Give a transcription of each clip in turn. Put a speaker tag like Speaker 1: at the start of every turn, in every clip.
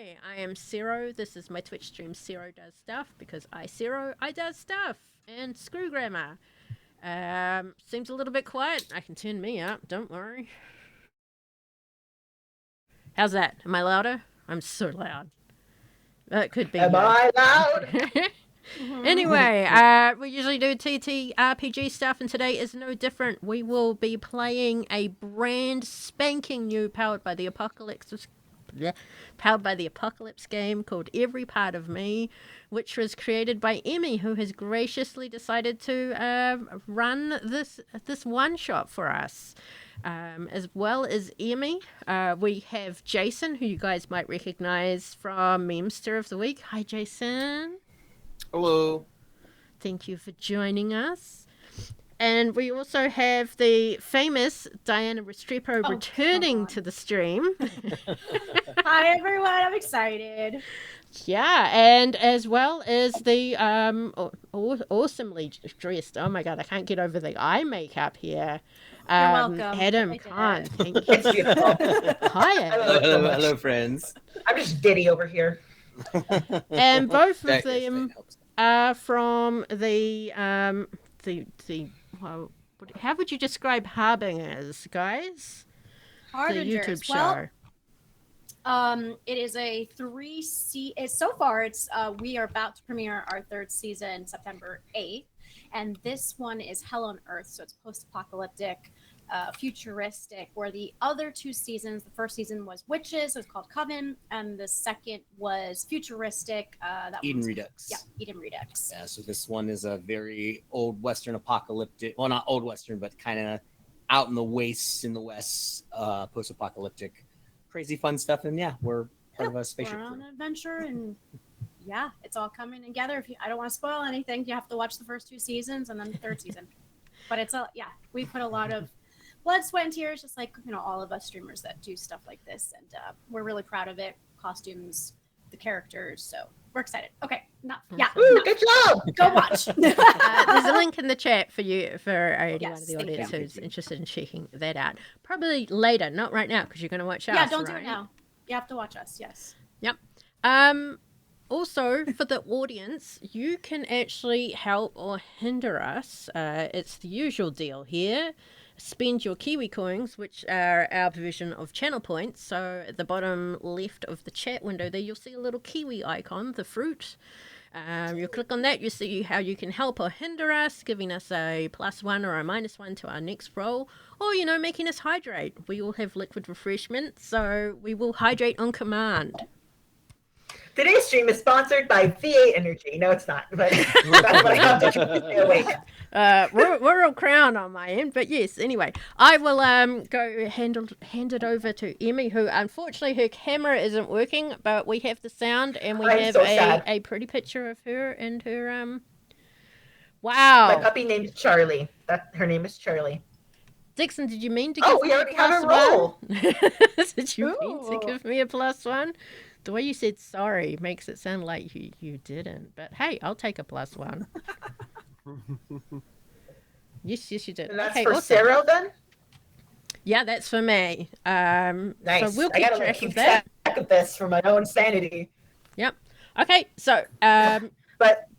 Speaker 1: Hi, I am Sero. This is my Twitch stream, Sero Does Stuff, because I does stuff. And screw grammar. Seems a little bit quiet. I can turn me up, don't worry. How's that? Am I louder? I'm so loud. That could be.
Speaker 2: Am I loud?
Speaker 1: Anyway, we usually do TTRPG stuff, and today is no different. We will be playing a brand spanking new powered by the apocalypse game called Every Part of Me, which was created by Emmy, who has graciously decided to run this one shot for us. As well as Emmy, we have Jason, who you guys might recognize from Memester of the Week. Hi, Jason.
Speaker 3: Hello.
Speaker 1: Thank you for joining us. And we also have the famous Dianna Restrepo returning to the stream.
Speaker 4: Hi, everyone. I'm excited.
Speaker 1: Yeah, and as well as the awesomely dressed, oh my god, I can't get over the eye makeup here.
Speaker 4: You're welcome.
Speaker 1: Adam Khan, thank you.
Speaker 2: It's beautiful.
Speaker 1: Hi, Adam.
Speaker 3: Hello, friends.
Speaker 2: I'm just giddy over here.
Speaker 1: And both of them are from the well, how would you describe Harbingers, guys?
Speaker 4: Harbingers.
Speaker 1: The YouTube show.
Speaker 4: Well, it is a so far it's we are about to premiere our third season September 8th, and this one is Hell on Earth, so it's post-apocalyptic, futuristic, where the other two seasons, the first season was witches, so it's called Coven, and the second was futuristic,
Speaker 3: Eden Redux.
Speaker 4: Yeah, Eden Redux.
Speaker 3: Yeah, so this one is a very old Western apocalyptic, well, not old Western, but kind of out in the wastes in the West, post-apocalyptic, crazy fun stuff. And yeah, we're part of a spaceship
Speaker 4: We're on
Speaker 3: crew.
Speaker 4: an adventure, and yeah, it's all coming together. I don't want to spoil anything. You have to watch the first two seasons and then the third season. But we put a lot of blood, sweat, and tears, just like all of us streamers that do stuff like this, and we're really proud of it. Costumes, the characters, so we're excited. Okay,
Speaker 2: Good job.
Speaker 4: go watch.
Speaker 1: There's a link in the chat for anyone
Speaker 4: Yes,
Speaker 1: in the
Speaker 4: thank
Speaker 1: audience
Speaker 4: you.
Speaker 1: who's interested in checking that out. Probably later, not right now, because you're going to watch us.
Speaker 4: Yeah, don't do
Speaker 1: right?
Speaker 4: it now. You have to watch us. Yes.
Speaker 1: Yep. Also, for the audience, you can actually help or hinder us. It's the usual deal here. Spend your Kiwi coins, which are our version of channel points. So at the bottom left of the chat window there, you'll see a little Kiwi icon, the fruit. You click on that, you see how you can help or hinder us, giving us a +1 or a -1 to our next roll, or, making us hydrate. We all have liquid refreshment, so we will hydrate on command.
Speaker 2: Today's stream is sponsored by VA Energy. No, it's not. But that's what I have to stay awake.
Speaker 1: Royal crown on my end, but yes. Anyway, I will go hand it over to Emmy, who unfortunately her camera isn't working, but we have the sound and we have a pretty picture of her and her Wow.
Speaker 2: My puppy named Charlie. Her name is Charlie.
Speaker 1: Dixon, did you mean to give
Speaker 2: we
Speaker 1: me
Speaker 2: already
Speaker 1: a
Speaker 2: have a
Speaker 1: +1?
Speaker 2: roll.
Speaker 1: Did you mean to give me a +1? The way you said sorry makes it sound like you didn't. But hey, I'll take a +1. Yes, you did.
Speaker 2: And that's
Speaker 1: okay,
Speaker 2: for
Speaker 1: awesome.
Speaker 2: Sero then?
Speaker 1: Yeah, that's for me.
Speaker 2: Nice.
Speaker 1: So we'll
Speaker 2: I
Speaker 1: keep
Speaker 2: gotta
Speaker 1: track
Speaker 2: keep
Speaker 1: of that.
Speaker 2: track of this for my own sanity.
Speaker 1: Yep. Okay, so
Speaker 2: But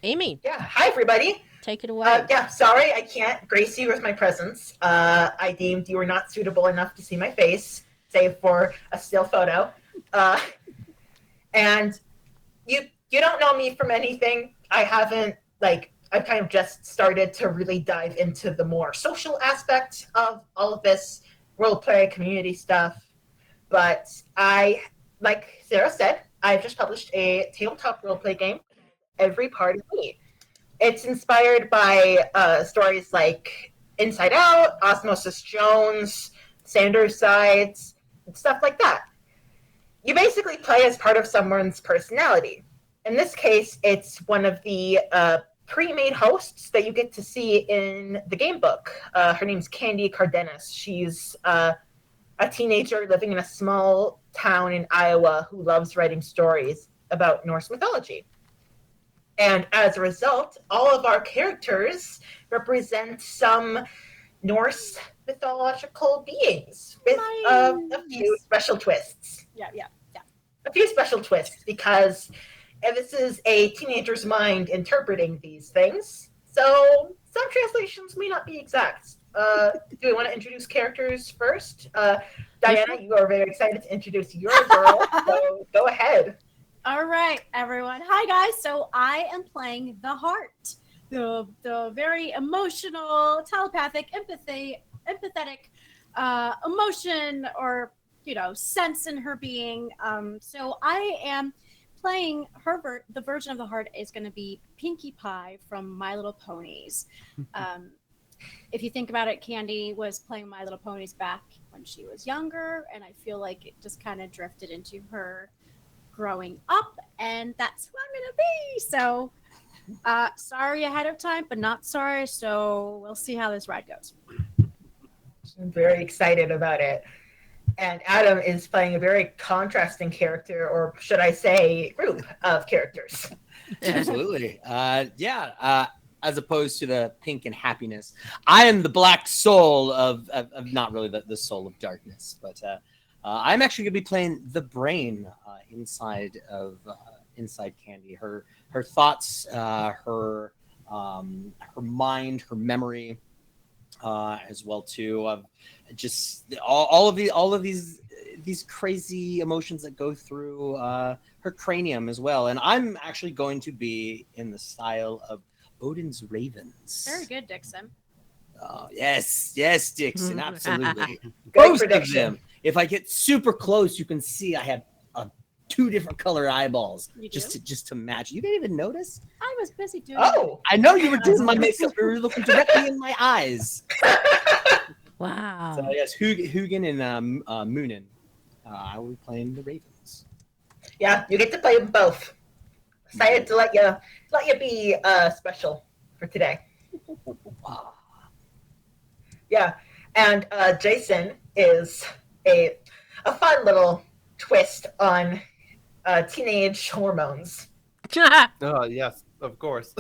Speaker 1: Amy.
Speaker 2: Yeah, hi everybody.
Speaker 1: Take it away.
Speaker 2: Sorry I can't grace you with my presence. I deemed you were not suitable enough to see my face, save for a still photo. And you don't know me from anything. I haven't, I've kind of just started to really dive into the more social aspect of all of this roleplay community stuff. But like Sarah said, I've just published a tabletop roleplay game, Every Part of Me. It's inspired by stories like Inside Out, Osmosis Jones, Sanders Sides, and stuff like that. You basically play as part of someone's personality. In this case, it's one of the pre-made hosts that you get to see in the game book. Her name's Candy Cardenas. She's a teenager living in a small town in Iowa who loves writing stories about Norse mythology. And as a result, all of our characters represent some Norse mythological beings with a few special twists.
Speaker 4: Yeah.
Speaker 2: a few special twists because this is a teenager's mind interpreting these things. So some translations may not be exact. Do we want to introduce characters first? Dianna, you are very excited to introduce your girl, so go ahead.
Speaker 4: All right, everyone. Hi, guys. So I am playing the Heart, the very emotional, telepathic, empathetic emotion or sense in her being. So I am playing her. The version of the Heart is going to be Pinkie Pie from My Little Ponies. If you think about it, Candy was playing My Little Ponies back when she was younger, and I feel like it just kind of drifted into her growing up, and that's who I'm gonna be. So sorry ahead of time, but not sorry. So we'll see how this ride goes.
Speaker 2: I'm very excited about it. And Adam is playing a very contrasting character, or should I say, group of characters.
Speaker 3: Absolutely. As opposed to the pink and happiness, I am the black soul of not really the soul of darkness, but I'm actually going to be playing the brain inside Candy. Her thoughts, her mind, her memory, as well too, of just all of these crazy emotions that go through her cranium as well. And I'm actually going to be in the style of Odin's ravens.
Speaker 4: Very good, Dixon.
Speaker 3: Yes, Dixon, absolutely.
Speaker 2: Great
Speaker 3: Both of them. If I get super close, you can see I have two different color eyeballs.
Speaker 4: You do?
Speaker 3: Just to match. You didn't even notice?
Speaker 4: I was busy doing.
Speaker 2: Oh,
Speaker 3: I know you were doing my makeup. You were looking directly in my eyes.
Speaker 1: Wow.
Speaker 3: So yes, Huginn and Muninn. I will be playing the ravens.
Speaker 2: yeah, you get to play them both. Excited to let you be special for today.
Speaker 3: Wow.
Speaker 2: Yeah, and Jason is a fun little twist on teenage hormones.
Speaker 5: Oh, yes, of course.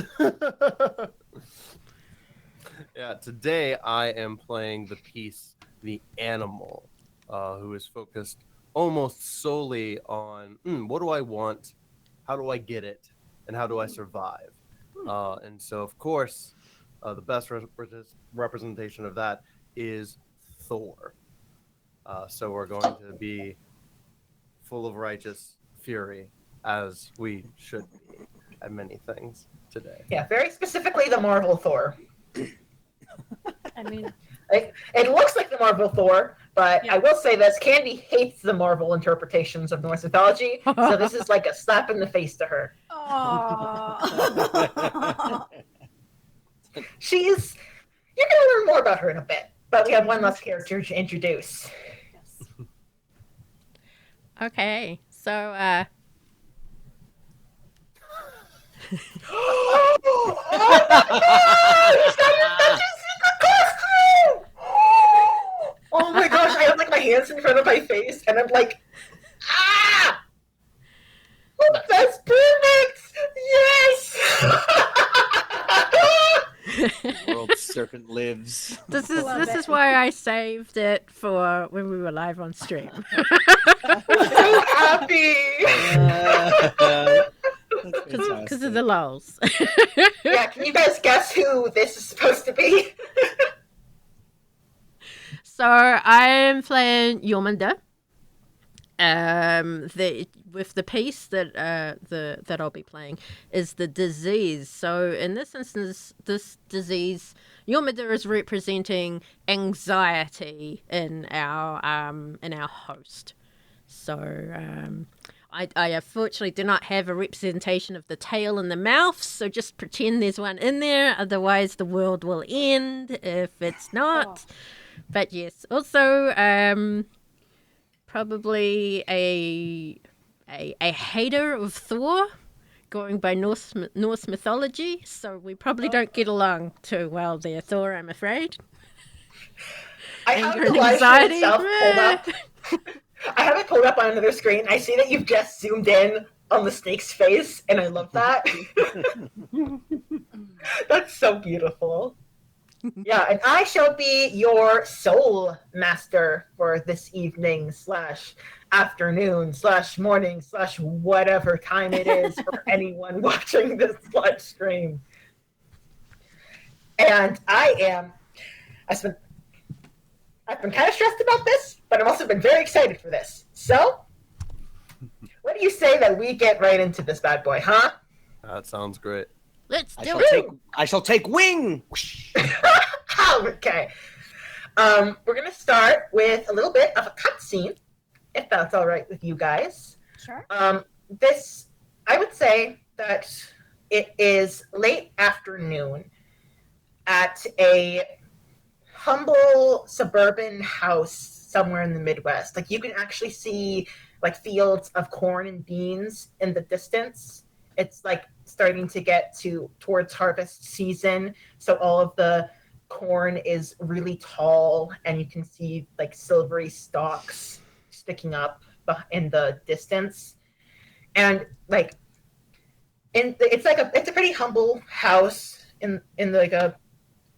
Speaker 5: Yeah, today I am playing the piece, The Animal, who is focused almost solely on what do I want, how do I get it, and how do I survive? And so, of course, the best representation of that is Thor. So we're going to be full of righteous fury, as we should be at many things today.
Speaker 2: Yeah, very specifically the Marvel Thor.
Speaker 4: I mean,
Speaker 2: It looks like the Marvel Thor, but
Speaker 4: Yeah.
Speaker 2: I will say this: Candy hates the Marvel interpretations of Norse mythology, so this is like a slap in the face to her.
Speaker 4: oh.
Speaker 2: You're gonna learn more about her in a bit, but we have one less character to introduce.
Speaker 4: Yes.
Speaker 1: Okay, so
Speaker 2: Oh my god! Is that your secret costume? Oh my gosh, I have like my hands in front of my face and I'm like, ah! Oh, that's perfect! Yes!
Speaker 3: World serpent lives.
Speaker 1: this
Speaker 4: Love it.
Speaker 1: is why I saved it for when we were live on stream.
Speaker 2: I'm so happy!
Speaker 1: Because of the lulz.
Speaker 2: Yeah, can you guys guess who this is supposed to be?
Speaker 1: So I am playing Jörmungandr. With the piece that that I'll be playing is the disease. So in this instance, this disease, Jörmungandr is representing anxiety in our host. So I unfortunately do not have a representation of the tail and the mouth, so just pretend there's one in there. Otherwise, the world will end if it's not. But yes, also probably a hater of Thor, going by Norse mythology. So we probably don't get along too well there, Thor. I'm afraid.
Speaker 2: I have
Speaker 1: Anger
Speaker 2: the
Speaker 1: and
Speaker 2: live stream
Speaker 1: anxiety.
Speaker 2: itself pulled up. I have it pulled up on another screen. I see that you've just zoomed in on the snake's face, and I love that. That's so beautiful. Yeah, and I shall be your soul master for this evening / afternoon / morning / whatever time it is for anyone watching this live stream. And I've been kind of stressed about this, but I've also been very excited for this. So, what do you say that we get right into this bad boy, huh?
Speaker 5: That sounds great.
Speaker 1: Let's
Speaker 3: I
Speaker 1: do
Speaker 3: shall
Speaker 1: it.
Speaker 3: take. I shall take wing.
Speaker 2: Okay. We're gonna start with a little bit of a cutscene, if that's all right with you guys.
Speaker 4: Sure.
Speaker 2: This, I would say that it is late afternoon at a humble suburban house somewhere in the Midwest. Like, you can actually see like fields of corn and beans in the distance. It's like starting to get towards harvest season, so all of the corn is really tall, and you can see like silvery stalks sticking up in the distance. And like it's a pretty humble house in like a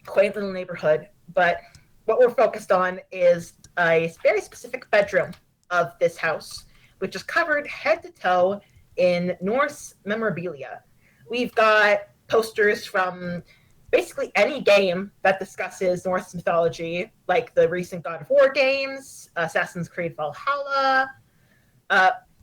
Speaker 2: quaint little neighborhood, but what we're focused on is a very specific bedroom of this house, which is covered head to toe in Norse memorabilia. We've got posters from basically any game that discusses Norse mythology, like the recent God of War games, Assassin's Creed Valhalla.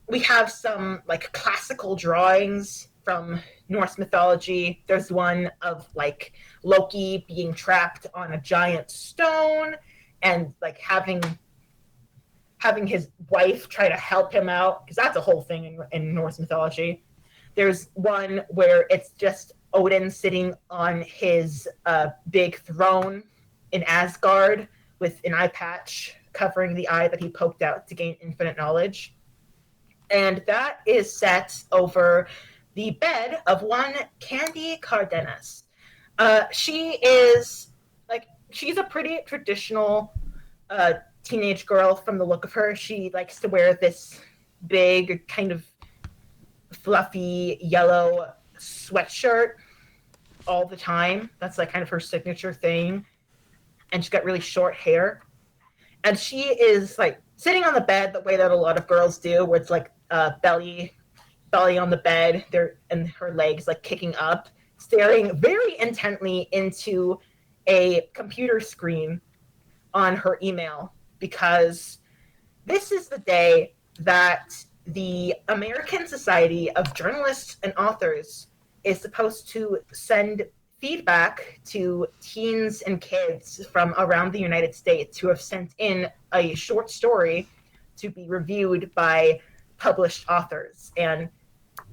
Speaker 2: We have some like classical drawings from Norse mythology. There's one of like Loki being trapped on a giant stone and like having his wife try to help him out, because that's a whole thing in Norse mythology. There's one where it's just Odin sitting on his big throne in Asgard with an eye patch covering the eye that he poked out to gain infinite knowledge. And that is set over the bed of one Candy Cardenas. She's a pretty traditional teenage girl from the look of her. She likes to wear this big, kind of fluffy yellow sweatshirt all the time. That's like kind of her signature thing. And she's got really short hair. And she is like sitting on the bed the way that a lot of girls do, where it's like belly on the bed, and her legs like kicking up, staring very intently into a computer screen on her email, because this is the day that the American Society of Journalists and Authors is supposed to send feedback to teens and kids from around the United States who have sent in a short story to be reviewed by published authors. And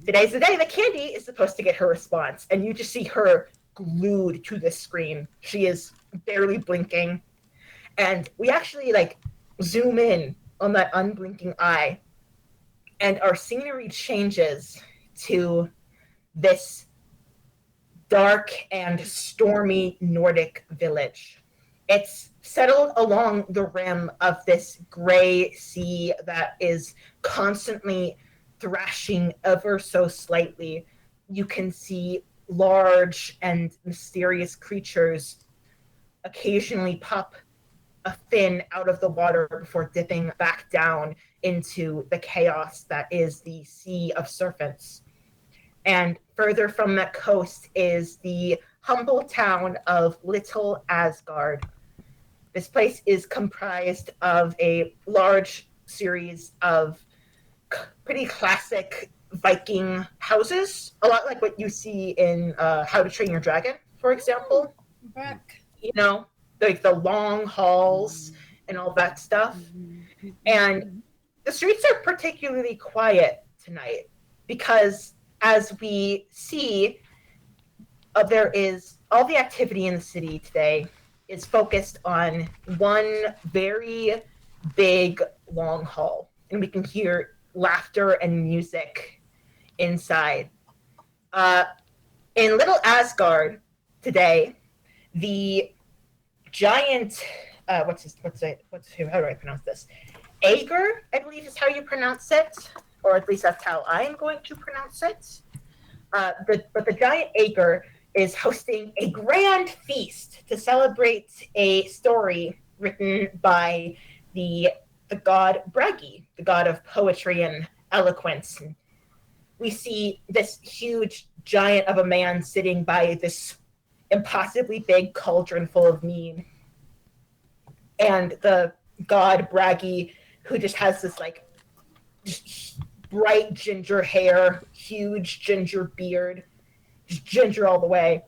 Speaker 2: today's the day that Candy is supposed to get her response, and you just see her glued to the screen. She is barely blinking, and we actually like zoom in on that unblinking eye, and our scenery changes to this dark and stormy Nordic village. It's settled along the rim of this gray sea that is constantly thrashing ever so slightly. You can see large and mysterious creatures occasionally pop a fin out of the water before dipping back down into the chaos that is the Sea of Serpents. And further from that coast is the humble town of Little Asgard. This place is comprised of a large series of pretty classic Viking houses, a lot like what you see in How to Train Your Dragon, for example.
Speaker 4: Back.
Speaker 2: You know, like the long halls and all that stuff. And the streets are particularly quiet tonight because, as we see, there is all the activity in the city today is focused on one very big long hall, and we can hear laughter and music inside. In Little Asgard today, the giant how do I pronounce this? Aegir, I believe is how you pronounce it, or at least that's how I am going to pronounce it. But the giant Aegir is hosting a grand feast to celebrate a story written by the god Bragi, the god of poetry and eloquence. And we see this huge giant of a man sitting by this impossibly big cauldron full of mead. And the god Bragi, who just has this like just bright ginger hair, huge ginger beard, just ginger all the way,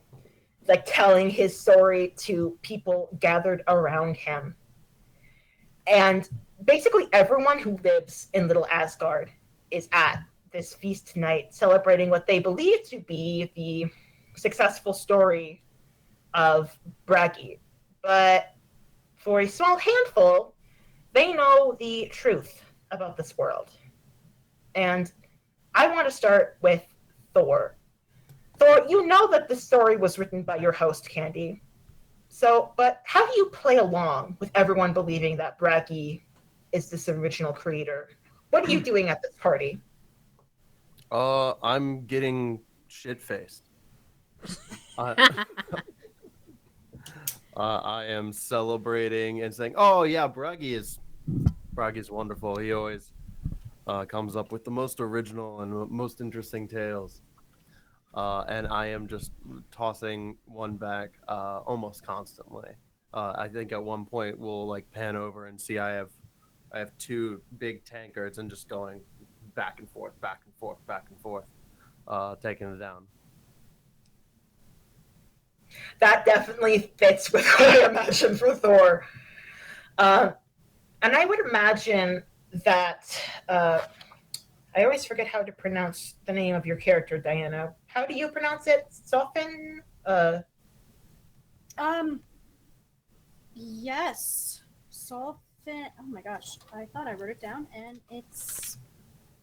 Speaker 2: like telling his story to people gathered around him. And basically everyone who lives in Little Asgard is at this feast tonight, celebrating what they believe to be the successful story of Bragi. But for a small handful, they know the truth about this world. And I want to start with Thor. Thor, you know that the story was written by your host, Candy. So, but how do you play along with everyone believing that Bragi is this original creator? What are you doing at this party?
Speaker 5: I'm getting shit-faced. I am celebrating and saying, "Oh yeah, Bragi's wonderful. He always comes up with the most original and most interesting tales." And I am just tossing one back almost constantly. I think at one point we'll like pan over and see I have two big tankards and just going back and forth, taking it down.
Speaker 2: That definitely fits with what I imagine for Thor. And I would imagine that I always forget how to pronounce the name of your character, Dianna. How do you pronounce it? Sjöfn?
Speaker 4: Yes. Sjöfn. Oh my gosh. I thought I wrote it down and it's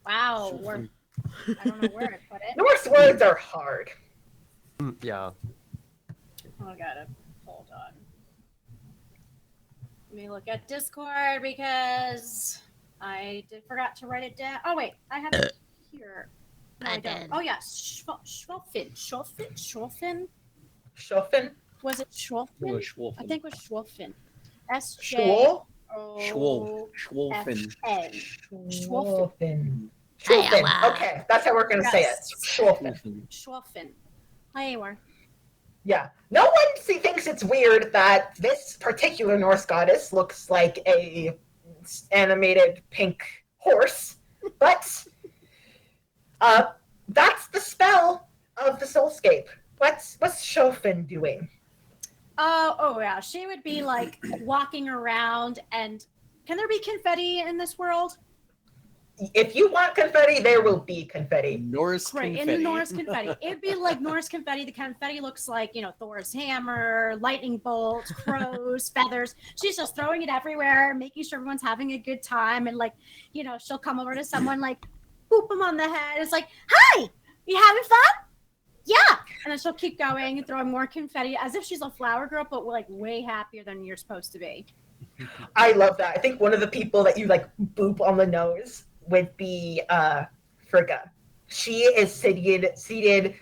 Speaker 4: wow. I don't know where I put it.
Speaker 2: Norse words are hard.
Speaker 5: Yeah.
Speaker 4: Oh, I gotta hold on. Let me look at Discord because I forgot to write it down. Oh wait, I have it here. No, I don't. Oh yeah, Sjöfn.
Speaker 2: Sjöfn?
Speaker 4: Was it Sjöfn?
Speaker 3: Schwolfen.
Speaker 4: I think it was Sjöfn.
Speaker 2: Schwol?
Speaker 3: Schwolfen.
Speaker 2: Sjöfn. Sjöfn. Okay, that's how we're going to say it. Sjöfn.
Speaker 4: Sjöfn. Hi, Eeyore.
Speaker 2: Yeah. No one thinks it's weird that this particular Norse goddess looks like a animated pink horse, but that's the spell of the soulscape. What's Sjöfn doing?
Speaker 4: Oh yeah, she would be like walking around and can there be confetti in this world?
Speaker 2: If you want confetti, there will be confetti.
Speaker 3: Norse
Speaker 4: Right,
Speaker 3: confetti.
Speaker 4: in the Norse confetti. It'd be like Norse confetti. The confetti looks like, Thor's hammer, lightning bolts, crows, feathers. She's just throwing it everywhere, making sure everyone's having a good time. And she'll come over to someone, like, boop them on the head. It's like, hi, you having fun? Yeah. And then she'll keep going and throwing more confetti as if she's a flower girl, but like way happier than you're supposed to be.
Speaker 2: I love that. I think one of the people that you like boop on the nose would be Frigga. She is seated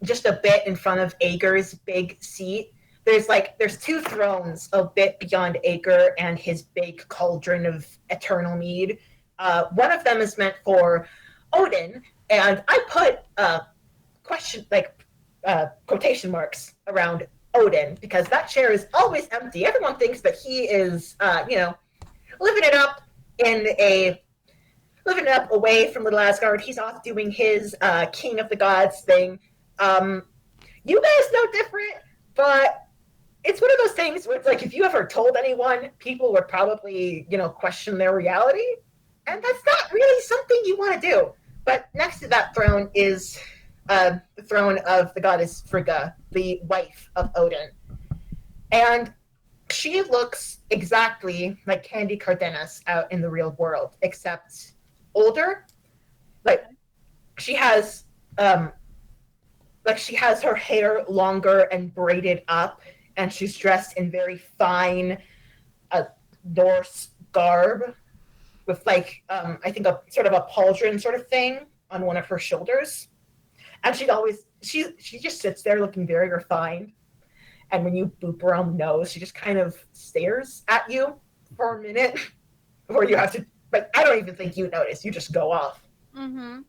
Speaker 2: just a bit in front of Ager's big seat. There's two thrones a bit beyond Ager and his big cauldron of eternal mead. One of them is meant for Odin, and I put quotation marks around Odin because that chair is always empty. Everyone thinks that he is living it up away from Little Asgard. He's off doing his King of the Gods thing. You guys know different, but it's one of those things where it's like if you ever told anyone, people would probably, question their reality. And that's not really something you want to do. But next to that throne is the throne of the goddess Frigga, the wife of Odin. And she looks exactly like Candy Cardenas out in the real world, except older. Like she has her hair longer and braided up, and she's dressed in very fine Norse garb with I think a sort of a pauldron sort of thing on one of her shoulders. And she's always she just sits there looking very refined. And when you boop her on the nose, she just kind of stares at you for a minute before you have to. But I don't even think you notice. You just go off.
Speaker 4: Mm-hmm.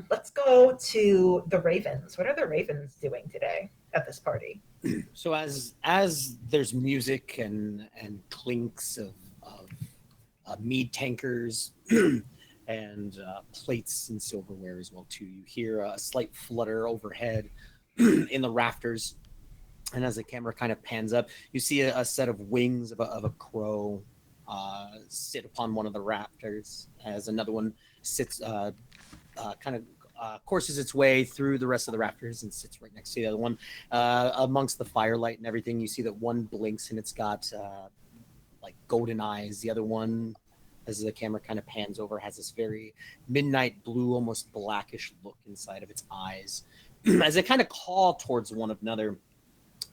Speaker 2: Let's go to the Ravens. What are the Ravens doing today at this party?
Speaker 3: So as there's music and clinks of mead tankers and plates and silverware as well too, you hear a slight flutter overhead in the rafters, and as the camera kind of pans up, you see a set of wings of a crow sit upon one of the rafters as another one sits courses its way through the rest of the rafters and sits right next to the other one. Amongst the firelight and everything, you see that one blinks and it's got like golden eyes. The other one, as the camera kind of pans over, has this very midnight blue, almost blackish look inside of its eyes. As they kind of call towards one another,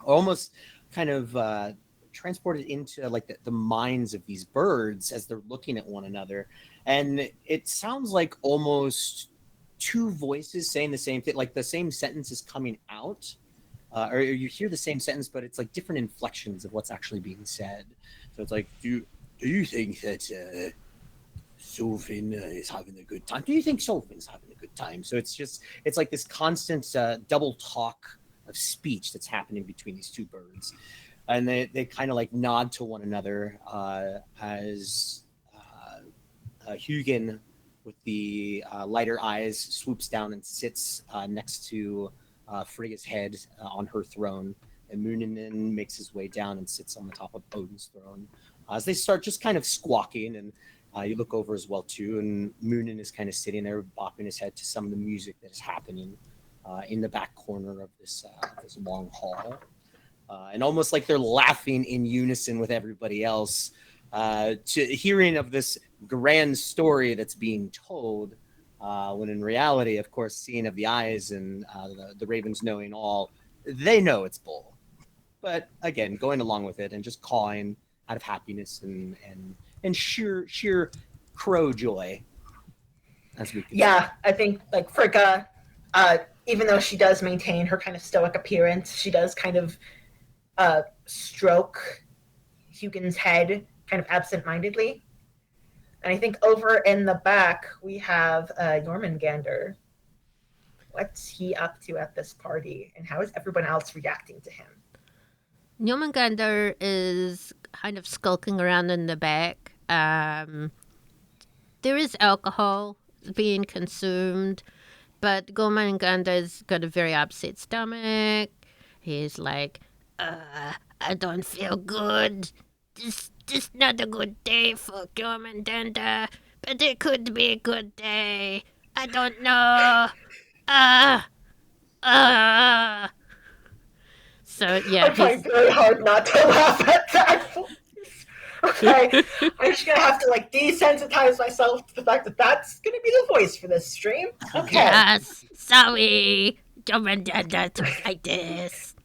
Speaker 3: almost kind of transported into like the minds of these birds as they're looking at one another. And it sounds like almost two voices saying the same thing, like the same sentence is coming out, or you hear the same sentence, but it's like different inflections of what's actually being said. So it's like, do you think that Sjöfn is having a good time? Do you think Sjöfn's having a good time? So it's like this constant double talk of speech that's happening between these two birds. And they kind of like nod to one another as Huginn, with the lighter eyes, swoops down and sits next to Frigga's head on her throne. And Muninn makes his way down and sits on the top of Odin's throne. As they start just kind of squawking, and you look over as well too, and Muninn is kind of sitting there bopping his head to some of the music that is happening in the back corner of this long hall. And almost like they're laughing in unison with everybody else, to hearing of this grand story that's being told, when in reality, of course, seeing of the eyes and the ravens knowing all, they know it's bull. But again, going along with it and just cawing out of happiness and sheer crow joy, as we can
Speaker 2: Yeah, I think like Frigga, even though she does maintain her kind of stoic appearance, she does kind of stroke Huginn's head kind of absent-mindedly. And I think over in the back, we have Jörmungandr. What's he up to at this party, and how is everyone else reacting to him?
Speaker 1: Jörmungandr is kind of skulking around in the back. There is alcohol being consumed, but Jörmungandr's got a very upset stomach. He's like, I don't feel good. This not a good day for Jörmungandr, but it could be a good day. I don't know. So yeah,
Speaker 2: I'm trying very hard not to laugh at that. Okay, I'm just gonna have to like desensitize myself to the fact that that's gonna be the voice for this stream. Okay.
Speaker 1: Yes, sorry, Jörmungandr talks like this.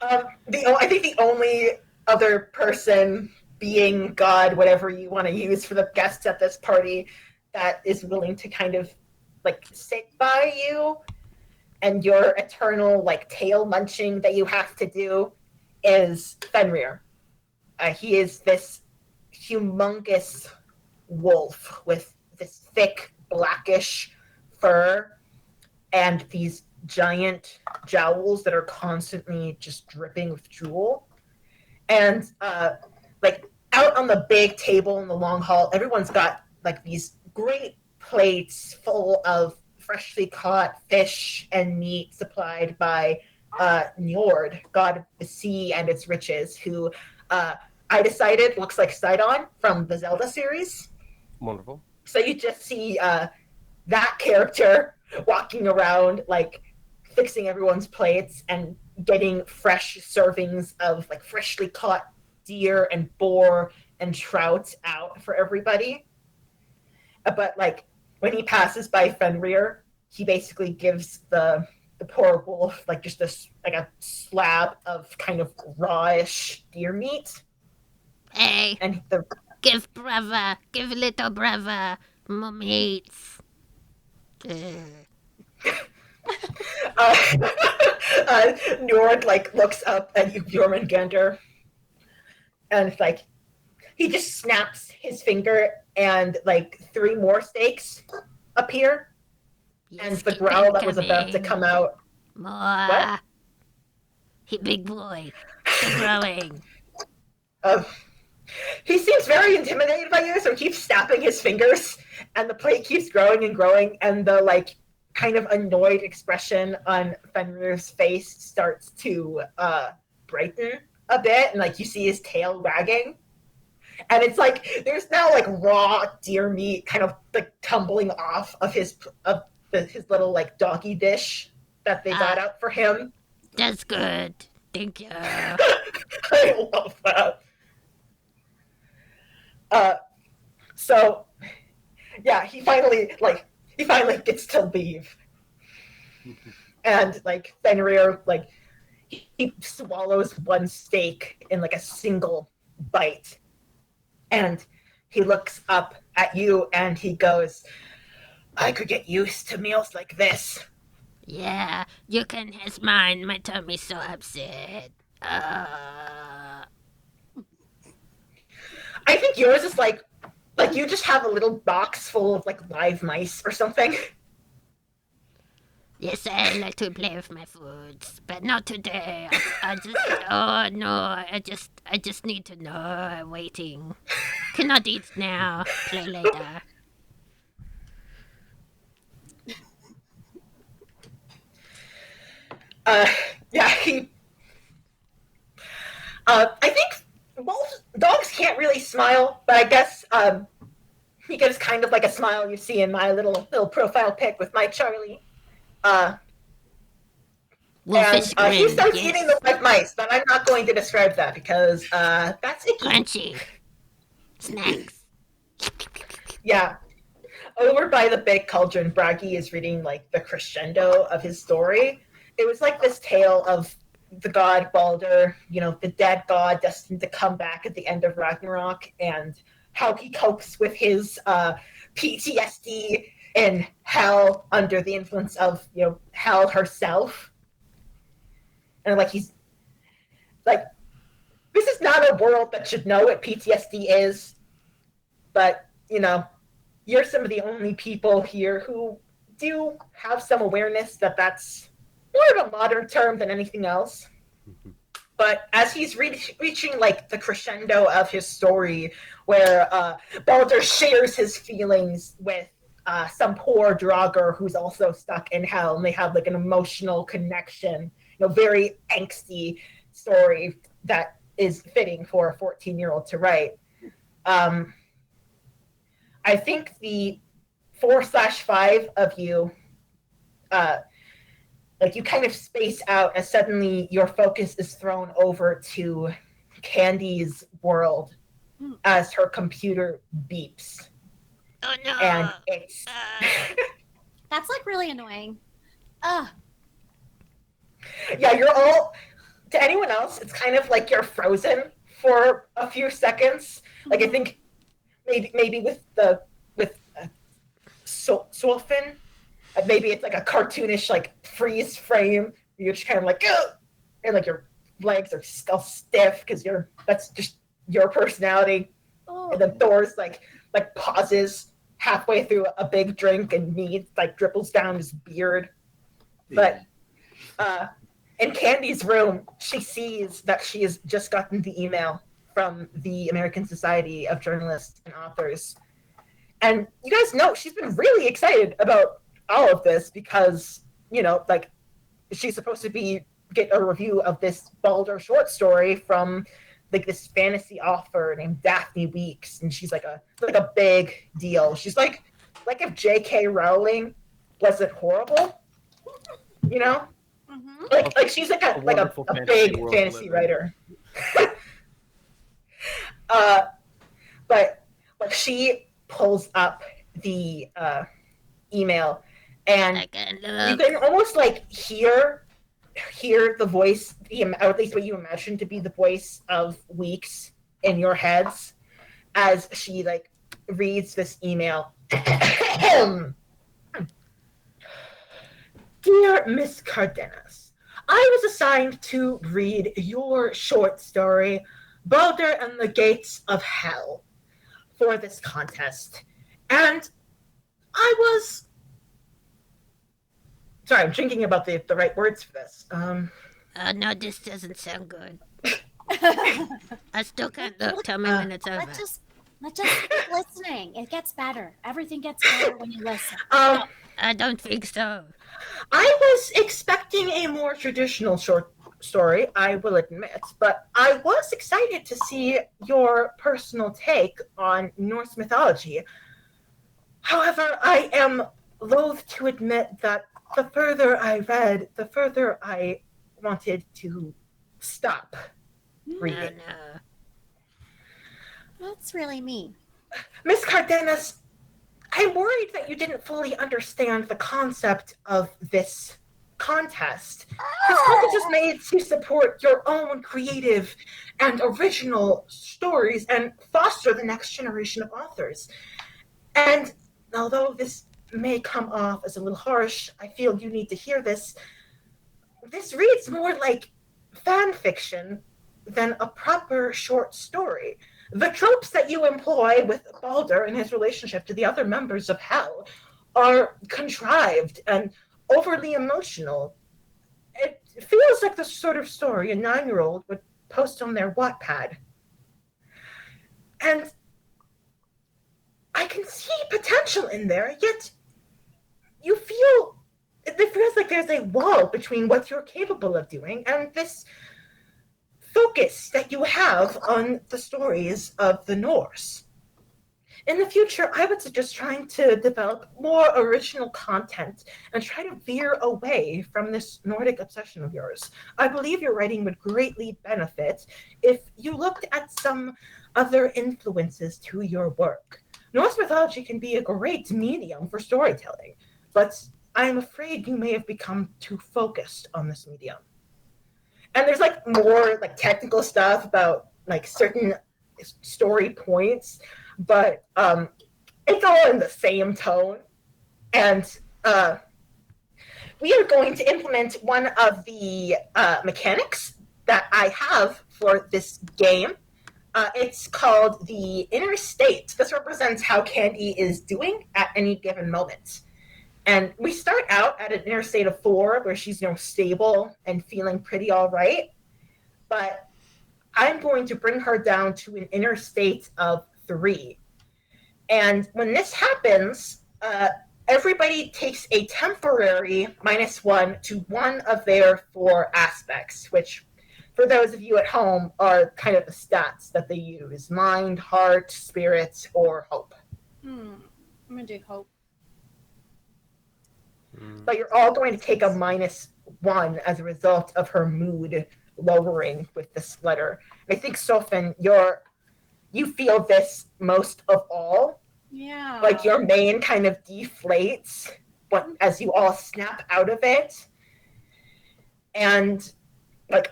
Speaker 2: I think the only other person, being God, whatever you want to use for the guests at this party, that is willing to kind of like sit by you and your eternal like tail munching that you have to do is Fenrir. He is this humongous wolf with this thick blackish fur and these giant jowls that are constantly just dripping with drool. And like out on the big table in the long hall, everyone's got like these great plates full of freshly caught fish and meat supplied by Njord, god of the sea and its riches, who I decided looks like Sidon from the Zelda series.
Speaker 5: Wonderful.
Speaker 2: So you just see that character walking around like fixing everyone's plates and getting fresh servings of like freshly caught deer and boar and trout out for everybody. But like when he passes by Fenrir, he basically gives the poor wolf like just this like a slab of kind of rawish deer meat.
Speaker 1: Hey,
Speaker 2: And
Speaker 1: give little brother My mates.
Speaker 2: Njord looks up at Jörmungandr, and it's like he just snaps his finger, and 3 more stakes appear, and the growl that was about to come out.
Speaker 1: More.
Speaker 2: What?
Speaker 1: He big boy. Keep growing.
Speaker 2: He seems very intimidated by you, so he keeps snapping his fingers, and the plate keeps growing and growing, and the kind of annoyed expression on Fenrir's face starts to brighten a bit, and you see his tail wagging. And it's there's now raw deer meat kind of tumbling off of his little doggy dish that they got out for him.
Speaker 1: That's good. Thank you.
Speaker 2: I love that. So yeah, he finally gets to leave. And Fenrir he swallows one steak in a single bite. And he looks up at you and he goes, I could get used to meals like this.
Speaker 1: Yeah, you can have mine. My tummy's so upset.
Speaker 2: I think yours is like you just have a little box full of live mice or something.
Speaker 1: Yes, I like to play with my foods, but not today. I just need to know. I'm waiting. Cannot eat now. Play later.
Speaker 2: Yeah, I think most dogs can't really smile, but I guess he gives kind of a smile you see in my little profile pic with my Charlie. And he starts eating the live mice, but I'm not going to describe that because that's icky.
Speaker 1: Crunchy. Snacks.
Speaker 2: Yeah. Over by the big cauldron, Bragi is reading the crescendo of his story. It was this tale of the god Balder, the dead god destined to come back at the end of Ragnarok, and how he copes with his PTSD in hell under the influence of hell herself. And he's this is not a world that should know what PTSD is, but you're some of the only people here who do have some awareness that that's more of a modern term than anything else. But as he's reaching the crescendo of his story, where Balder shares his feelings with some poor Draugr who's also stuck in hell, and they have an emotional connection, very angsty story that is fitting for a 14-year-old to write. I think the 4/5 of you, you kind of space out as suddenly your focus is thrown over to Candy's world as her computer beeps.
Speaker 1: Oh no!
Speaker 2: And it's
Speaker 4: That's really annoying.
Speaker 2: Yeah, you're all, to anyone else, it's kind of you're frozen for a few seconds. I think maybe with Sjöfn, maybe it's a cartoonish freeze frame. You're just kind of ugh! And your legs are still stiff because that's just your personality.
Speaker 4: Oh.
Speaker 2: And then Thor's pauses halfway through a big drink and mead dribbles down his beard. But in Candy's room, she sees that she has just gotten the email from the American Society of Journalists and Authors. And you guys know she's been really excited about all of this because, she's supposed to get a review of this Balder short story from this fantasy author named Daphne Weeks, and she's a big deal. She's like if J.K. Rowling wasn't horrible,
Speaker 4: Mm-hmm.
Speaker 2: she's a big fantasy writer. But she pulls up the email, and you can almost hear the voice, or at least what you imagine to be the voice of Weeks in your heads, as she reads this email. Dear Miss Cardenas, I was assigned to read your short story, Baldur and the Gates of Hell, for this contest. And I was... Sorry, I'm thinking about the right words for this.
Speaker 1: No, this doesn't sound good. I still can't look. Tell me when it's over.
Speaker 4: Let's just keep listening. It gets better. Everything gets better when you listen.
Speaker 1: I don't think so.
Speaker 2: I was expecting a more traditional short story, I will admit, but I was excited to see your personal take on Norse mythology. However, I am loath to admit that the further I read, the further I wanted to stop reading.
Speaker 1: No.
Speaker 4: That's really mean.
Speaker 2: Miss Cardenas, I'm worried that you didn't fully understand the concept of this contest. This contest is made to support your own creative and original stories and foster the next generation of authors. And although this may come off as a little harsh, I feel you need to hear this. This reads more like fan fiction than a proper short story. The tropes that you employ with Baldur and his relationship to the other members of Hell are contrived and overly emotional. It feels like the sort of story a 9-year-old would post on their Wattpad. And I can see potential in there, yet it feels like there's a wall between what you're capable of doing and this focus that you have on the stories of the Norse. In the future, I would suggest trying to develop more original content and try to veer away from this Nordic obsession of yours. I believe your writing would greatly benefit if you looked at some other influences to your work. Norse mythology can be a great medium for storytelling, but I am afraid you may have become too focused on this medium. And there's more technical stuff about certain story points, but it's all in the same tone. And we are going to implement one of the mechanics that I have for this game. It's called the inner state. This represents how Candy is doing at any given moment. And we start out at an inner state of 4, where she's stable and feeling pretty all right. But I'm going to bring her down to an inner state of 3. And when this happens, everybody takes a temporary -1 to one of their 4 aspects, which, for those of you at home, are kind of the stats that they use: mind, heart, spirit, or hope.
Speaker 4: I'm going to do hope.
Speaker 2: But you're all going to take a -1 as a result of her mood lowering with this letter. I think, Sjöfn, you feel this most of all.
Speaker 4: Yeah.
Speaker 2: Your mane kind of deflates as you all snap out of it. And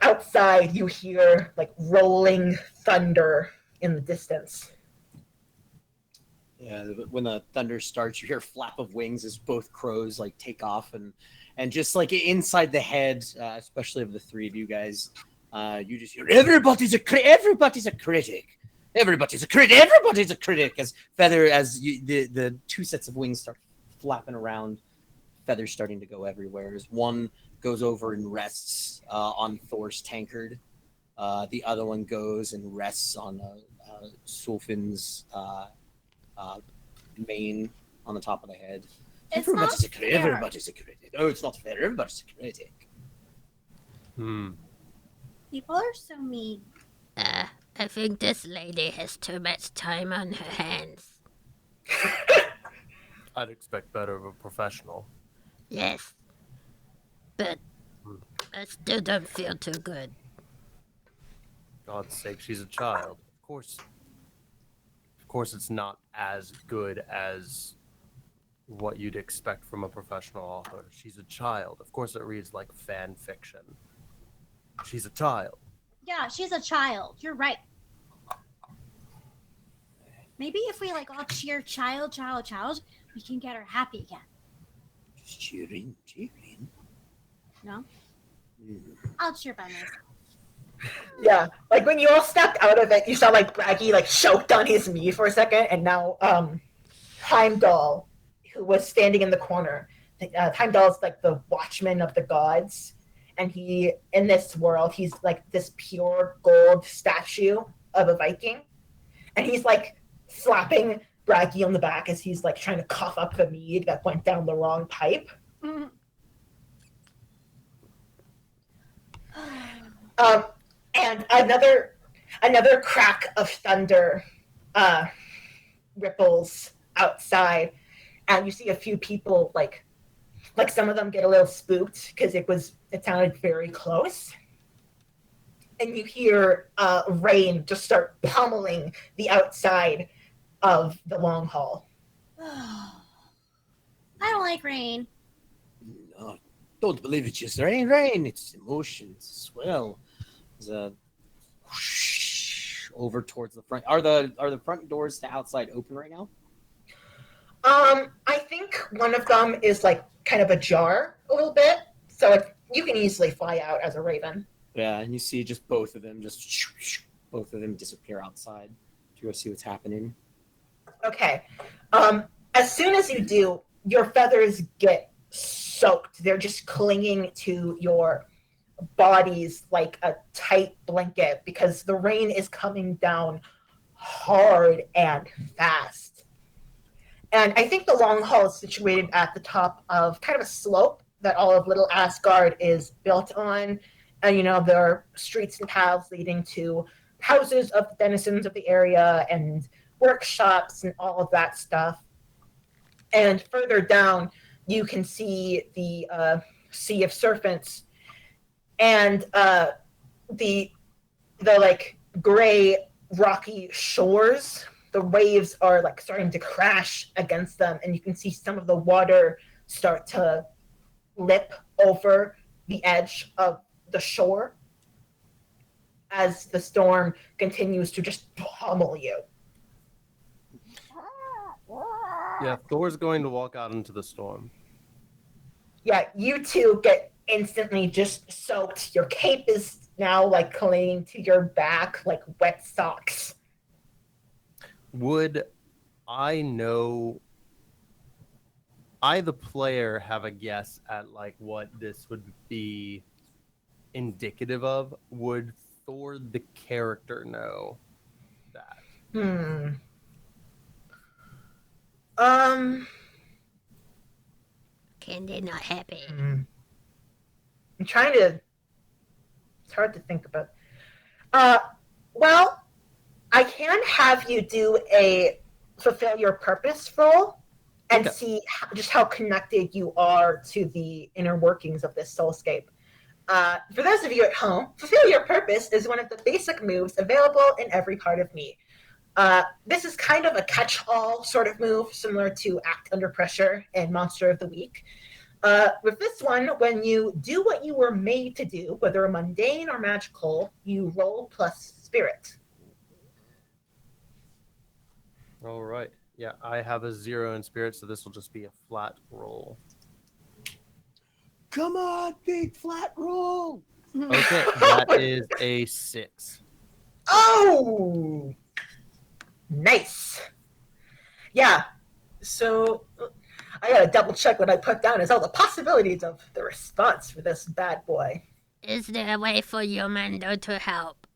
Speaker 2: outside you hear rolling thunder in the distance.
Speaker 3: Yeah, when the thunder starts, you hear a flap of wings as both crows take off, and just inside the head, especially of the 3 of you guys, you just hear everybody's a critic, everybody's a critic, everybody's a critic, everybody's a critic. As the 2 sets of wings start flapping around, feathers starting to go everywhere. As one goes over and rests on Thor's tankard, the other one goes and rests on Sjöfn's mane on the top of the head. Everybody's a critic. Everybody's a critic. Oh, it's not fair. Everybody's a critic.
Speaker 4: People are so mean.
Speaker 1: I think this lady has too much time on her hands.
Speaker 5: I'd expect better of a professional.
Speaker 1: Yes. But I still don't feel too good.
Speaker 5: God's sake, she's a child. Of course it's not as good as what you'd expect from a professional author. She's a child. Of course it reads like fan fiction. She's a child.
Speaker 4: Yeah, she's a child. You're right. Maybe if we like all cheer child, we can get her happy again.
Speaker 3: Just cheering.
Speaker 4: No? I'll cheer by myself.
Speaker 2: Yeah, like when you all stepped out of it, you saw like Braggy like choked on his knee for a second, and now Heimdall, who was standing in the corner, Heimdall's like the watchman of the gods, and he in this world he's like this pure gold statue of a Viking, and he's like slapping Braggy on the back as he's like trying to cough up the mead that went down the wrong pipe. And another crack of thunder ripples outside, and you see a few people like some of them get a little spooked because it sounded very close, and you hear rain just start pummeling the outside of the long hall.
Speaker 4: I don't like rain.
Speaker 3: No, don't believe it's just rain. It's emotions as well. There's a whoosh over towards the front. Are the front doors to outside open right now?
Speaker 2: I think one of them is like kind of ajar a little bit, so you can easily fly out as a raven.
Speaker 3: Yeah, and you see just both of them disappear outside to go see what's happening.
Speaker 2: Okay. As soon as you do, your feathers get soaked. They're just clinging to your bodies like a tight blanket because the rain is coming down hard and fast. And I think the long hall is situated at the top of kind of a slope that all of Little Asgard is built on. And, there are streets and paths leading to houses of the denizens of the area and workshops and all of that stuff. And further down, you can see the Sea of Serpents and the like gray rocky shores. The waves are like starting to crash against them, and you can see some of the water start to lip over the edge of the shore as the storm continues to just pummel you.
Speaker 5: Yeah, Thor's going to walk out into the storm.
Speaker 2: Yeah, you two get instantly just soaked. Your cape is now like clinging to your back like wet socks.
Speaker 5: Would I the player, have a guess at like what this would be indicative of? Would Thor the character know that?
Speaker 1: Candy not happy.
Speaker 2: I'm trying to. It's hard to think about. Well, I can have you do a fulfill your purpose roll and see just how connected you are to the inner workings of this soulscape. For those of you at home, fulfill your purpose is one of the basic moves available in every part of me. This is kind of a catch-all sort of move, similar to Act Under Pressure and Monster of the Week. With this one, when you do what you were made to do, whether mundane or magical, you roll plus spirit.
Speaker 5: All right. Yeah, I have a 0 in spirit, so this will just be a flat roll.
Speaker 3: Come on, big flat roll.
Speaker 5: Okay, that is a 6.
Speaker 2: Oh! Nice. Yeah. So I gotta double check what I put down as all the possibilities of the response for this bad boy.
Speaker 1: Is there a way for Jörmungandr to help?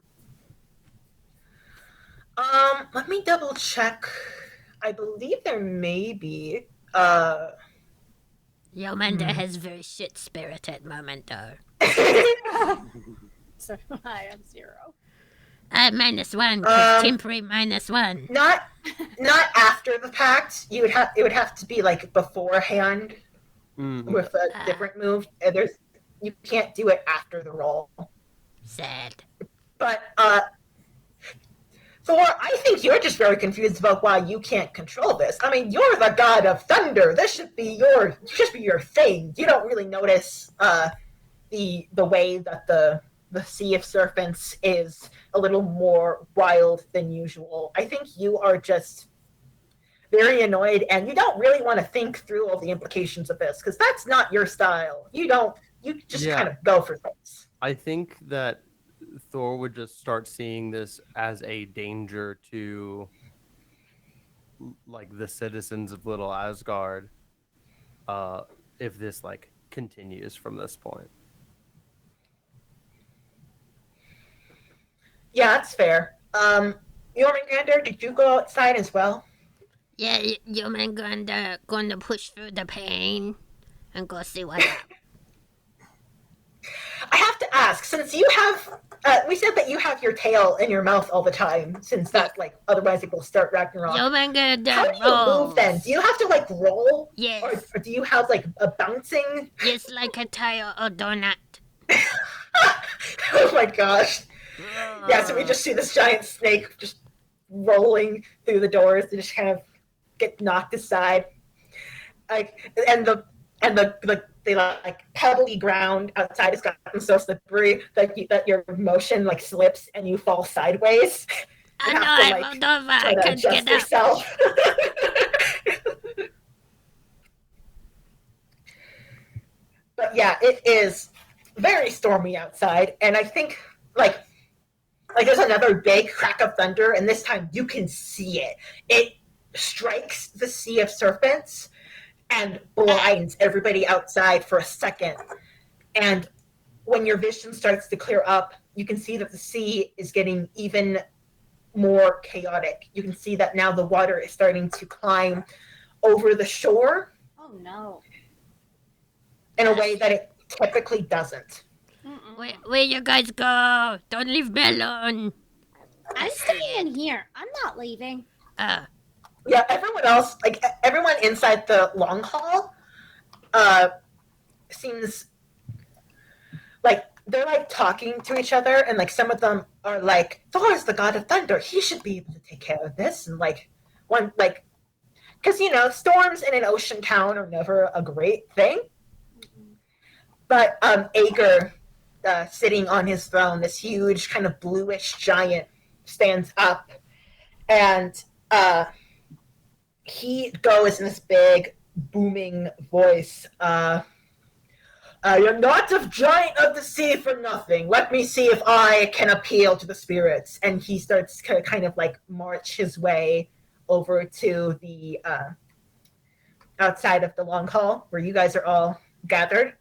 Speaker 2: Let me double check. I believe there may be.
Speaker 1: Jörmungandr has very shit spirit at moment, though.
Speaker 4: So I have 0.
Speaker 1: -1, 'cause temporary -1.
Speaker 2: Not after the pact. It would have to be like beforehand with a different move. And you can't do it after the roll.
Speaker 1: Sad.
Speaker 2: But Thor, I think you're just very confused about why you can't control this. I mean, you're the god of thunder. This should be your thing. You don't really notice the way that the the Sea of Serpents is a little more wild than usual. I think you are just very annoyed, and you don't really want to think through all the implications of this, because that's not your style. You just kind of go for things.
Speaker 5: I think that Thor would just start seeing this as a danger to like the citizens of Little Asgard if this like continues from this point.
Speaker 2: Yeah, that's fair. Jörmungandr, did you go outside as well?
Speaker 1: Yeah, Jörmungandr gonna push through the pain and go see what happens.
Speaker 2: I have to ask, since you have, we said that you have your tail in your mouth all the time, since that, like, otherwise it will start Ragnarok.
Speaker 1: Jörmungandr
Speaker 2: How do you move then? Do you have to, like, roll?
Speaker 1: Yes.
Speaker 2: Or do you have, like, a bouncing?
Speaker 1: Yes, like a tire or donut.
Speaker 2: Oh my gosh. Yeah, so we just see this giant snake just rolling through the doors and just kind of get knocked aside. Like, and the like pebbly ground outside has gotten so slippery that your motion like slips and you fall sideways.
Speaker 1: I know, I rolled over. I couldn't get up.
Speaker 2: Yourself. But yeah, it is very stormy outside, and I think like there's another big crack of thunder, and this time you can see it. It strikes the Sea of Serpents and blinds everybody outside for a second. And when your vision starts to clear up, you can see that the sea is getting even more chaotic. You can see that now the water is starting to climb over the shore.
Speaker 4: Oh no.
Speaker 2: In a way that it typically doesn't.
Speaker 1: Where you guys go? Don't leave me alone.
Speaker 4: I'm staying in here. I'm not leaving.
Speaker 2: Yeah, everyone else, like everyone inside the long hall, seems like they're like talking to each other, and like some of them are like, Thor is the god of thunder. He should be able to take care of this. And like one, like, because you know, storms in an ocean town are never a great thing. But Ager, sitting on his throne, this huge kind of bluish giant, stands up, and he goes in this big, booming voice. You're not a giant of the sea for nothing. Let me see if I can appeal to the spirits. And he starts to kind of like march his way over to the outside of the long hall where you guys are all gathered.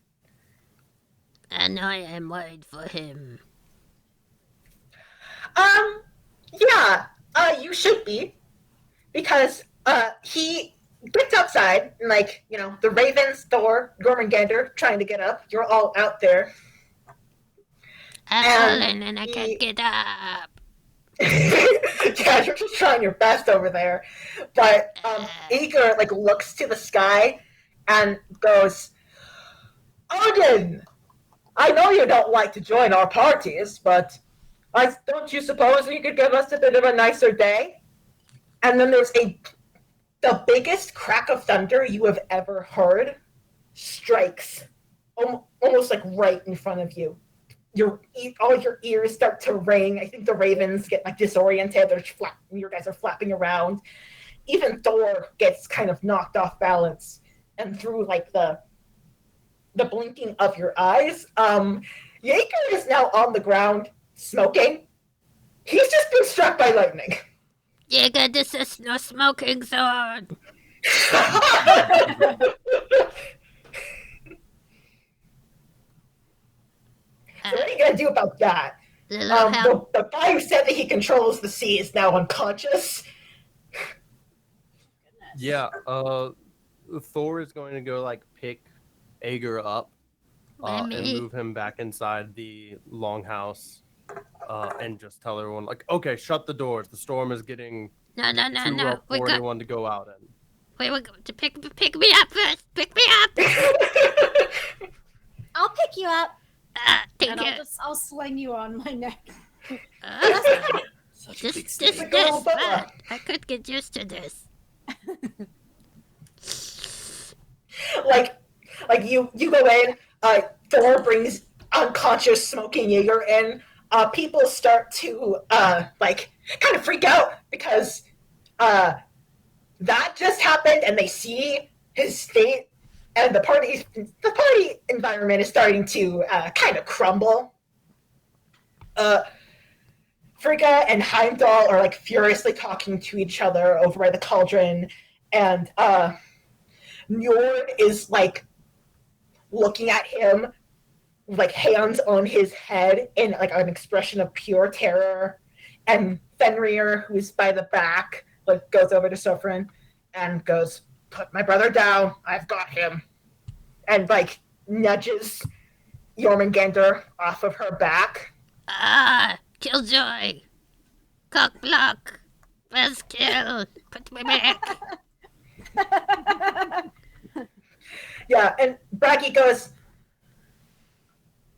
Speaker 1: And I am worried for him.
Speaker 2: Yeah, you should be. Because he gets outside, and like, you know, the ravens, Thor, Jörmungandr trying to get up. You're all out there.
Speaker 1: I'm falling and I can't get up.
Speaker 2: Yeah, you're just trying your best over there. But Ager like looks to the sky and goes, Odin, I know you don't like to join our parties, but don't you suppose you could give us a bit of a nicer day? And then there's the biggest crack of thunder you have ever heard strikes almost like right in front of you. All your ears start to ring. I think the ravens get like disoriented. You guys are flapping around. Even Thor gets kind of knocked off balance. And through like the blinking of your eyes, Jaeger is now on the ground smoking. He's just been struck by lightning.
Speaker 1: Jaeger, this is no smoking zone.
Speaker 2: So what are you gonna do about that? The guy who said that he controls the sea is now unconscious.
Speaker 5: Yeah, Thor is going to go like pick Ager up and move him back inside the longhouse and just tell everyone like, okay, shut the doors. The storm is getting too rough for anyone to go out in.
Speaker 1: Wait, pick me up first. Pick me up.
Speaker 4: I'll pick you up.
Speaker 1: Thank you.
Speaker 4: I'll sling you on my neck.
Speaker 1: This is fun. I could get used to this.
Speaker 2: Like you go in. Thor brings unconscious smoking Jaeger, and people start to like kind of freak out because that just happened, and they see his state, and the party environment is starting to kind of crumble. Frigga and Heimdall are like furiously talking to each other over by the cauldron, and Njord is like looking at him, like hands on his head in like an expression of pure terror. And Fenrir, who's by the back, like goes over to Sjöfn and goes, "Put my brother down. I've got him," and like nudges Jörmungandr off of her back.
Speaker 1: Ah, Killjoy! Cock block! First kill! Put me back!
Speaker 2: Yeah, and Braggy goes,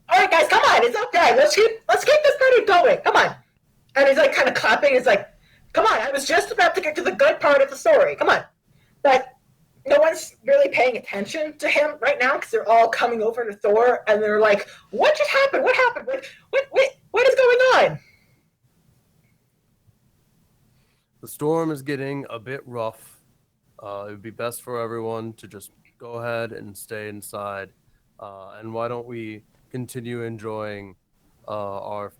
Speaker 2: "All right, guys, come on, it's okay. Let's keep this party going. Come on." And he's like kind of clapping. He's like, "Come on, I was just about to get to the good part of the story. Come on." But no one's really paying attention to him right now because they're all coming over to Thor, and they're like, "What just happened? What happened? What is going on?"
Speaker 5: The storm is getting a bit rough. It would be best for everyone to just go ahead and stay inside. And why don't we continue enjoying our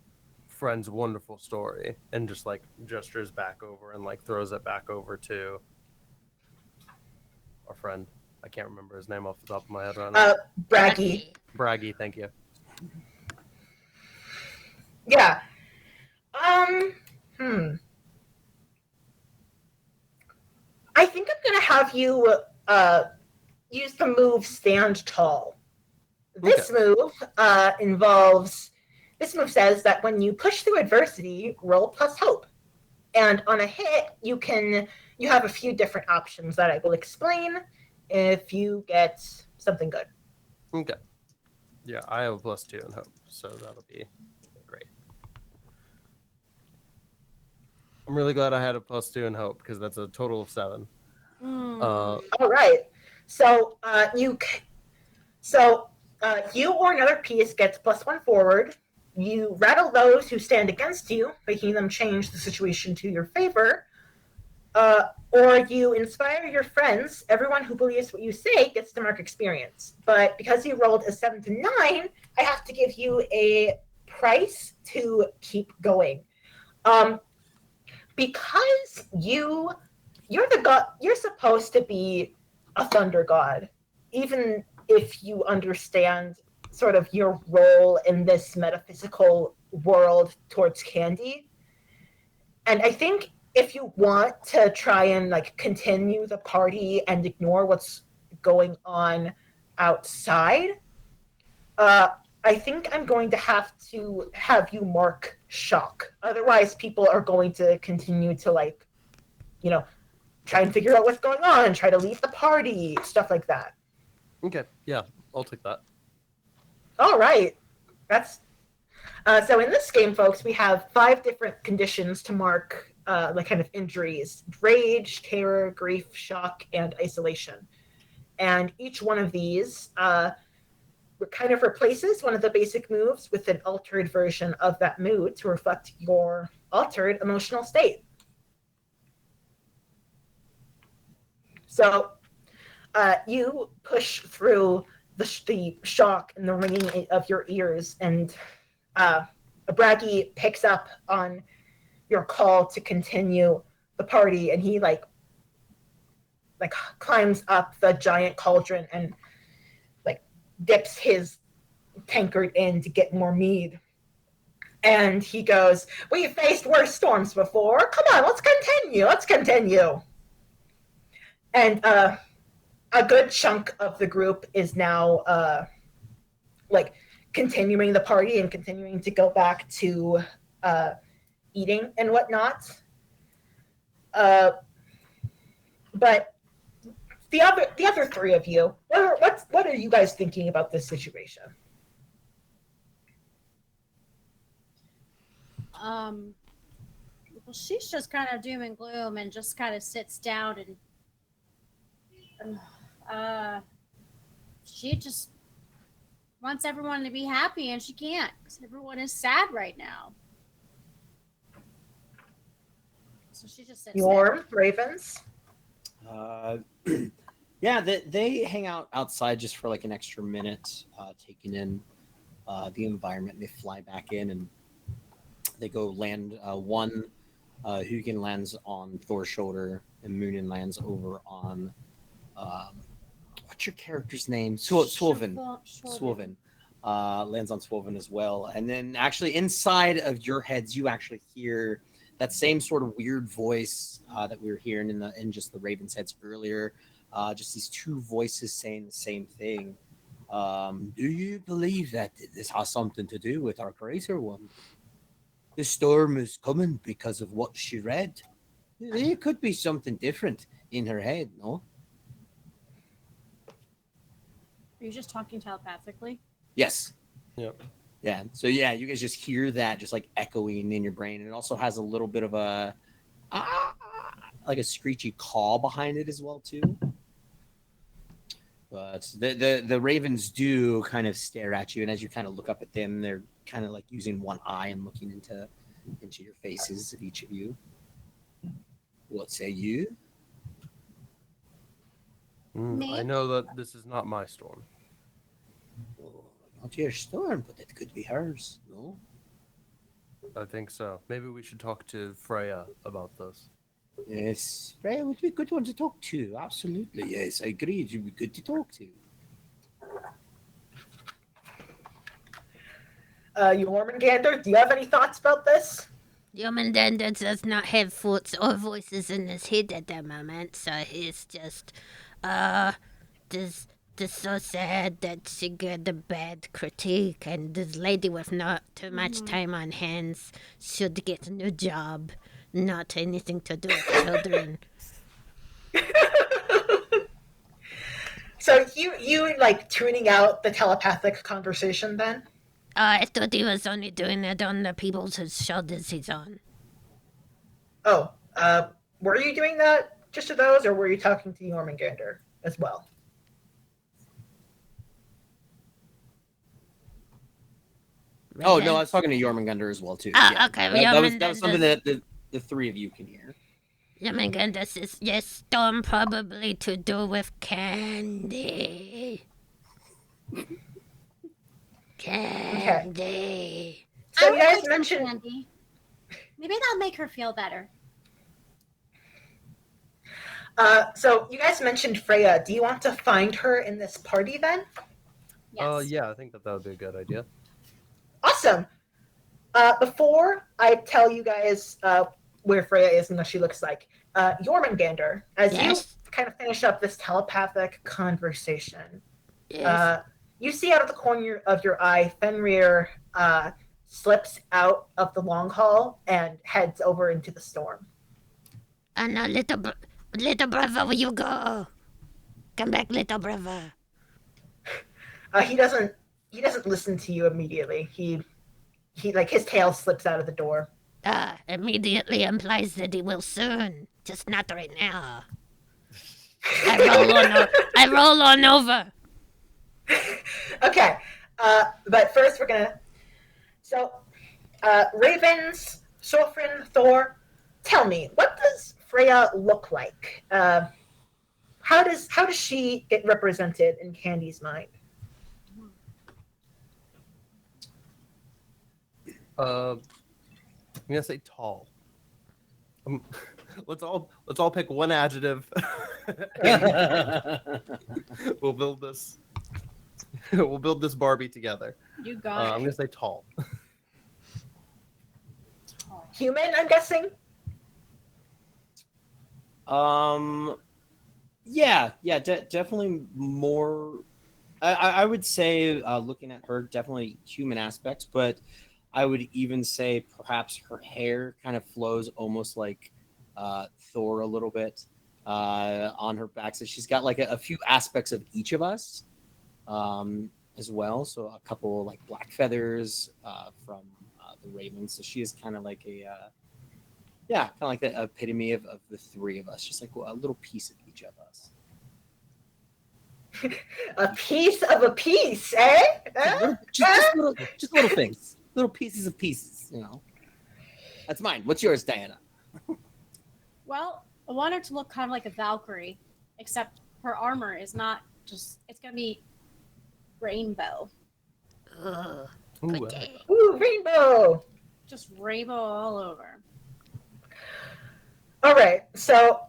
Speaker 5: friend's wonderful story? And just like gestures back over and like throws it back over to our friend. I can't remember his name off the top of my head right now.
Speaker 2: Braggy.
Speaker 5: Braggy, thank you.
Speaker 2: Yeah. I think I'm gonna have you use the move Stand Tall. This move involves. This move says that when you push through adversity, roll plus hope, and on a hit, you have a few different options that I will explain if you get something good.
Speaker 5: Okay. Yeah, I have a +2 in hope, so that'll be great. I'm really glad I had a +2 in hope because that's a total of 7.
Speaker 2: All right. So you or another piece gets +1 forward. You rattle those who stand against you, making them change the situation to your favor. Or you inspire your friends. Everyone who believes what you say gets to mark experience. But because you rolled a 7 to 9, I have to give you a price to keep going. Because you're the god, you're supposed to be a thunder god, even if you understand sort of your role in this metaphysical world towards candy. And I think if you want to try and like continue the party and ignore what's going on outside, I think I'm going to have you mark shock. Otherwise, people are going to continue to like, try and figure out what's going on, try to leave the party, stuff like that.
Speaker 5: Okay, yeah, I'll take that.
Speaker 2: All right. That's so in this game, folks, we have 5 different conditions to mark like kind of injuries: rage, terror, grief, shock, and isolation. And each one of these kind of replaces one of the basic moves with an altered version of that mood to reflect your altered emotional state. So you push through the shock and the ringing of your ears, and Braggy picks up on your call to continue the party, and he like climbs up the giant cauldron and like dips his tankard in to get more mead. And he goes, "We've faced worse storms before. Come on, let's continue. And a good chunk of the group is now like continuing the party and continuing to go back to eating and whatnot. But the other 3 of you, what are you guys thinking about this situation?
Speaker 4: Well, she's just kind of doom and gloom and just kind of sits down and she just wants everyone to be happy, and she can't because everyone is sad right now. So she just sits
Speaker 2: Your ravens.
Speaker 3: Yeah, they hang out outside just for like an extra minute, taking in the environment. They fly back in and they go land. One Huginn lands on Thor's shoulder, and Muninn lands over on what's your character's name? Sjöfn. Sjöfn lands on Sjöfn as well. And then actually inside of your heads, you actually hear that same sort of weird voice that we were hearing in just the Ravens' heads earlier. Just these two voices saying the same thing. Do you believe that this has something to do with our greater one? The storm is coming because of what she read. There could be something different in her head, no?
Speaker 4: Are you just talking telepathically?
Speaker 3: Yes.
Speaker 5: Yep.
Speaker 3: Yeah. So yeah, you guys just hear that just like echoing in your brain. And it also has a little bit of a like a screechy caw behind it as well too. But the ravens do kind of stare at you, and as you kind of look up at them, they're kind of like using one eye and looking into your faces of each of you. What say you?
Speaker 4: Me?
Speaker 5: I know that this is not my storm.
Speaker 3: Oh, not your storm, but it could be hers, no?
Speaker 5: I think so. Maybe we should talk to Freya about this.
Speaker 3: Yes, Freya would be a good one to talk to. Absolutely, yes, I agree. It would be good to talk to.
Speaker 2: Jörmungandr, do you have any thoughts about this?
Speaker 1: Jörmungandr does not have thoughts or voices in his head at the moment, so he's just, this so sad that she got a bad critique, and this lady with not too much time on hands should get a new job, not anything to do with children.
Speaker 2: So you like tuning out the telepathic conversation then?
Speaker 1: I thought he was only doing it on the people's whose shoulders he's on.
Speaker 2: Oh, were you doing that just to those, or were you talking to Jörmungandr as well?
Speaker 3: Oh no, I was talking to Jörmungandr as well too.
Speaker 1: Okay.
Speaker 3: That was something that the three of you can hear.
Speaker 1: Jörmungandr says, yes, storm probably to do with candy. Candy.
Speaker 2: So
Speaker 4: I
Speaker 2: you
Speaker 4: would
Speaker 2: guys
Speaker 4: like some
Speaker 2: mentioned
Speaker 4: candy. Maybe that'll make her feel better.
Speaker 2: so you guys mentioned Freya. Do you want to find her in this party then?
Speaker 4: Yes.
Speaker 5: Yeah, I think that would be a good idea.
Speaker 2: Awesome. Before I tell you guys where Freya is and what she looks like, Jörmungandr, as
Speaker 1: Yes.
Speaker 2: you kind of finish up this telepathic conversation,
Speaker 1: Yes.
Speaker 2: you see out of the corner of your eye, Fenrir slips out of the long hall and heads over into the storm.
Speaker 1: And now, little brother, where you go? Come back, little brother.
Speaker 2: He doesn't listen to you immediately. He like his tail slips out of the door.
Speaker 1: Immediately implies that he will soon, just not right now. I roll on over.
Speaker 2: Okay, but first we're gonna. So, ravens, Sjöfn, Thor, tell me, what does Freya look like? How does she get represented in Candy's mind?
Speaker 5: I'm gonna say tall. Let's all pick one adjective. We'll build this. We'll build this Barbie together.
Speaker 4: You got
Speaker 5: I'm
Speaker 4: it.
Speaker 5: gonna say tall.
Speaker 2: Human, I'm guessing.
Speaker 3: Yeah, definitely more. I would say, looking at her, definitely human aspects, but I would even say perhaps her hair kind of flows almost like Thor a little bit on her back. So she's got like a few aspects of each of us as well. So a couple like black feathers from the Ravens. So she is kind of like kind of like the epitome of the three of us, just like a little piece of each of us.
Speaker 2: A piece of a piece, eh?
Speaker 3: Just little things, little pieces of pieces. That's mine. What's yours, Dianna?
Speaker 4: Well, I want her to look kind of like a Valkyrie, except her armor is not just, it's going to be rainbow.
Speaker 1: Ugh.
Speaker 5: Ooh,
Speaker 1: Good day.
Speaker 2: Ooh, rainbow.
Speaker 4: Just rainbow all over.
Speaker 2: All right. So,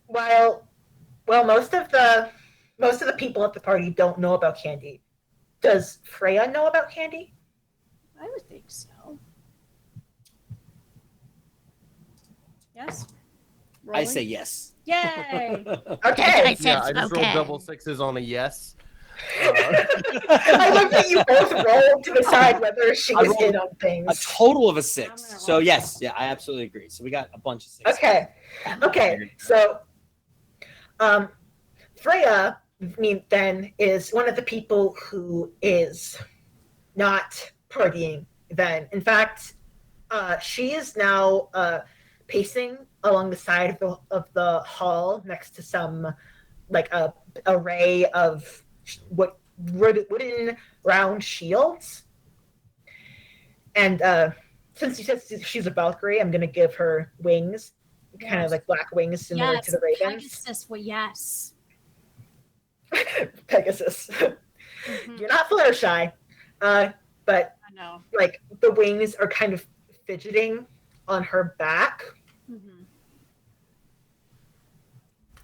Speaker 2: while most of the people at the party don't know about Candy, does Freya know about Candy?
Speaker 4: I would think so. Yes?
Speaker 3: I
Speaker 4: Rolling?
Speaker 3: say yes.
Speaker 4: Yay!
Speaker 2: Okay.
Speaker 1: I said
Speaker 5: yeah, I just rolled
Speaker 1: okay.
Speaker 5: double sixes on a yes.
Speaker 2: I love that you both rolled to decide whether she
Speaker 3: I
Speaker 2: was
Speaker 3: rolled
Speaker 2: in on
Speaker 3: A
Speaker 2: things.
Speaker 3: total of a
Speaker 4: I'm
Speaker 3: 6.
Speaker 4: gonna
Speaker 3: So
Speaker 4: roll.
Speaker 3: yes, yeah, I absolutely agree. So we got a bunch of 6.
Speaker 2: Okay. So, Freya, then is one of the people who is not partying. Then, in fact, she is now pacing along the side of the hall next to some like a array of wooden round shields. And since you said she's a Valkyrie, I'm going to give her wings, kind of like black wings, similar to the ravens.
Speaker 4: Pegasus, well, yes.
Speaker 2: Pegasus.
Speaker 4: Mhm.
Speaker 2: You're not Fluttershy, but
Speaker 4: I know.
Speaker 2: like the wings are kind of fidgeting on her back,
Speaker 4: Mhm.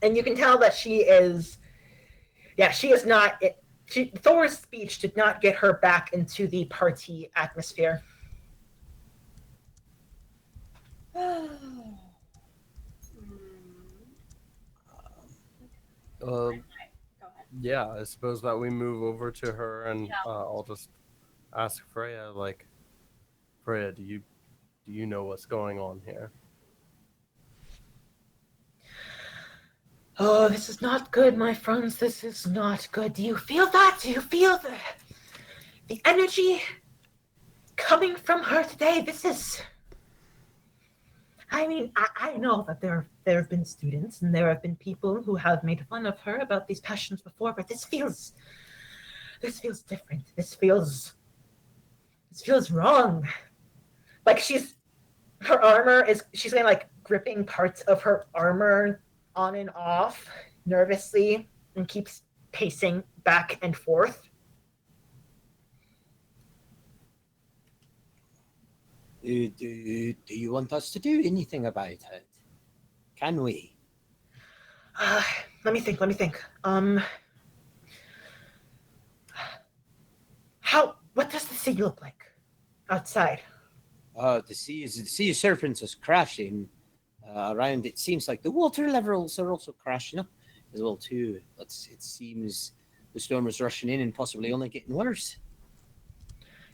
Speaker 2: and you can tell that she is not. Thor's speech did not get her back into the party atmosphere.
Speaker 4: Go ahead.
Speaker 5: Yeah, I suppose that we move over to her, and
Speaker 4: Yeah.
Speaker 5: I'll just ask Freya, like, Freya, do you know what's going on here?
Speaker 2: Oh, this is not good, my friends. This is not good. Do you feel that? Do you feel the energy coming from her today? This is. I mean, I know that there have been students and there have been people who have made fun of her about these passions before, but this feels different. This feels wrong. Like she's kind of like gripping parts of her armor on and off nervously and keeps pacing back and forth.
Speaker 3: Do you want us to do anything about it? Can we?
Speaker 2: Let me think. What does the sea look like outside?
Speaker 3: The sea of serpents is crashing around. It seems like the water levels are also crashing up as well too. It seems the storm is rushing in and possibly only getting worse.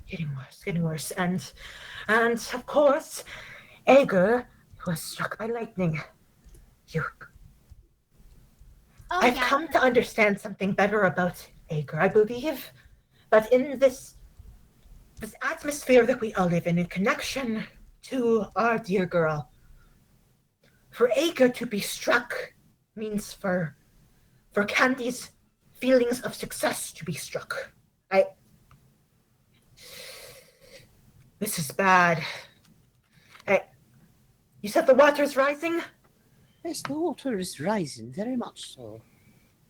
Speaker 2: Getting worse. And of course, Ager was struck by lightning. I've come to understand something better about Ager. I believe that in this atmosphere that we all live in connection to our dear girl, for Ager to be struck means for Candy's feelings of success to be struck. This is bad. You said the water's rising?
Speaker 3: Yes, the water is rising very much so.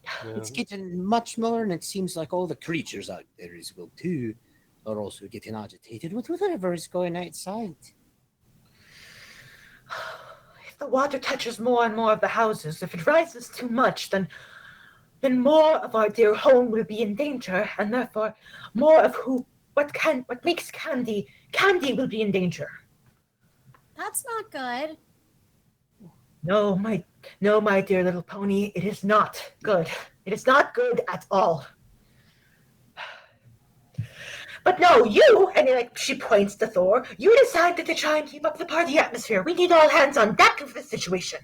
Speaker 5: Yeah.
Speaker 3: It's getting much more, and it seems like all the creatures out there as well too are also getting agitated with whatever is going outside.
Speaker 2: If the water touches more and more of the houses, if it rises too much, then more of our dear home will be in danger, and therefore more of what makes Candy will be in danger.
Speaker 4: That's not good.
Speaker 2: No, my dear little pony, it is not good. It is not good at all. But no, you, and she points to Thor, you decided to try and keep up the party atmosphere. We need all hands on deck of this situation.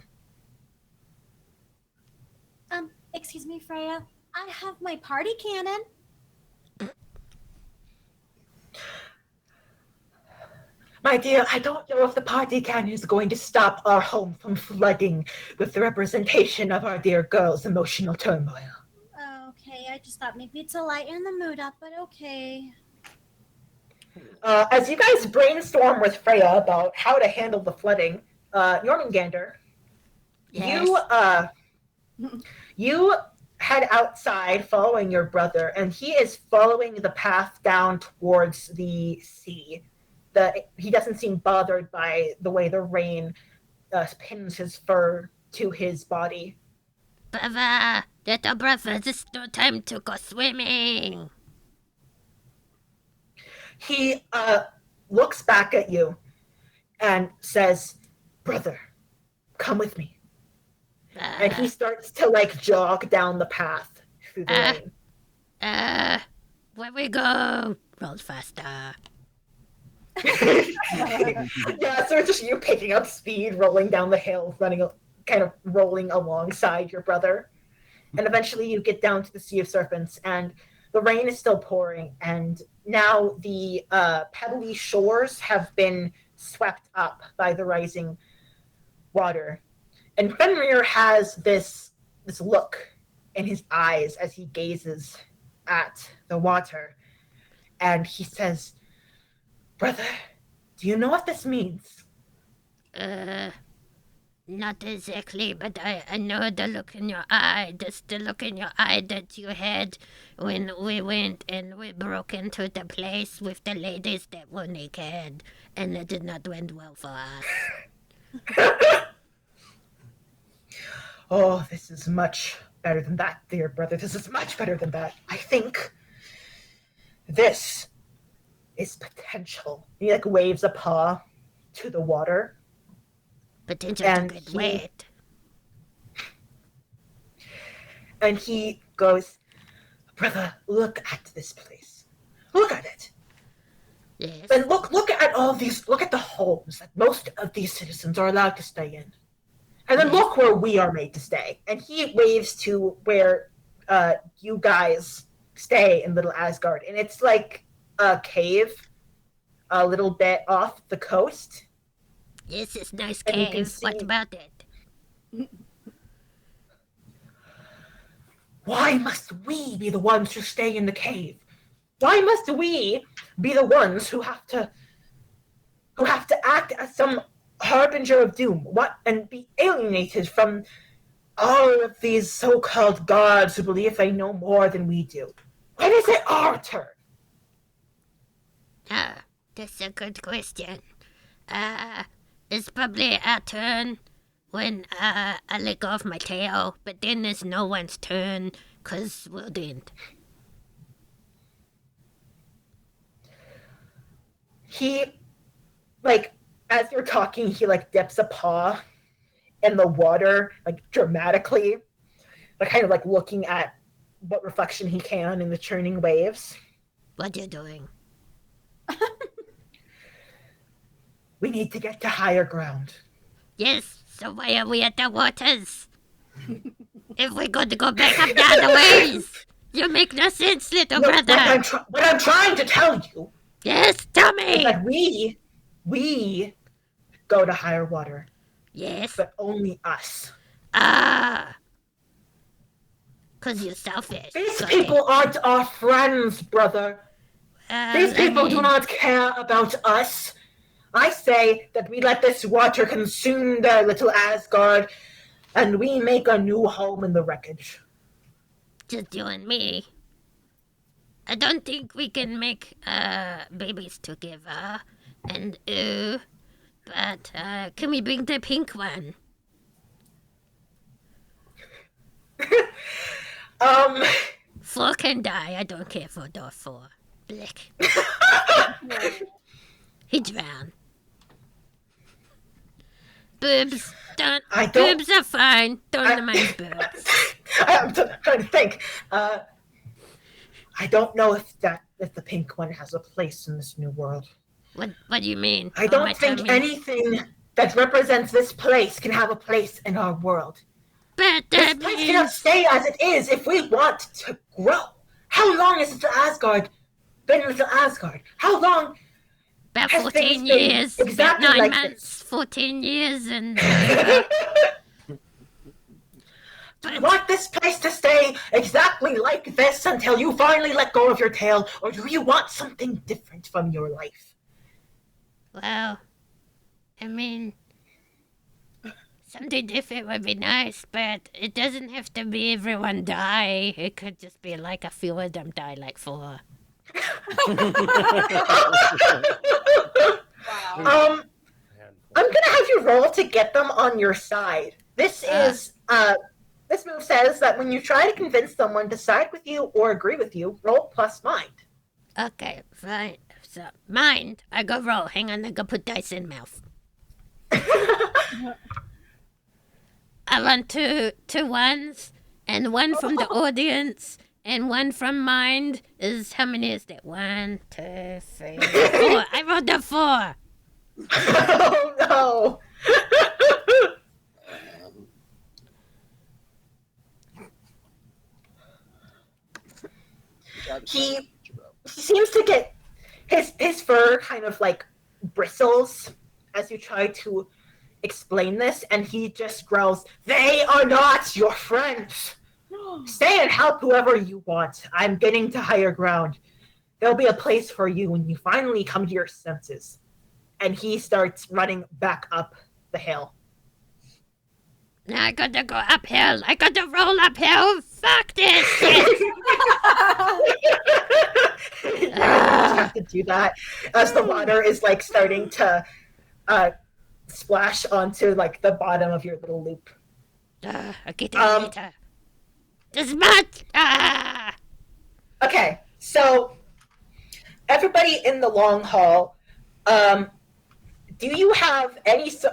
Speaker 4: Excuse me, Freya. I have my party cannon.
Speaker 2: My dear, I don't know if the party cannon is going to stop our home from flooding with the representation of our dear girl's emotional turmoil.
Speaker 4: okay. I just thought maybe to lighten the mood up, but okay.
Speaker 2: As you guys brainstorm with Freya about how to handle the flooding, Jörmungandr,
Speaker 1: Yes.
Speaker 2: you head outside following your brother, and he is following the path down towards the sea. He doesn't seem bothered by the way the rain pins his fur to his body.
Speaker 1: Brother, little brother, this no time to go swimming.
Speaker 2: He looks back at you and says, "Brother, come with me." And he starts to jog down the path through the rain.
Speaker 1: Where we go? Roll faster.
Speaker 2: Yeah, so it's just you picking up speed, rolling down the hill, kind of rolling alongside your brother. And eventually you get down to the Sea of Serpents, and the rain is still pouring, and now the pebbly shores have been swept up by the rising water. And Fenrir has this look in his eyes as he gazes at the water. And he says, "Brother, do you know what this means?"
Speaker 1: Not exactly, but I know the look in your eye. That's the look in your eye that you had when we went and we broke into the place with the ladies that were naked, and it did not end well for us.
Speaker 2: Oh, this is much better than that, dear brother. This is much better than that. I think this is potential. He waves a paw to the water.
Speaker 1: Potential
Speaker 2: And
Speaker 1: to get wet.
Speaker 2: And he goes, "Brother, look at this place. Look at it.
Speaker 1: Yes.
Speaker 2: And look at all these, look at the homes that most of these citizens are allowed to stay in. And then look where we are made to stay." And he waves to where you guys stay in Little Asgard. And it's like a cave a little bit off the coast.
Speaker 1: Yes, it's nice
Speaker 2: And you can
Speaker 1: cave. What
Speaker 2: see-
Speaker 1: about it?
Speaker 2: Why must we be the ones who stay in the cave? Why must we be the ones who have to act as some harbinger of doom? And be alienated from all of these so-called gods who believe they know more than we do? When is it our turn?
Speaker 1: That's a good question. It's probably our turn when I let go of my tail, but then it's no one's turn, 'cause we're dead.
Speaker 2: He, as you're talking, he, dips a paw in the water, dramatically, kind of, looking at what reflection he can in the churning waves.
Speaker 1: What you doing?
Speaker 2: We need to get to higher ground.
Speaker 1: Yes, so why are we at the waters? If we're going to go back up the other ways, you make no sense, little
Speaker 2: Look,
Speaker 1: brother.
Speaker 2: what I'm trying to tell you
Speaker 1: Yes, tell
Speaker 2: is
Speaker 1: me.
Speaker 2: that we go to higher water,
Speaker 1: Yes.
Speaker 2: but only us.
Speaker 1: 'Cause you're selfish.
Speaker 2: These
Speaker 1: Got
Speaker 2: people aren't our friends, brother.
Speaker 1: it.
Speaker 2: These people
Speaker 1: I
Speaker 2: do
Speaker 1: mean,
Speaker 2: not care about us. I say that we let this water consume the Little Asgard, and we make a new home in the wreckage.
Speaker 1: just you and me. I don't think we can make babies together. And but can we bring the pink one? Thor can die. I don't care for Thor. Blick. He drowned. Boobs, don't.
Speaker 2: I don't-
Speaker 1: Boobs are fine. Don't mind boobs.
Speaker 2: I'm trying to think. I don't know if the pink one has a place in this new world.
Speaker 1: What do you mean?
Speaker 2: I
Speaker 1: Oh,
Speaker 2: don't
Speaker 1: my
Speaker 2: think
Speaker 1: tummy.
Speaker 2: anything that represents this place can have a place in our world.
Speaker 1: But
Speaker 2: This
Speaker 1: that
Speaker 2: place cannot
Speaker 1: means
Speaker 2: stay as it is if we want to grow. How long has Little Asgard been Little Asgard? How long?
Speaker 1: about
Speaker 2: has
Speaker 1: 14
Speaker 2: things been
Speaker 1: years.
Speaker 2: exactly
Speaker 1: about 9
Speaker 2: like
Speaker 1: months.
Speaker 2: this?
Speaker 1: 14 years and
Speaker 2: Do you want this place to stay exactly like this until you finally let go of your tail, or do you want something different from your life?
Speaker 6: Well, I mean, something different would be nice, but it doesn't have to be everyone die. It could just be like a few of them die, like 4.
Speaker 4: Wow.
Speaker 2: I'm gonna have you roll to get them on your side. This move says that when you try to convince someone to side with you or agree with you, roll plus mind.
Speaker 6: Okay, fine. So, mind. I go roll. Hang on, I go put dice in mouth. I want two ones, and one from the audience, and one from mind. How many is that? 1, 2, 3, 4. I rolled a 4.
Speaker 2: Oh no! He seems to get his fur kind of like bristles as you try to explain this, and he just growls, "They are not your friends. Stay and help whoever you want. I'm getting to higher ground. There'll be a place for you when you finally come to your senses." And he starts running back up the hill.
Speaker 6: Now I gotta go uphill. I gotta roll uphill. Fuck this shit.
Speaker 2: You have to do that as the water is like starting to splash onto like the bottom of your little loop.
Speaker 6: I'll get it later. This much.
Speaker 2: Okay, so everybody in the long haul, do you have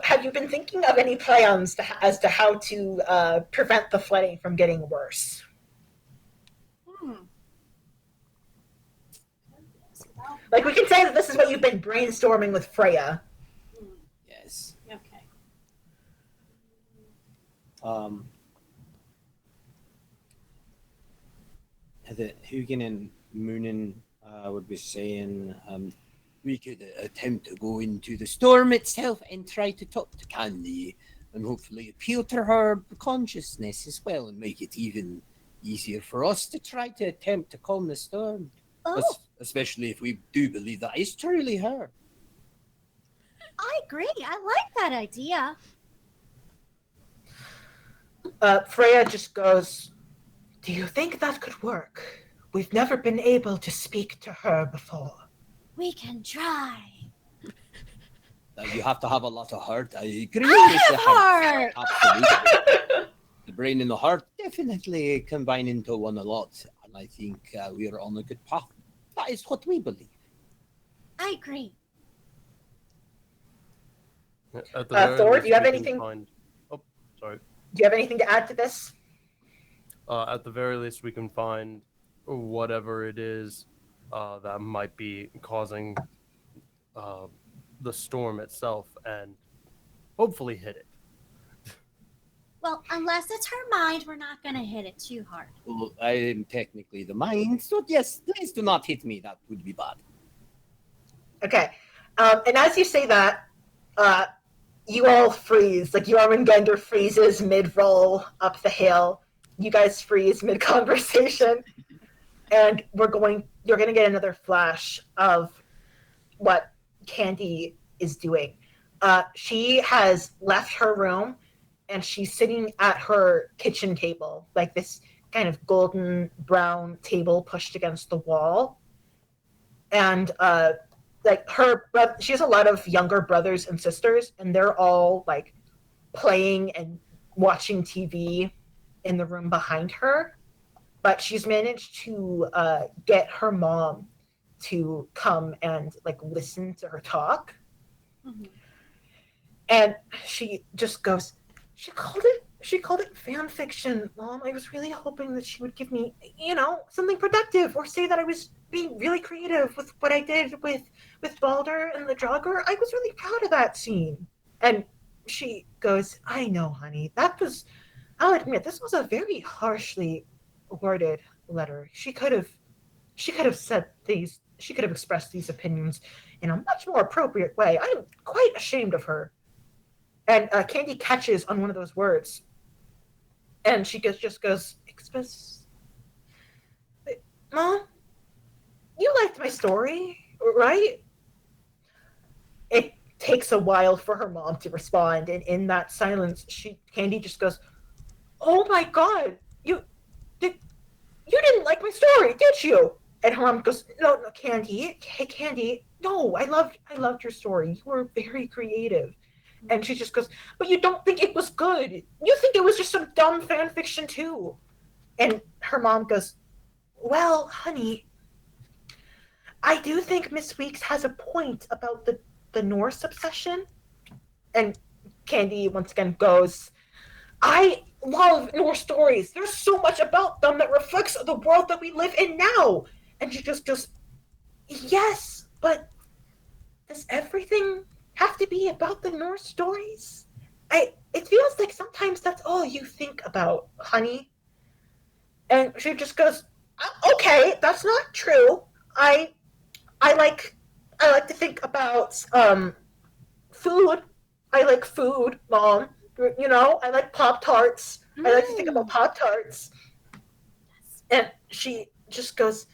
Speaker 2: have you been thinking of any plans as to how to prevent the flooding from getting worse? Like, we can say that this is what you've been brainstorming with Freya.
Speaker 3: Yes.
Speaker 4: Okay.
Speaker 3: The Huginn and Muninn would be saying, we could attempt to go into the storm itself and try to talk to Candy and hopefully appeal to her consciousness as well and make it even easier for us to try to attempt to calm the storm. Especially if we do believe that it's truly her.
Speaker 4: I agree. I like that idea.
Speaker 2: Freya just goes, "Do you think that could work? We've never been able to speak to her before."
Speaker 4: We can try.
Speaker 3: You have to have a lot of heart. I agree
Speaker 4: I
Speaker 3: with the
Speaker 4: have
Speaker 3: heart.
Speaker 4: heart.
Speaker 3: Absolutely. The brain and the heart definitely combine into one a lot. And I think we are on a good path. That is what we believe.
Speaker 4: I agree.
Speaker 5: At the very
Speaker 2: Thor,
Speaker 5: least,
Speaker 2: do you have
Speaker 5: we can
Speaker 2: anything?
Speaker 5: Oh, sorry.
Speaker 2: Do you have anything to add to this?
Speaker 5: At the very least, we can find whatever it is that might be causing the storm itself and hopefully hit it.
Speaker 4: Well, unless it's her mind, we're not going to hit it too hard.
Speaker 3: Well, I am technically the mind, so yes, please do not hit me. That would be bad.
Speaker 2: Okay. And as you say that, you all freeze. Like, Jörmungandr freezes mid-roll up the hill. You guys freeze mid-conversation. And you're going to get another flash of what Candy is doing. She has left her room, and she's sitting at her kitchen table, like this kind of golden brown table pushed against the wall. And like she has a lot of younger brothers and sisters, and they're all like playing and watching TV in the room behind her. But she's managed to get her mom to come and like listen to her talk.
Speaker 4: Mm-hmm.
Speaker 2: And she just goes, she called it fan fiction, Mom. I was really hoping that she would give me, something productive, or say that I was being really creative with what I did with Balder and the Draugr. I was really proud of that scene. And she goes, I know, honey. I'll admit, this was a very harshly worded letter. She could have expressed these opinions in a much more appropriate way. I'm quite ashamed of her. And Candy catches on one of those words. And she just goes, Mom, you liked my story, right? It takes a while for her mom to respond, and in that silence, Candy just goes, "Oh my God, you didn't like my story, did you?" And her mom goes, "No, Candy, hey Candy, no, I loved your story. You were very creative." And she just goes, "But you don't think it was good? You think it was just some dumb fan fiction too?" And her mom goes, "Well, honey, I do think Miss Weeks has a point about the Norse obsession." And Candy once again goes, "I love Norse stories. There's so much about them that reflects the world that we live in now." And she just goes, "Yes, but does everything have to be about the Norse stories? It feels like sometimes that's all you think about, honey." And she just goes, "Okay, that's not true. I like to think about food. I like food, Mom. You know, I like Pop-Tarts. I like to think about Pop-Tarts." And she just goes,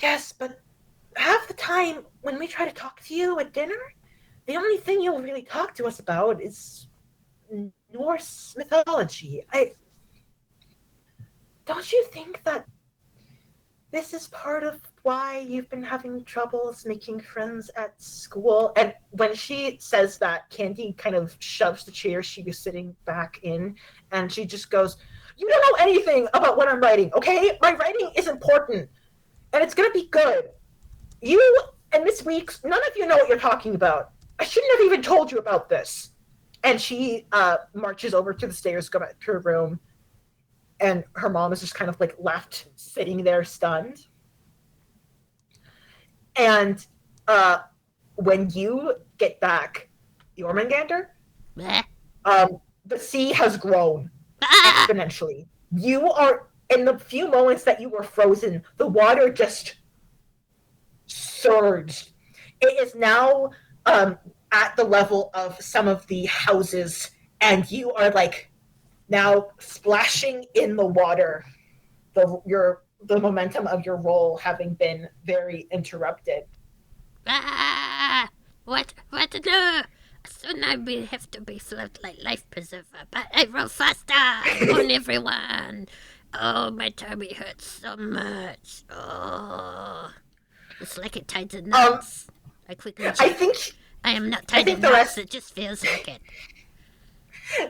Speaker 2: "Yes, but half the time when we try to talk to you at dinner, the only thing you'll really talk to us about is Norse mythology. Don't you think that this is part of why you've been having troubles making friends at school?" And when she says that, Candy kind of shoves the chair she was sitting back in, and she just goes, "You don't know anything about what I'm writing, okay? My writing is important, and it's going to be good. You and Miss Weeks, none of you know what you're talking about. I shouldn't have even told you about this." And she marches over to the stairs, go back to her room, and her mom is just kind of like left sitting there stunned. And when you get back, Jörmungandr,
Speaker 6: Bleh.
Speaker 2: the sea has grown
Speaker 6: Ah!
Speaker 2: exponentially. You are, in the few moments that you were frozen, the water just surged. It is now at the level of some of the houses, and you are like now splashing in the water. The momentum of your roll having been very interrupted.
Speaker 6: Ah! What? No! Soon I will have to be float like life preserver, but I roll faster on everyone. Oh, my tummy hurts so much. Oh, it's like it tied to knots. I quickly check. I am not tied to
Speaker 2: think the
Speaker 6: knots.
Speaker 2: rest-
Speaker 6: It just feels like it.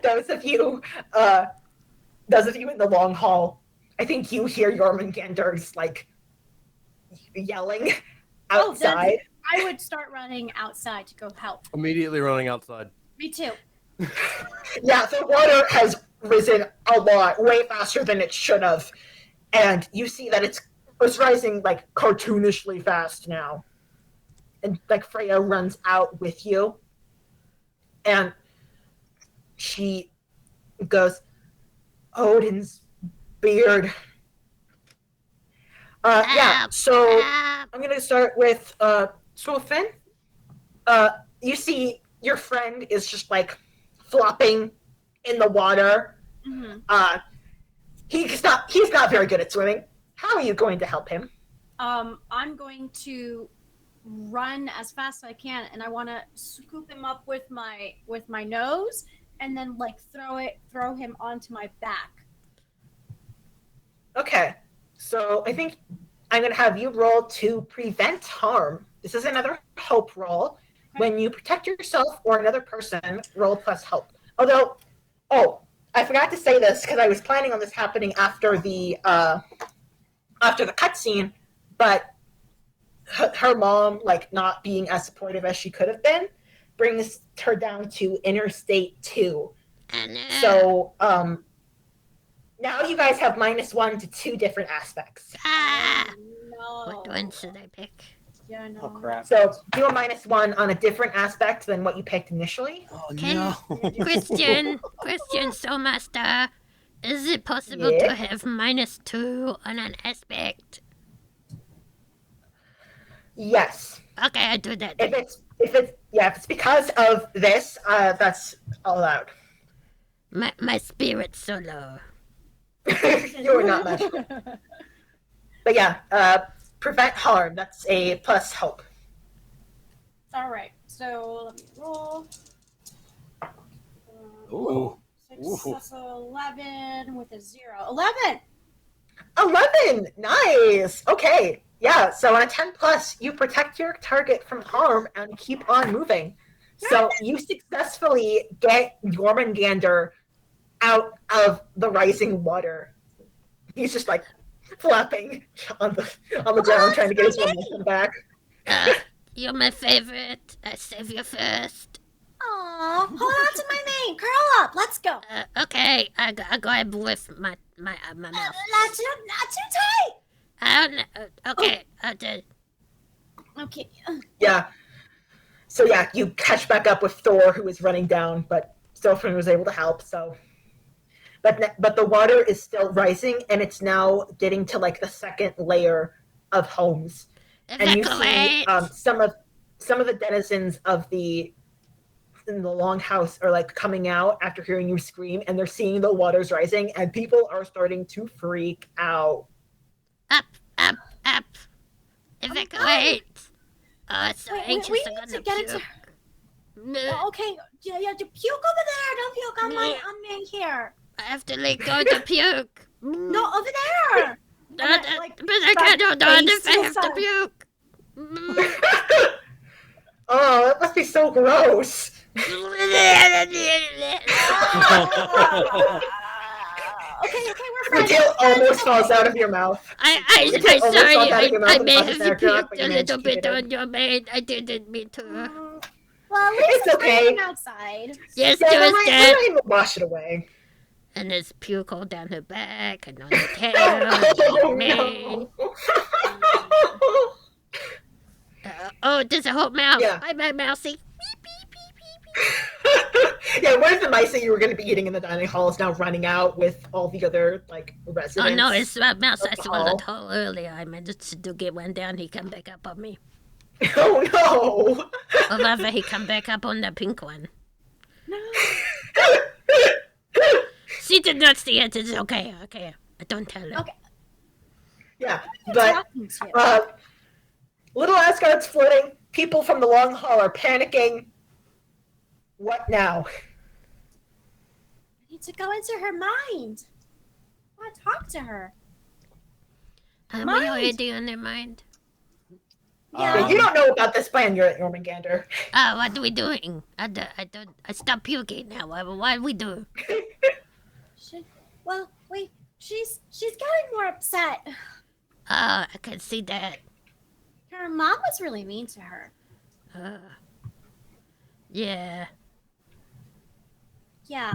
Speaker 2: Those of you in the long hall, I think you hear Jörmungandr's like yelling outside.
Speaker 4: I would start running outside to go help.
Speaker 5: Immediately running outside.
Speaker 4: Me too.
Speaker 2: Yeah, the water has risen a lot, way faster than it should have, and you see that it's rising like cartoonishly fast now. And like Freya runs out with you, and she goes, "Odin's beard." Yeah, so I'm gonna start with Sjöfn. You see your friend is just like flopping in the water.
Speaker 4: Mm-hmm.
Speaker 2: He's not very good at swimming. How are you going to help him?
Speaker 4: I'm going to run as fast as I can, and I want to scoop him up with my nose, and then like throw him onto my back.
Speaker 2: Okay, so I think I'm going to have you roll to prevent harm. This is another hope roll. When you protect yourself or another person, roll plus hope. Although, I forgot to say this because I was planning on this happening after the cutscene, but her mom, like, not being as supportive as she could have been, brings her down to Interstate 2. So, now you guys have -1 to 2 different aspects.
Speaker 4: No.
Speaker 6: What one should I pick?
Speaker 4: Yeah, no.
Speaker 3: Oh crap.
Speaker 2: So do a -1 on a different aspect than what you picked initially.
Speaker 3: Oh
Speaker 6: Can-
Speaker 3: no.
Speaker 6: Question, Soulmaster. Is it possible
Speaker 2: Yeah?
Speaker 6: to have -2 on an aspect?
Speaker 2: Yes.
Speaker 6: Okay, I do that.
Speaker 2: If it's because of this, that's allowed.
Speaker 6: My spirit's so low.
Speaker 2: You are not magical. But yeah, prevent harm. That's a plus help.
Speaker 4: All right. So let me roll.
Speaker 3: Ooh.
Speaker 4: Six, that's 11 with a 0. 11!
Speaker 2: 11! Nice! Okay. Yeah, so on a 10 plus, you protect your target from harm and keep on moving. So you successfully get Jörmungandr out of the rising water. He's just like flapping on the ground, trying to get his momentum back.
Speaker 6: You're my favorite. I save you first.
Speaker 4: Aw, hold on to my mane. Curl up. Let's go.
Speaker 6: Okay, I grab with my mouth.
Speaker 4: Not too tight.
Speaker 6: I don't know. Okay, I did.
Speaker 4: Okay.
Speaker 2: Yeah. So yeah, you catch back up with Thor, who is running down, but Sjöfn was able to help. So, but the water is still rising, and it's now getting to like the second layer of homes, and you see some of the denizens of the longhouse are like coming out after hearing you scream, and they're seeing the waters rising, and people are starting to freak out.
Speaker 6: Up. Evacuate. Oh, it's so anxious.
Speaker 4: We
Speaker 6: I'm
Speaker 4: need
Speaker 6: gonna
Speaker 4: to get
Speaker 6: puke.
Speaker 4: into. Okay. Yeah. Puke over there. Don't puke on me here.
Speaker 6: I have to let go to puke.
Speaker 4: No, over there.
Speaker 6: But I can't hold on if I have to puke.
Speaker 2: Oh, that must be so gross.
Speaker 4: Okay, we're
Speaker 2: Your
Speaker 4: friends.
Speaker 2: tail almost falls out of your mouth.
Speaker 6: I'm
Speaker 2: Your tail almost
Speaker 6: sorry.
Speaker 2: falls out of your mouth
Speaker 6: I
Speaker 2: and
Speaker 6: may
Speaker 2: bounces
Speaker 6: have
Speaker 2: back up,
Speaker 6: puked
Speaker 2: but
Speaker 6: a
Speaker 2: you managed to
Speaker 6: little
Speaker 2: keep
Speaker 6: bit
Speaker 2: it in.
Speaker 6: on your maid. I didn't mean to.
Speaker 4: Well, at least
Speaker 2: It's okay.
Speaker 4: raining outside.
Speaker 6: Yes,
Speaker 2: Yeah,
Speaker 6: there is
Speaker 2: the
Speaker 6: that.
Speaker 2: rain will wash it away.
Speaker 6: And there's puke all down her back and on her tail.
Speaker 2: Oh,
Speaker 6: mane.
Speaker 2: no.
Speaker 6: Oh, there's a whole mouse.
Speaker 2: Yeah.
Speaker 6: Bye, mousey.
Speaker 2: Yeah, one of the mice that you were going to be eating in the dining hall is now running out with all the other residents.
Speaker 6: Oh no, it's a mouse I
Speaker 2: of the
Speaker 6: swallowed
Speaker 2: hall.
Speaker 6: whole earlier. I managed to get one down. He come back up on me.
Speaker 2: Oh no!
Speaker 6: Or rather, he come back up on the pink one.
Speaker 4: No.
Speaker 6: She did not see it. It's okay. I don't tell her.
Speaker 4: Okay.
Speaker 2: Yeah, but
Speaker 4: Talking to.
Speaker 2: little Asgard's floating. People from the long hall are panicking. What now?
Speaker 4: I need to go into her mind. I want to talk to her.
Speaker 6: Am
Speaker 4: Mind.
Speaker 6: I already on their mind?
Speaker 2: Yeah, you don't know about this plan. You're at Jörmungandr.
Speaker 6: What are we doing? I stopped puking now. What do we do?
Speaker 4: Well, wait. She's getting more upset.
Speaker 6: I can see that.
Speaker 4: Her mom was really mean to her.
Speaker 6: Yeah.
Speaker 4: Yeah.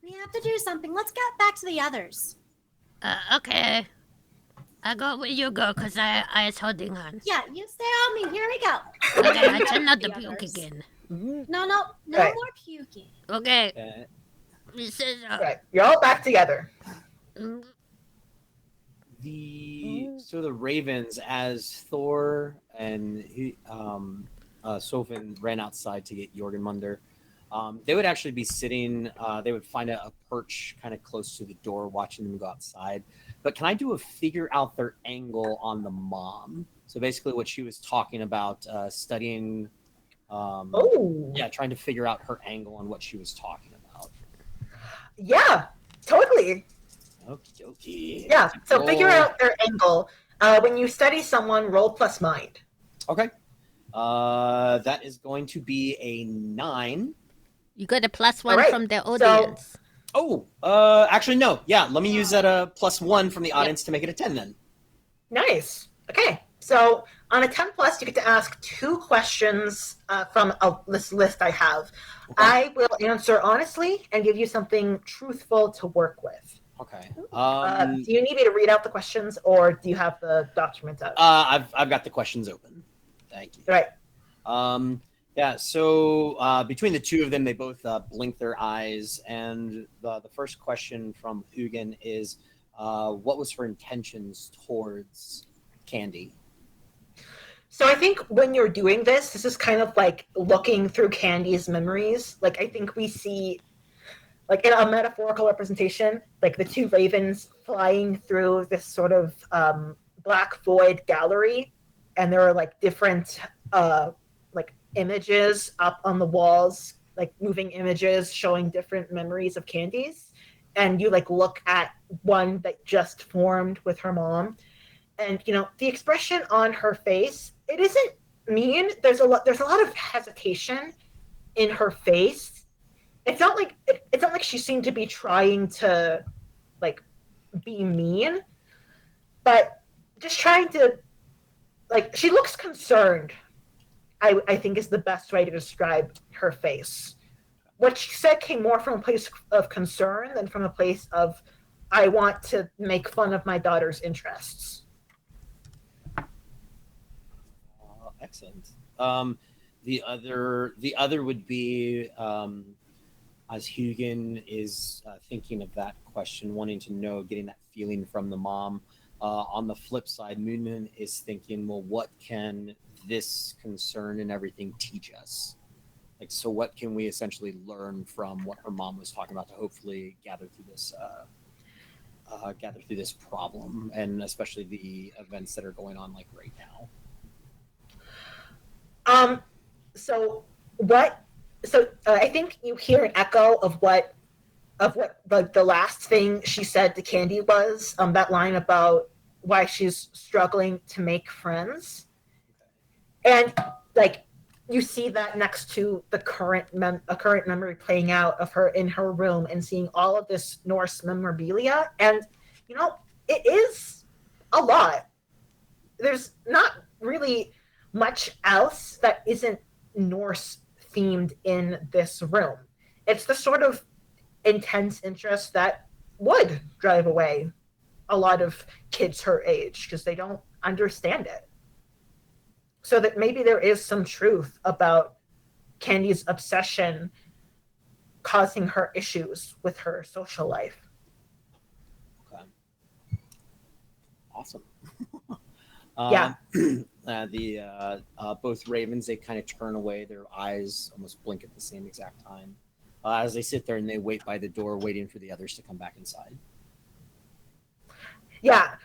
Speaker 4: We have to do something. Let's get back to the others.
Speaker 6: Okay. I go where you go, cause I was holding on.
Speaker 4: Yeah, you stay on me. Here we go.
Speaker 6: Okay, I try not to
Speaker 4: The
Speaker 6: puke
Speaker 4: others.
Speaker 6: again.
Speaker 4: No
Speaker 2: Right.
Speaker 4: more puking.
Speaker 6: Okay. This is
Speaker 2: Right, you're all back together.
Speaker 3: The ravens, as Thor and Sjöfn ran outside to get Jörmungandr, they would actually be sitting. They would find a perch kind of close to the door, watching them go outside. But can I do a figure out their angle on the mom? So basically, what she was talking about, studying. Trying to figure out her angle on what she was talking about.
Speaker 2: Yeah, totally.
Speaker 3: Okie.
Speaker 2: Yeah, so figure out their angle. When you study someone, roll plus mind.
Speaker 3: Okay. That is going to be a 9.
Speaker 6: You got a +1
Speaker 2: All right,
Speaker 6: from the audience.
Speaker 3: Actually, no. Yeah, let me use that +1 from the audience to make it a 10 then.
Speaker 2: Nice. Okay, so on a 10 plus, you get to ask 2 questions from this list I have.
Speaker 3: Okay.
Speaker 2: I will answer honestly and give you something truthful to work with.
Speaker 3: Okay.
Speaker 2: Do you need me to read out the questions, or do you have the document out?
Speaker 3: I've got the questions open. Thank you.
Speaker 2: Right.
Speaker 3: Yeah. So between the two of them, they both blink their eyes, and the first question from Huginn is, what was her intentions towards Candy?
Speaker 2: So I think when you're doing this is kind of like looking through Candy's memories. Like, I think we see like in a metaphorical representation, like the two ravens flying through this sort of black void gallery, and there are like different like images up on the walls, like moving images showing different memories of candies, and you like look at one that just formed with her mom, and the expression on her face, it isn't mean. There's a lot of hesitation in her face. It's not like she seemed to be trying to like be mean, but just trying to, like, she looks concerned. I think is the best way to describe her face. What she said came more from a place of concern than from a place of, I want to make fun of my daughter's interests.
Speaker 3: Excellent. The other would be, as Huginn is thinking of that question, wanting to know, getting that feeling from the mom. On the flip side, Muninn is thinking, well, what can this concern and everything teach us? Like, so what can we essentially learn from what her mom was talking about to hopefully gather through this problem, and especially the events that are going on like right now.
Speaker 2: I think you hear an echo of what the last thing she said to Candy was, that line about why she's struggling to make friends. And like, you see that next to the current memory playing out of her in her room and seeing all of this Norse memorabilia. And it is a lot. There's not really much else that isn't Norse themed in this room. It's the sort of intense interest that would drive away a lot of kids her age because they don't understand it. So that maybe there is some truth about Candy's obsession causing her issues with her social life.
Speaker 3: Okay. Awesome.
Speaker 2: Yeah.
Speaker 3: Both ravens, they kind of turn away. Their eyes almost blink at the same exact time as they sit there and they wait by the door, waiting for the others to come back inside.
Speaker 2: Yeah,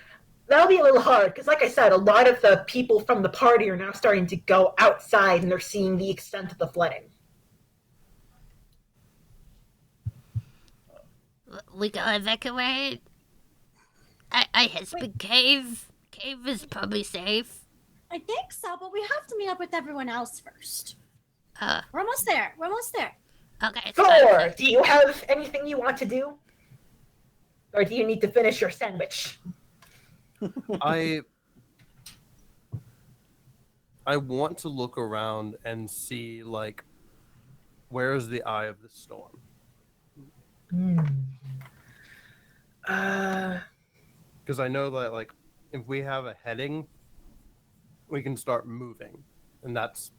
Speaker 2: that'll be a little hard because, like I said, a lot of the people from the party are now starting to go outside and they're seeing the extent of the flooding.
Speaker 6: We go evacuate. I husband cave. Cave is probably safe.
Speaker 4: I think so, but we have to meet up with everyone else first.
Speaker 6: Uh,
Speaker 4: We're almost there.
Speaker 6: Okay.
Speaker 2: Thor, do you have anything you want to do? Or do you need to finish your sandwich?
Speaker 5: I want to look around and see, like, where's the eye of the storm? Because I know that, like, if we have a heading, we can start moving, and that's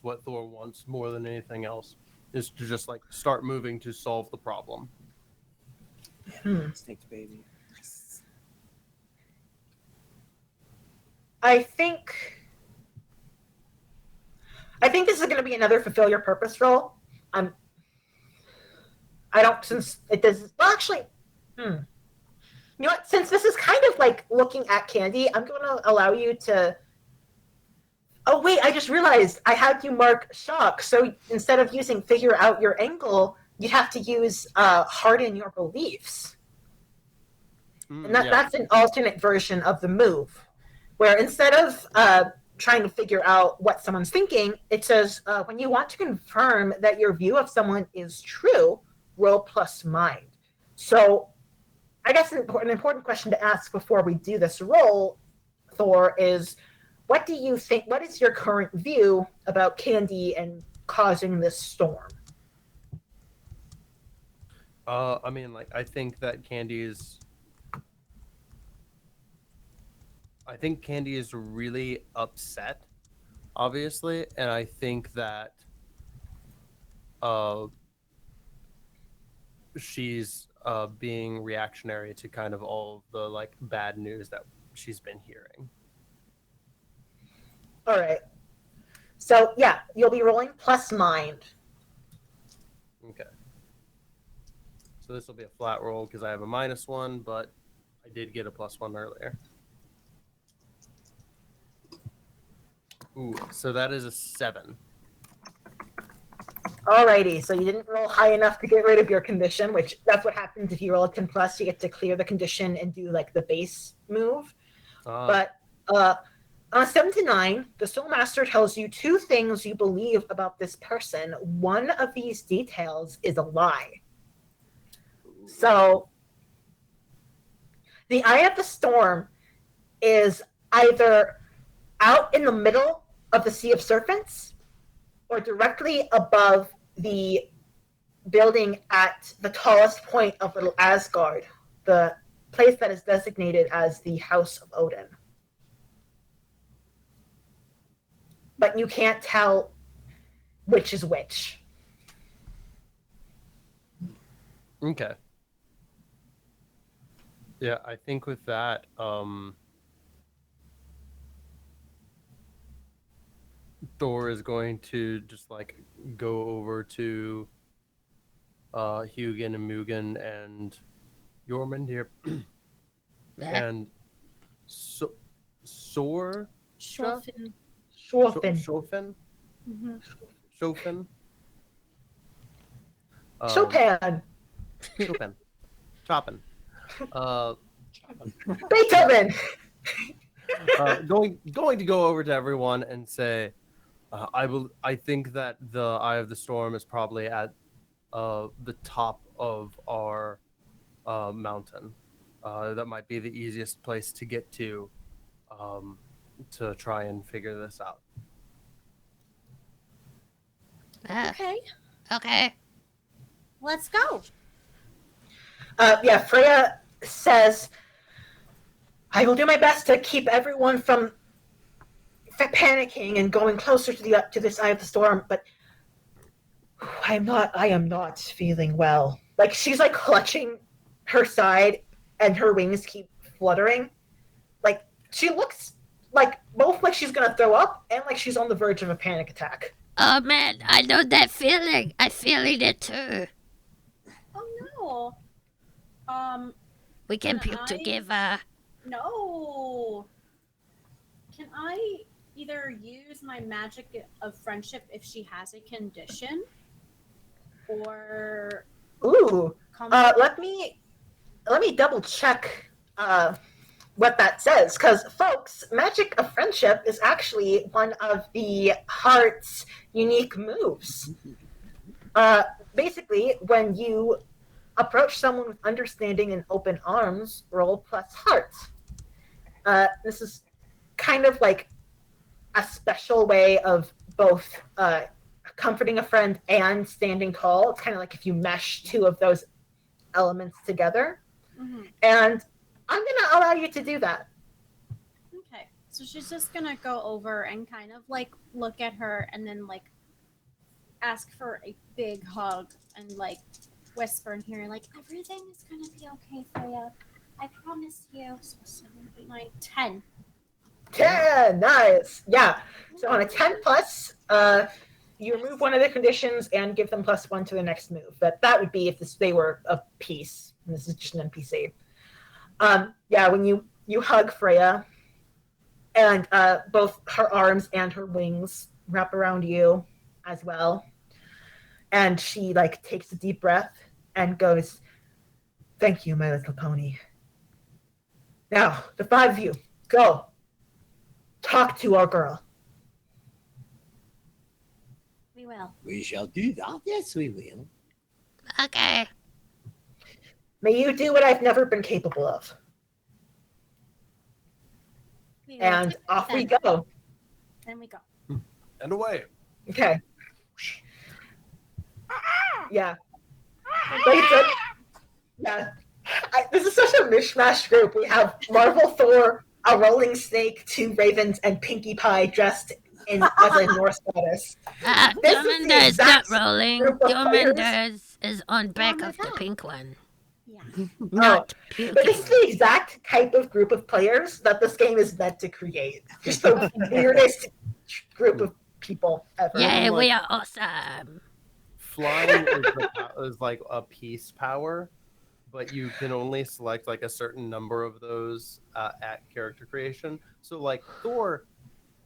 Speaker 5: what Thor wants more than anything else, is to just like start moving to solve the problem.
Speaker 3: Snakes, baby.
Speaker 2: I think this is going to be another fulfill your purpose role. Since it does, well, actually, you know what? Since this is kind of like looking at Candy, I'm going to allow you to. Oh wait, I just realized I had you mark shock. So instead of using figure out your angle, you'd have to use harden your beliefs. And that's an alternate version of the move, where instead of trying to figure out what someone's thinking, it says when you want to confirm that your view of someone is true, roll plus mind. So I guess an important question to ask before we do this roll, Thor, is what do you think? What is your current view about Candy and causing this storm?
Speaker 5: I mean, like, I think Candy is really upset, obviously, and I think that she's being reactionary to kind of all of the like bad news that she's been hearing.
Speaker 2: All right. So yeah, you'll be rolling plus mind.
Speaker 5: Okay. So this will be a flat roll because I have a -1, but I did get a +1 earlier. Ooh, so that is a 7.
Speaker 2: Alrighty, so you didn't roll high enough to get rid of your condition, which that's what happens if you roll a 10 plus. You get to clear the condition and do like the base move. But on a 7 to 9, the Soulmaster tells you 2 things you believe about this person. One of these details is a lie. So the Eye of the Storm is either out in the middle of the Sea of Serpents or directly above the building at the tallest point of Little Asgard, the place that is designated as the House of Odin. But you can't tell which is which.
Speaker 5: Okay. Yeah, I think with that, Thor is going to just like go over to Huginn and Mugen and Jörmungandr and Sjöfn.
Speaker 4: Sjöfn.
Speaker 5: Sjöfn.
Speaker 4: Mhm.
Speaker 5: Sjöfn.
Speaker 2: Chopin.
Speaker 5: Chopin. Chopin.
Speaker 2: Beethoven.
Speaker 5: Going to go over to everyone and say, I think that the Eye of the Storm is probably at the top of our mountain. That might be the easiest place to get to try and figure this out.
Speaker 4: Okay,
Speaker 6: Okay.
Speaker 4: let's go.
Speaker 2: Yeah, Freya says, I will do my best to keep everyone from panicking and going closer to this Eye of the Storm, but I am not feeling well. Like, she's like clutching her side and her wings keep fluttering. Like, she looks like both like she's gonna throw up and like she's on the verge of a panic attack.
Speaker 6: Oh man, I know that feeling. I'm feeling it too.
Speaker 4: Oh no.
Speaker 6: We can
Speaker 4: Can
Speaker 6: puke
Speaker 4: I-
Speaker 6: together.
Speaker 4: No. Can I either use my magic of friendship if she has a condition, or
Speaker 2: Ooh.
Speaker 4: come?
Speaker 2: Let me double check what that says, because folks, Magic of Friendship is actually one of the heart's unique moves. Basically, when you approach someone with understanding and open arms, roll +heart. This is kind of like a special way of both comforting a friend and standing tall. It's kind of like if you mesh 2 of those elements together.
Speaker 4: Mhm.
Speaker 2: And I'm going to allow you to do that.
Speaker 4: Okay, so she's just gonna go over and kind of like look at her and then like ask for a big hug and like whisper in here like, everything is gonna be okay, Freya. I promise you. So 7, 8, 9, 10.
Speaker 2: 10, nice. Yeah. So on a 10 plus, you remove one of the conditions and give them +1 to the next move. That would be if they were a piece. And this is just an NPC. Yeah, when you hug Freya, and both her arms and her wings wrap around you as well, and she like takes a deep breath and goes, "Thank you, my little pony. Now, the 5 of you, go. Talk to our girl."
Speaker 4: We will.
Speaker 3: We shall do that. Yes, we will.
Speaker 6: Okay.
Speaker 2: May you do what I've never been capable of.
Speaker 4: We will.
Speaker 2: And off we go.
Speaker 4: Then we go.
Speaker 5: And away.
Speaker 2: Okay. Yeah. Like I said, yeah. This is such a mishmash group. We have Marvel Thor, a rolling snake, 2 ravens, and Pinkie Pie dressed as a Norse goddess. This is the
Speaker 6: Jörmungandr is not
Speaker 2: exact
Speaker 6: rolling.
Speaker 2: group of
Speaker 6: Jörmungandr is on back
Speaker 4: my
Speaker 6: of the
Speaker 4: God.
Speaker 6: pink one.
Speaker 4: Yeah.
Speaker 6: Not
Speaker 2: But this is
Speaker 6: puking.
Speaker 2: the exact type of group of players that this game is meant to create. Just the weirdest group of people ever.
Speaker 6: Yeah,
Speaker 5: like-
Speaker 6: we are awesome.
Speaker 5: Flying is like a peace power. but you can only select like a certain number of those at character creation. So like Thor,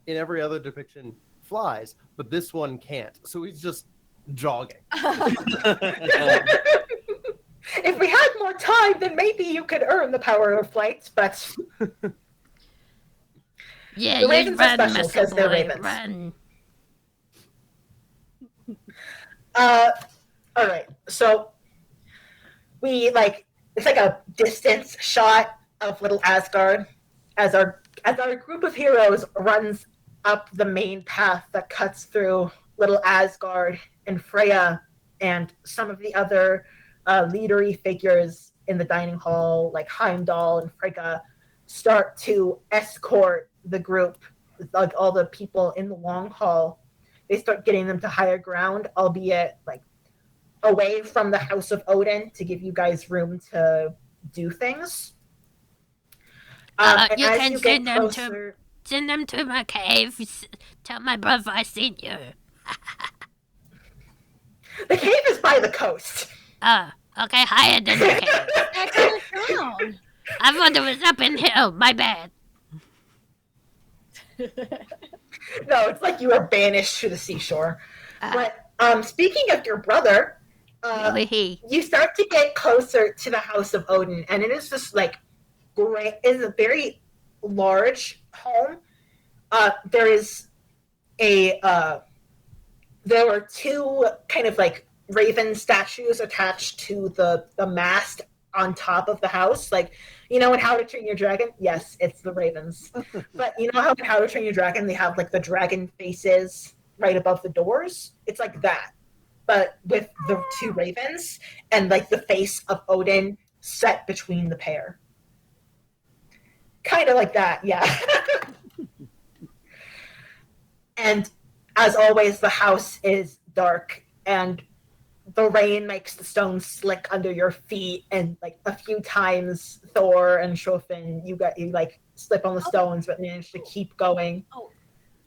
Speaker 5: in every other depiction, flies, but this one can't. So he's just jogging.
Speaker 2: If we had more time, then maybe you could earn the power of flight, but
Speaker 6: Yeah,
Speaker 2: The
Speaker 6: you
Speaker 2: ravens are
Speaker 6: run,
Speaker 2: special
Speaker 6: Master
Speaker 2: 'cause they're
Speaker 6: Boy,
Speaker 2: ravens.
Speaker 6: run.
Speaker 2: all right. So we it's like a distance shot of little Asgard as our group of heroes runs up the main path that cuts through little Asgard, and Freya and some of the other leadery figures in the dining hall, like Heimdall and Frigga, start to escort the group, like all the people in the long hall. They start getting them to higher ground, albeit like away from the House of Odin, to give you guys room to do things. And
Speaker 6: You
Speaker 2: as
Speaker 6: can
Speaker 2: you get
Speaker 6: send them to
Speaker 2: closer,
Speaker 6: send them to my cave. Tell my brother I seen you.
Speaker 2: the cave is by the coast.
Speaker 6: Oh, okay, higher than the cave.
Speaker 4: That's on the ground.
Speaker 6: I thought it was up in hill. My bad.
Speaker 2: No, it's like you are banished to the seashore. But speaking of your brother,
Speaker 6: Really, he.
Speaker 2: you start to get closer to the House of Odin, and it is just like great. It's a very large home. There is there were two kind of like raven statues attached to the mast on top of the house. Like, you know in How to Train Your Dragon? Yes, it's the ravens. But you know how in How to Train Your Dragon they have like the dragon faces right above the doors? It's like that, but with the two ravens and like the face of Odin set between the pair. Kind of like that, yeah. And as always, the house is dark, and the rain makes the stones slick under your feet, and like a few times Thor and Sjöfn, you like slip on the stones but manage to keep going.
Speaker 4: Oh,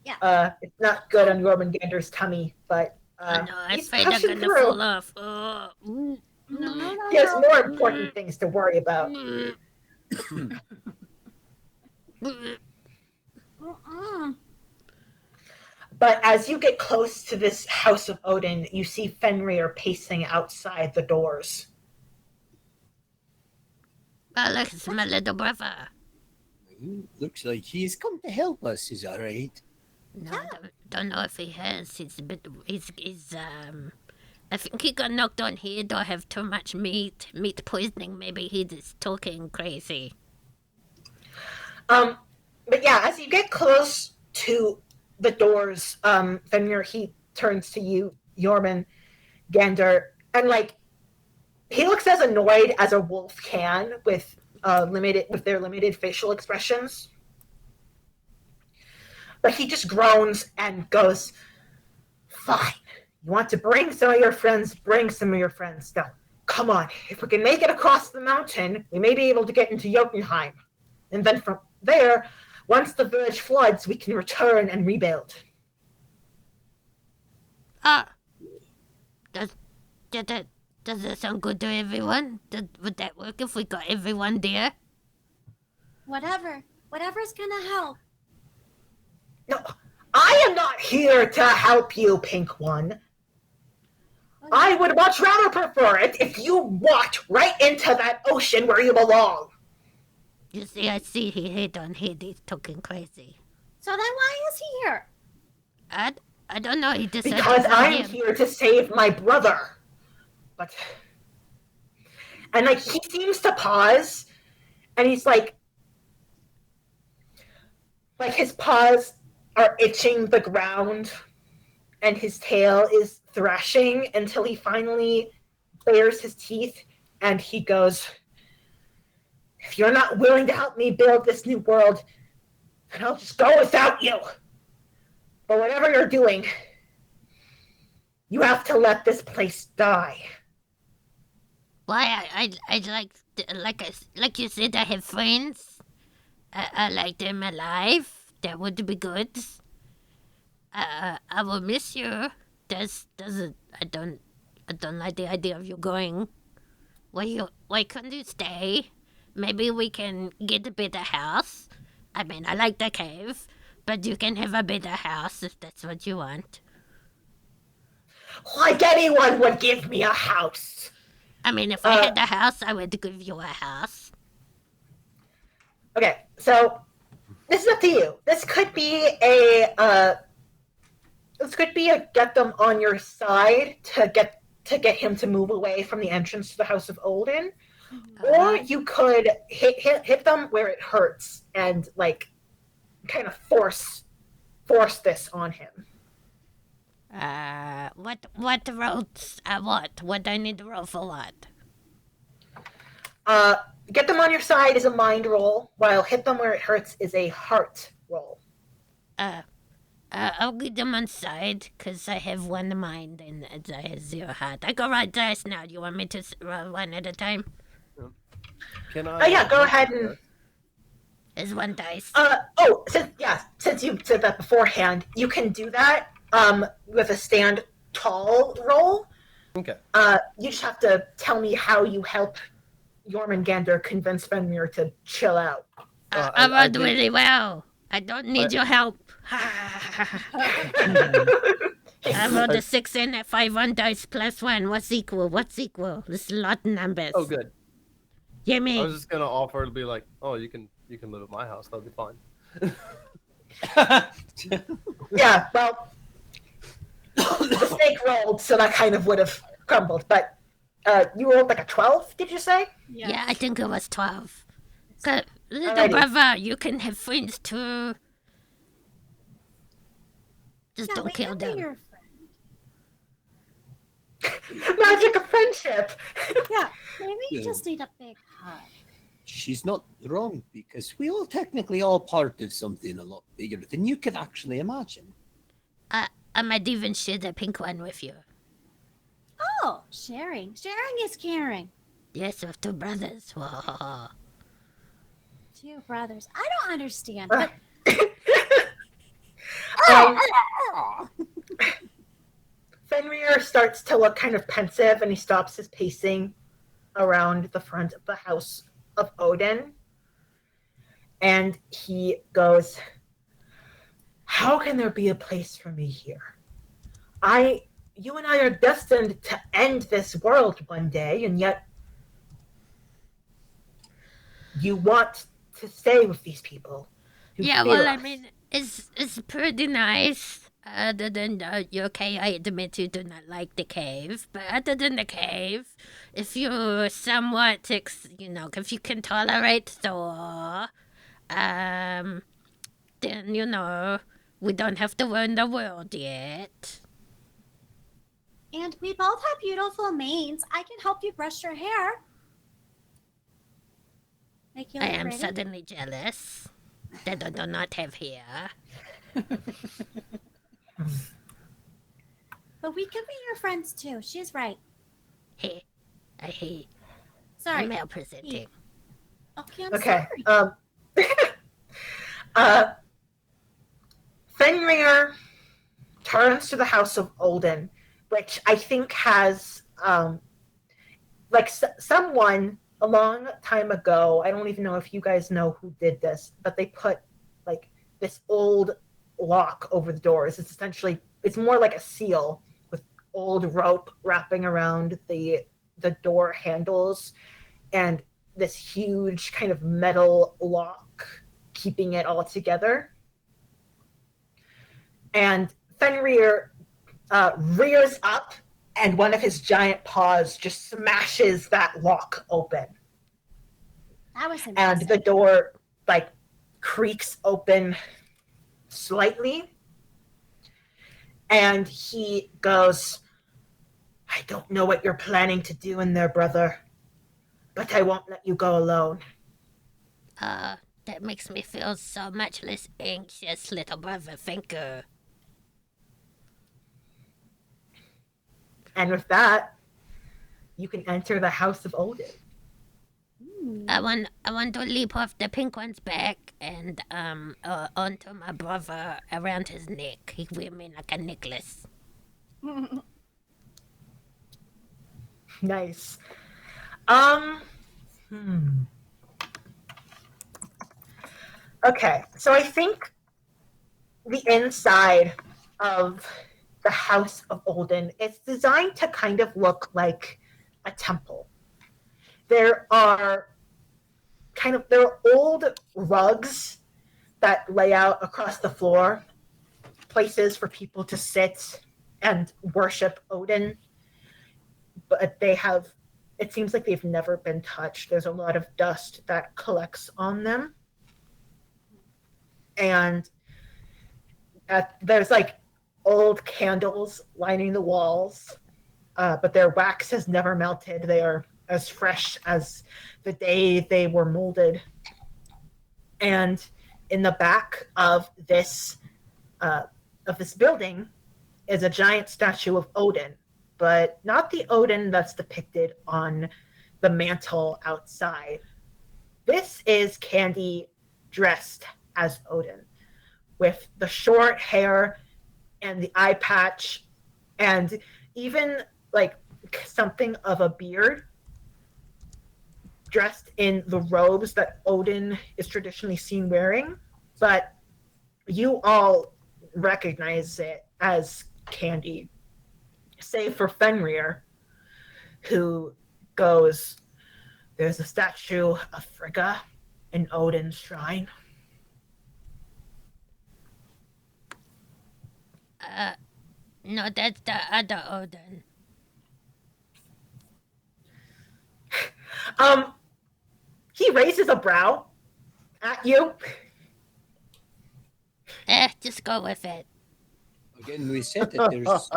Speaker 4: yeah.
Speaker 2: It's not good on Jörmungandr's tummy, but
Speaker 6: Oh no, I'm
Speaker 2: he's
Speaker 6: afraid I'm
Speaker 2: pushing
Speaker 6: gonna
Speaker 2: through.
Speaker 6: fall off.
Speaker 4: No.
Speaker 2: He has more important things to worry about. But as you get close to this House of Odin, you see Fenrir pacing outside the doors.
Speaker 6: Oh, look, it's my little brother.
Speaker 3: Looks like he's come to help us. Is that right?
Speaker 6: No, I don't know if he has. He's a bit. I think he got knocked on head or have too much meat poisoning. Maybe he's just talking crazy.
Speaker 2: But yeah, as you get close to the doors, Fenrir, he turns to you, Jörmungandr, and like he looks as annoyed as a wolf can with their limited facial expressions. But he just groans and goes, "Fine. You want to bring some of your friends? Bring some of your friends. Now, come on. If we can make it across the mountain, we may be able to get into Jotunheim. And then from there, once the village floods, we can return and rebuild."
Speaker 6: Does that sound good to everyone? Would that work if we got everyone there?
Speaker 4: Whatever's gonna help.
Speaker 2: No, I am not here to help you, Pink One. I would much rather prefer it if you walked right into that ocean where you belong.
Speaker 6: You see, I see he hit on head. He's talking crazy.
Speaker 4: So then why is he here?
Speaker 6: I don't know. He decided
Speaker 2: Because
Speaker 6: for
Speaker 2: I'm
Speaker 6: him.
Speaker 2: here to save my brother. But, and like he seems to pause, and he's like his paws are itching the ground, and his tail is thrashing until he finally bares his teeth, and he goes, "If you're not willing to help me build this new world, then I'll just go without you. But whatever you're doing, you have to let this place die."
Speaker 6: Why? I like you said, I have friends. I like them alive. That would be good. I will miss you. I don't like the idea of you going. why couldn't you stay? Maybe we can get a better house. I mean, I like the cave, but you can have a better house if that's what you want.
Speaker 2: Like anyone would give me a house.
Speaker 6: I mean, if I had a house, I would give you a house.
Speaker 2: Okay, so this is up to you. This could be a get them on your side to get him to move away from the entrance to the House of Odin, or you could hit them where it hurts and like kind of force this on him.
Speaker 6: What roles? What do I need to roll for what?
Speaker 2: Get them on your side is a mind roll, while hit them where it hurts is a heart roll.
Speaker 6: I'll get them on side, because I have one mind and I have 0 heart. I go right dice now. Do you want me to roll one at a time?
Speaker 5: Can I?
Speaker 2: Oh yeah, go ahead and.
Speaker 6: There's 1 dice.
Speaker 2: Since you said that beforehand, you can do that with a stand tall roll.
Speaker 5: Okay.
Speaker 2: You just have to tell me how you help Jörmungandr convince Fenrir to chill out.
Speaker 6: I rolled really well. I don't need your help. I rolled a 6 and a 5 on dice plus 1. What's equal? This is a lot of numbers.
Speaker 5: Oh, good.
Speaker 6: Jimmy.
Speaker 5: I was just gonna offer to be like, oh, you can live at my house. That'll be fine.
Speaker 2: Yeah, well, the snake rolled, so that kind of would have crumbled. But you rolled like a 12, did you say?
Speaker 6: Yeah, I think it was 12. So, little
Speaker 2: Alrighty.
Speaker 6: brother, you can have friends too. Just
Speaker 4: Yeah,
Speaker 6: don't
Speaker 4: we
Speaker 6: kill
Speaker 4: can be
Speaker 6: them.
Speaker 4: your friend.
Speaker 2: Magic of friendship.
Speaker 4: Yeah, maybe you
Speaker 3: Yeah.
Speaker 4: just need a big hug.
Speaker 3: She's not wrong, because we all technically all part of something a lot bigger than you could actually imagine.
Speaker 6: I might even share the pink one with you.
Speaker 4: Oh, sharing is caring.
Speaker 6: Yes, with 2 brothers. Whoa.
Speaker 4: 2 brothers. I don't understand, but
Speaker 2: Fenrir starts to look kind of pensive, and he stops his pacing around the front of the House of Odin. And he goes, "How can there be a place for me here? You and I are destined to end this world one day, and yet you want to stay with these people who
Speaker 6: Yeah,
Speaker 2: fear
Speaker 6: well, I
Speaker 2: us."
Speaker 6: mean, it's pretty nice. Other than okay, I admit you do not like the cave, but other than the cave, if you're somewhat, if you can tolerate Thor, then we don't have to ruin the world yet.
Speaker 4: and we both have beautiful manes. I can help you brush your hair. Make you
Speaker 6: I
Speaker 4: look
Speaker 6: am
Speaker 4: pretty.
Speaker 6: suddenly jealous that I do not have hair.
Speaker 4: But we can be your friends too. She's right.
Speaker 6: Hey, I hate
Speaker 4: Sorry.
Speaker 6: male presenting.
Speaker 4: Okay, I'm
Speaker 2: Okay.
Speaker 4: sorry.
Speaker 2: Fenrir turns to the House of Odin, which I think has, someone a long time ago. I don't even know if you guys know who did this, but they put like this old lock over the doors. It's more like a seal with old rope wrapping around the door handles, and this huge kind of metal lock keeping it all together. And Fenrir rears up, and one of his giant paws just smashes that lock open.
Speaker 4: That was
Speaker 2: And
Speaker 4: impressive.
Speaker 2: the door, creaks open slightly. And he goes, "I don't know what you're planning to do in there, brother, but I won't let you go alone."
Speaker 6: That makes me feel so much less anxious, little brother. Thank you.
Speaker 2: And with that, you can enter the House of Odin.
Speaker 6: I want to leap off the pink one's back and onto my brother around his neck. He wear me like a necklace.
Speaker 2: Nice. Hmm. Okay, so I think the inside of the House of Olden is designed to kind of look like a temple. There are old rugs that lay out across the floor, places for people to sit and worship Odin, but it seems like they've never been touched. There's a lot of dust that collects on them. And there's like old candles lining the walls, but their wax has never melted. They are as fresh as the day they were molded. And in the back of this building is a giant statue of Odin, but not the Odin that's depicted on the mantle outside. This is Candy dressed as Odin, with the short hair and the eye patch, and even like something of a beard, dressed in the robes that Odin is traditionally seen wearing. But you all recognize it as Candy, save for Fenrir, who goes, "There's a statue of Frigga in Odin's shrine."
Speaker 6: No, that's the other Odin.
Speaker 2: He raises a brow at you.
Speaker 6: Just go with it.
Speaker 3: Again, we said that there's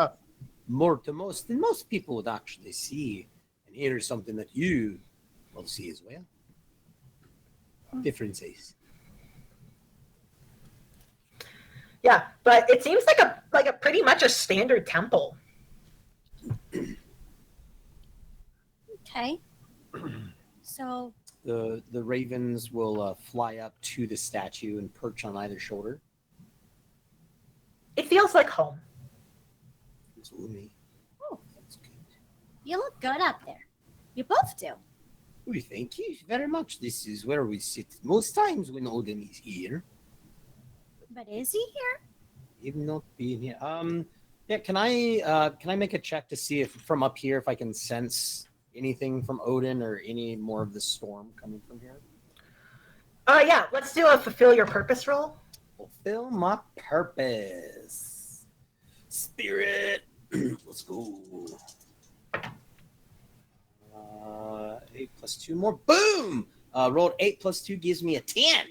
Speaker 3: more to most than most people would actually see and hear something that you will see as well. Differences.
Speaker 2: Yeah, but it seems like a pretty much a standard temple.
Speaker 4: Okay. So
Speaker 3: The ravens will fly up to the statue and perch on either shoulder.
Speaker 2: It feels like home.
Speaker 3: Absolutely.
Speaker 4: Oh.
Speaker 3: That's good.
Speaker 4: you look good up there. You both do.
Speaker 3: We thank you very much. This is where we sit most times when Odin is here.
Speaker 4: But is he here?
Speaker 3: Even not being here. Yeah. Can I make a check to see if from up here if I can sense anything from Odin or any more of the storm coming from here?
Speaker 2: Yeah. Let's do a fulfill your purpose roll.
Speaker 3: Fulfill my purpose. Spirit. Let's go. 8 plus 2 more. Boom! Rolled 8 plus 2 gives me a 10.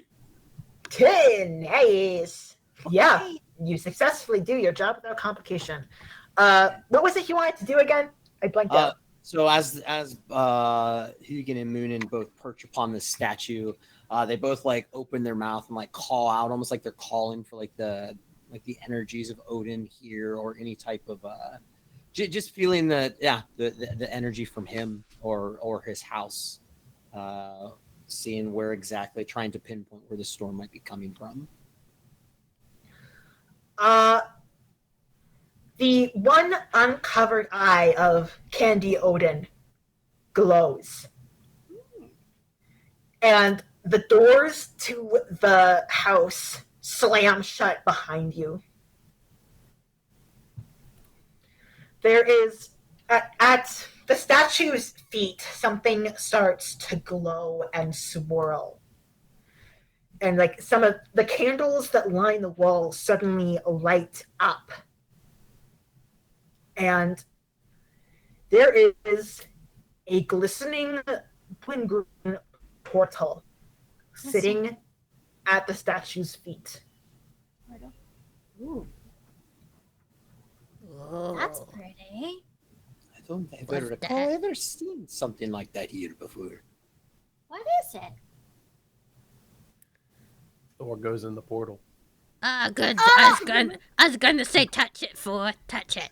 Speaker 2: 10. Nice. Yeah. You successfully do your job without complication. What was it you wanted to do again? I blanked out.
Speaker 3: So as Huginn and Muninn both perch upon this statue, they both like open their mouth and like call out, almost like they're calling for like the energies of Odin here, or any type of just feeling the energy from him or his house, seeing where exactly, trying to pinpoint where the storm might be coming from.
Speaker 2: The one uncovered eye of Candy Odin glows. And the doors to the house slam shut behind you. There is, at the statue's feet, something starts to glow and swirl. And like some of the candles that line the walls suddenly light up. And there is a glistening twin green portal sitting at the statue's feet.
Speaker 4: Ooh,
Speaker 6: Whoa.
Speaker 4: that's pretty.
Speaker 3: I don't ever
Speaker 6: What's
Speaker 3: recall
Speaker 6: that?
Speaker 3: ever seen something like that here before.
Speaker 4: What is it?
Speaker 5: Thor goes in the portal.
Speaker 6: Good.
Speaker 4: Ah!
Speaker 6: I was gonna say touch it, for touch it.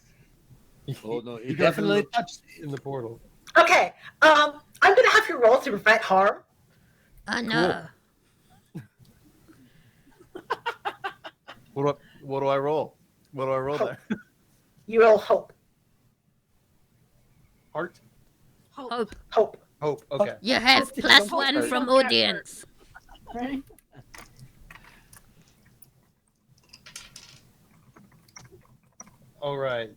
Speaker 3: Oh no,
Speaker 5: He
Speaker 3: he
Speaker 5: goes
Speaker 3: definitely touched
Speaker 5: in the portal.
Speaker 2: Okay, I'm gonna have you roll to prevent harm.
Speaker 6: Oh no.
Speaker 5: What do I roll? What do I roll there?
Speaker 2: You roll hope.
Speaker 5: Heart?
Speaker 6: Hope.
Speaker 2: Hope.
Speaker 5: Hope. Okay.
Speaker 6: You have +1 from audience.
Speaker 1: Right?
Speaker 5: All right.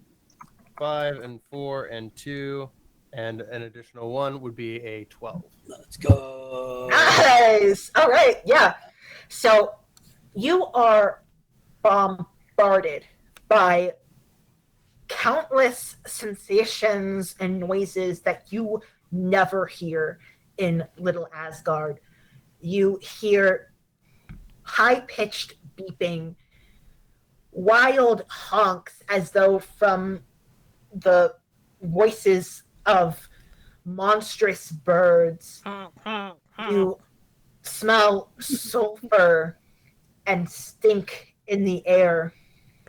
Speaker 5: 5 and 4 and 2 and an additional 1 would be a 12.
Speaker 3: Let's go.
Speaker 2: Nice. All right. Yeah. So you are bombarded by countless sensations and noises that you never hear in Little Asgard. You hear high-pitched beeping, wild honks as though from the voices of monstrous birds. You smell sulfur and stink in the air.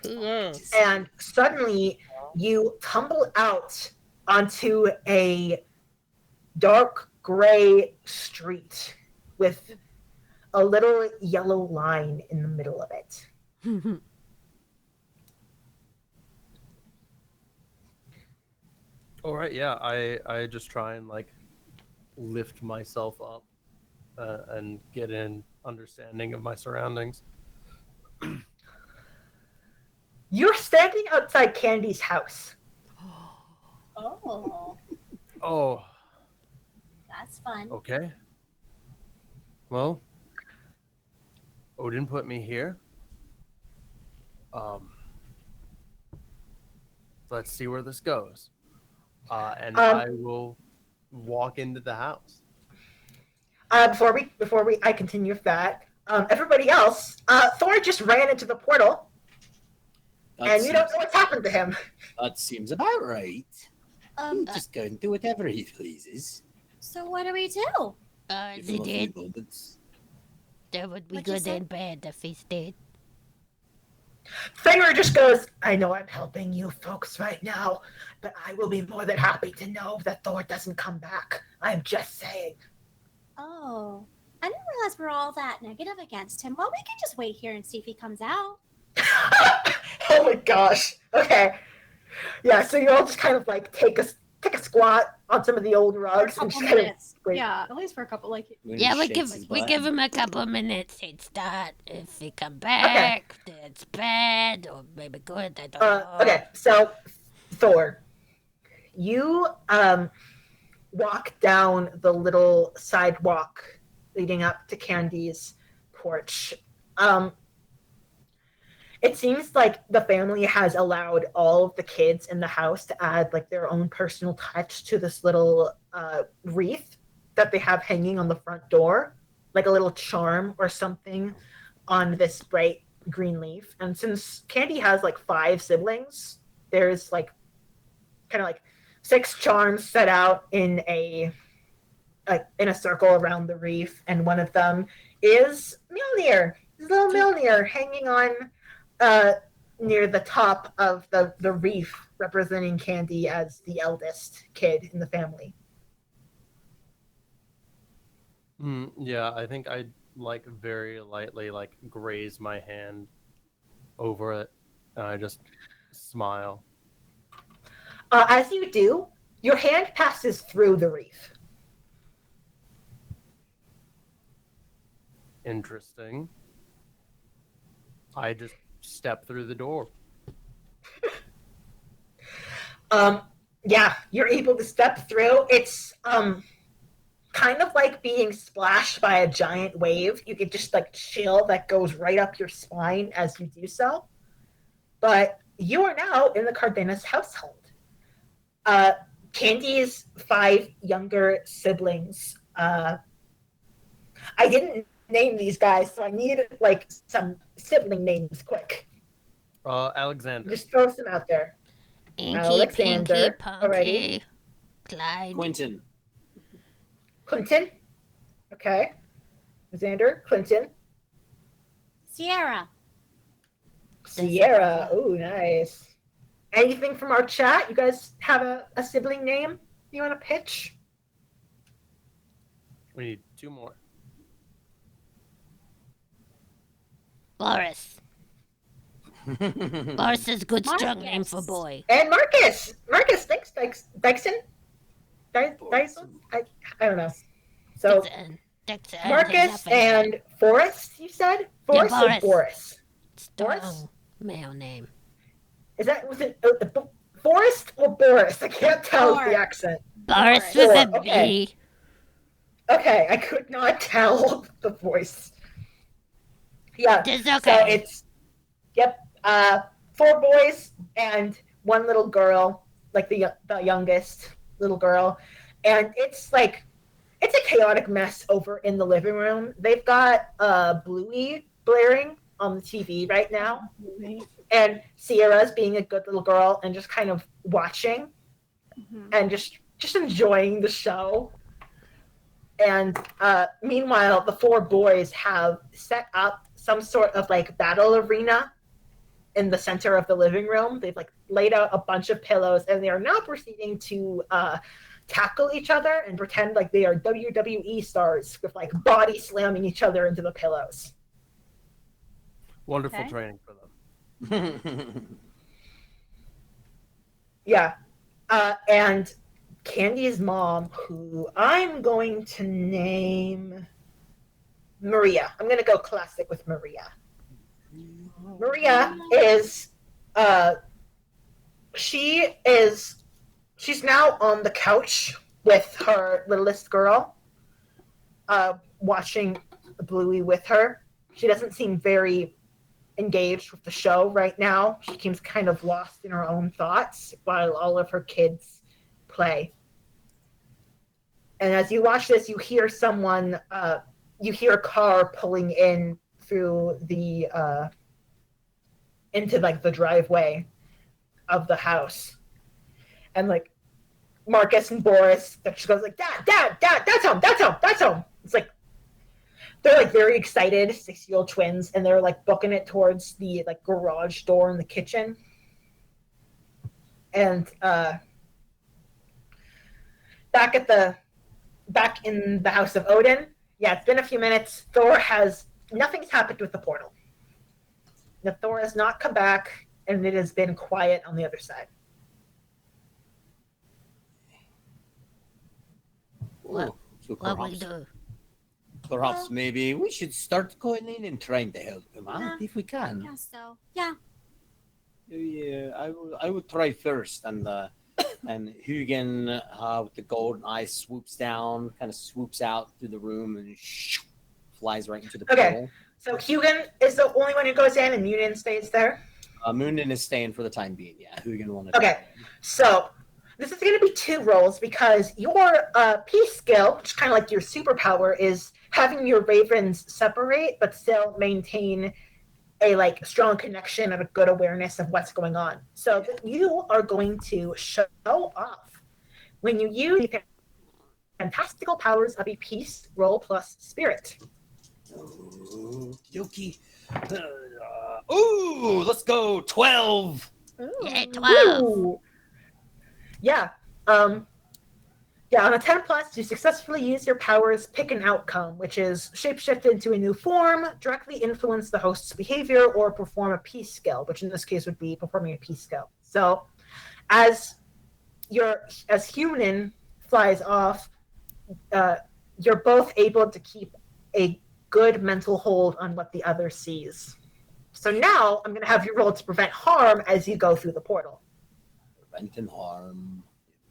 Speaker 6: Yes.
Speaker 2: And suddenly you tumble out onto a dark gray street with a little yellow line in the middle of it.
Speaker 5: All right. Yeah. I just try and like lift myself up and get an understanding of my surroundings.
Speaker 2: You're standing outside Candy's house.
Speaker 4: Oh,
Speaker 5: Oh.
Speaker 4: that's fun.
Speaker 5: Okay. Well, Odin put me here. Let's see where this goes. And I will walk into the house.
Speaker 2: Before I continue with that, everybody else, Thor just ran into the portal, and you don't know what's happened to him.
Speaker 3: That seems about right.
Speaker 4: Um,
Speaker 3: Just go and do whatever he pleases.
Speaker 4: so what do we do?
Speaker 3: Give
Speaker 6: They
Speaker 3: him a few
Speaker 6: did.
Speaker 3: moments.
Speaker 6: That would be
Speaker 4: What'd you
Speaker 6: good
Speaker 4: say?
Speaker 6: and bad if he's dead.
Speaker 2: Fenrir just goes, I know I'm helping you folks right now, but I will be more than happy to know that Thor doesn't come back. I'm just saying.
Speaker 4: Oh, I didn't realize we're all that negative against him. Well, we can just wait here and see if he comes out.
Speaker 2: Oh my gosh. Okay. Yeah, so you all just kind of like take a squat on some of the old
Speaker 4: For a
Speaker 2: rugs and
Speaker 4: couple
Speaker 2: just kind of
Speaker 4: minutes.
Speaker 2: wait.
Speaker 4: Yeah, at least for a couple. Like,
Speaker 3: When
Speaker 6: Yeah,
Speaker 3: he
Speaker 6: we
Speaker 3: shakes
Speaker 6: give
Speaker 3: his
Speaker 6: we
Speaker 3: butt.
Speaker 6: give him a couple of minutes head start. If he come back, that's bad or maybe good. I don't know.
Speaker 2: Okay, so Thor, you walk down the little sidewalk leading up to Candy's porch. It seems like the family has allowed all of the kids in the house to add like their own personal touch to this little wreath that they have hanging on the front door, like a little charm or something on this bright green leaf. And since Candy has like 5 siblings, there's like kind of like 6 charms set out in a circle around the wreath, and one of them is Mjolnir, this little Mjolnir hanging on near the top of the wreath, representing Candy as the eldest kid in the family.
Speaker 5: Yeah, I think I'd like very lightly like graze my hand over it, and I just smile.
Speaker 2: As you do, your hand passes through the wreath.
Speaker 5: Interesting. I just step through the door.
Speaker 2: Yeah, you're able to step through. It's kind of like being splashed by a giant wave. You get just like chill that goes right up your spine as you do so. But you are now in the Cardenas household. Candy's 5 younger siblings. I didn't name these guys, so I need like some sibling names quick.
Speaker 5: Alexander.
Speaker 2: Just throw some out there.
Speaker 6: Inky,
Speaker 2: Alexander,
Speaker 6: Pinky, Punky,
Speaker 2: alrighty.
Speaker 6: Clyde.
Speaker 3: Quentin.
Speaker 2: Clinton. Okay. Alexander, Clinton.
Speaker 4: Sierra.
Speaker 2: Sierra. Ooh, nice. Anything from our chat? You guys have a sibling name you want to pitch?
Speaker 5: We need 2 more.
Speaker 6: Boris. Boris is a good strong name for
Speaker 4: Marcus.
Speaker 6: boy.
Speaker 2: And Marcus. Marcus, thanks, Dyson. I don't know. So
Speaker 6: That's
Speaker 2: Marcus and Forrest, you said? Forrest or
Speaker 6: Boris.
Speaker 2: Boris?
Speaker 6: Strong
Speaker 2: Boris?
Speaker 6: male name.
Speaker 2: Was it Forrest or Boris? I can't tell with
Speaker 4: Thor.
Speaker 2: the accent.
Speaker 6: Boris
Speaker 4: Thor,
Speaker 6: with a
Speaker 2: okay.
Speaker 6: B.
Speaker 2: Okay, I could not tell the voice. Yeah.
Speaker 6: It's
Speaker 2: So
Speaker 6: okay.
Speaker 2: it's 4 boys and 1 little girl, like the youngest little girl, and it's a chaotic mess over in the living room. They've got Bluey blaring on the TV right now, and Sierra's being a good little girl and just kind of watching and just enjoying the show. And meanwhile, the 4 boys have set up some sort of like battle arena in the center of the living room. They've like laid out a bunch of pillows, and they are now proceeding to tackle each other and pretend like they are WWE stars with like body slamming each other into the pillows.
Speaker 5: Wonderful
Speaker 4: Okay.
Speaker 5: training for them.
Speaker 2: Yeah. And Candy's mom, who I'm going to name Maria. I'm going to go classic with Maria. Maria is, she's now on the couch with her littlest girl, watching Bluey with her. She doesn't seem very engaged with the show right now. She seems kind of lost in her own thoughts while all of her kids play. And as you watch this, you hear you hear a car pulling in through the into like the driveway of the house, and like Marcus and Boris, she goes like, Dad, that's home. It's like they're like very excited, 6-year-old twins, and they're like booking it towards the like garage door in the kitchen. And back in the house of Odin, it's been a few minutes. Nothing's happened with the portal. The Thor has not come back, and it has been quiet on the other side.
Speaker 6: What
Speaker 3: So
Speaker 6: What we do?
Speaker 3: perhaps maybe we should start going in and trying to help him out if we can.
Speaker 4: Yeah, so yeah.
Speaker 3: Yeah, I would try first, and Huginn with the golden eye swoops down, kind of swoops out through the room and flies right into the portal.
Speaker 2: So Huginn is the only one who goes in, and Muninn stays there.
Speaker 3: Muninn is staying for the time being. Yeah, Huginn wanted.
Speaker 2: Okay, so this is going to be 2 roles because your peace skill, which is kind of like your superpower, is having your ravens separate but still maintain a like strong connection and a good awareness of what's going on. So you are going to show off when you use the fantastical powers of a peace roll plus spirit.
Speaker 3: Okie. Ooh, let's go 12.
Speaker 6: Yeah, 12.
Speaker 2: Ooh. Yeah. On a 10 plus, you successfully use your powers, pick an outcome, which is shapeshift into a new form, directly influence the host's behavior, or perform a peace skill, which in this case would be performing a peace skill. So as Huginn flies off, you're both able to keep a good mental hold on what the other sees. So now I'm going to have you roll to prevent harm as you go through the portal.
Speaker 3: Prevent and harm.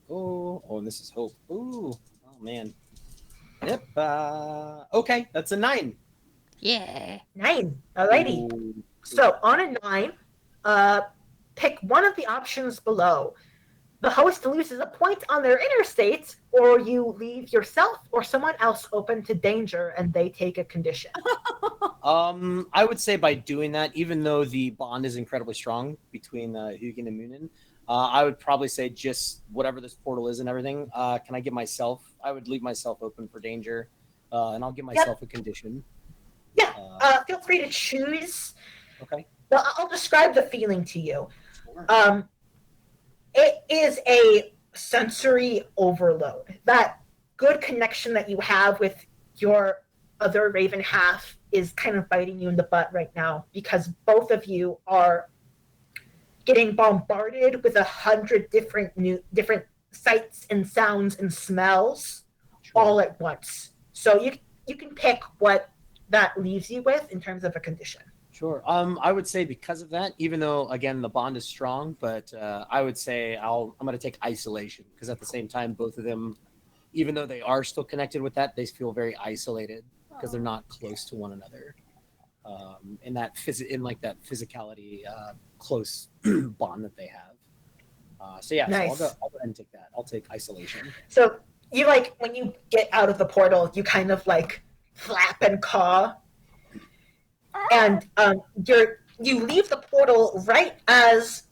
Speaker 3: Oh, and this is hope. Ooh, oh man. Yep. Okay, that's a 9.
Speaker 6: Yeah.
Speaker 2: 9. Alrighty.
Speaker 3: Ooh.
Speaker 2: So on a 9, pick one of the options below. The host loses a point on their inner state, or you leave yourself or someone else open to danger and they take a condition.
Speaker 3: I would say by doing that, even though the bond is incredibly strong between Huginn and Muninn, I would probably say just whatever this portal is and everything. Can I give myself? I would leave myself open for danger, and I'll give myself a condition.
Speaker 2: Yeah. Feel free to choose.
Speaker 3: Okay.
Speaker 2: Well, I'll describe the feeling to you. It is a sensory overload. That good connection that you have with your other raven half is kind of biting you in the butt right now because both of you are getting bombarded with 100 different sights and sounds and smells all at once. So you can pick what that leaves you with in terms of a condition.
Speaker 3: Sure. I would say because of that, even though again the bond is strong, but I would say I'm going to take isolation because at the same time, both of them, even though they are still connected with that, they feel very isolated because they're not close to one another. In that physicality, close bond that they have. So yeah,
Speaker 2: Nice.
Speaker 3: so I'll go ahead and take that. I'll take isolation.
Speaker 2: So you like when you get out of the portal, you kind of like flap and caw, and you leave the portal right as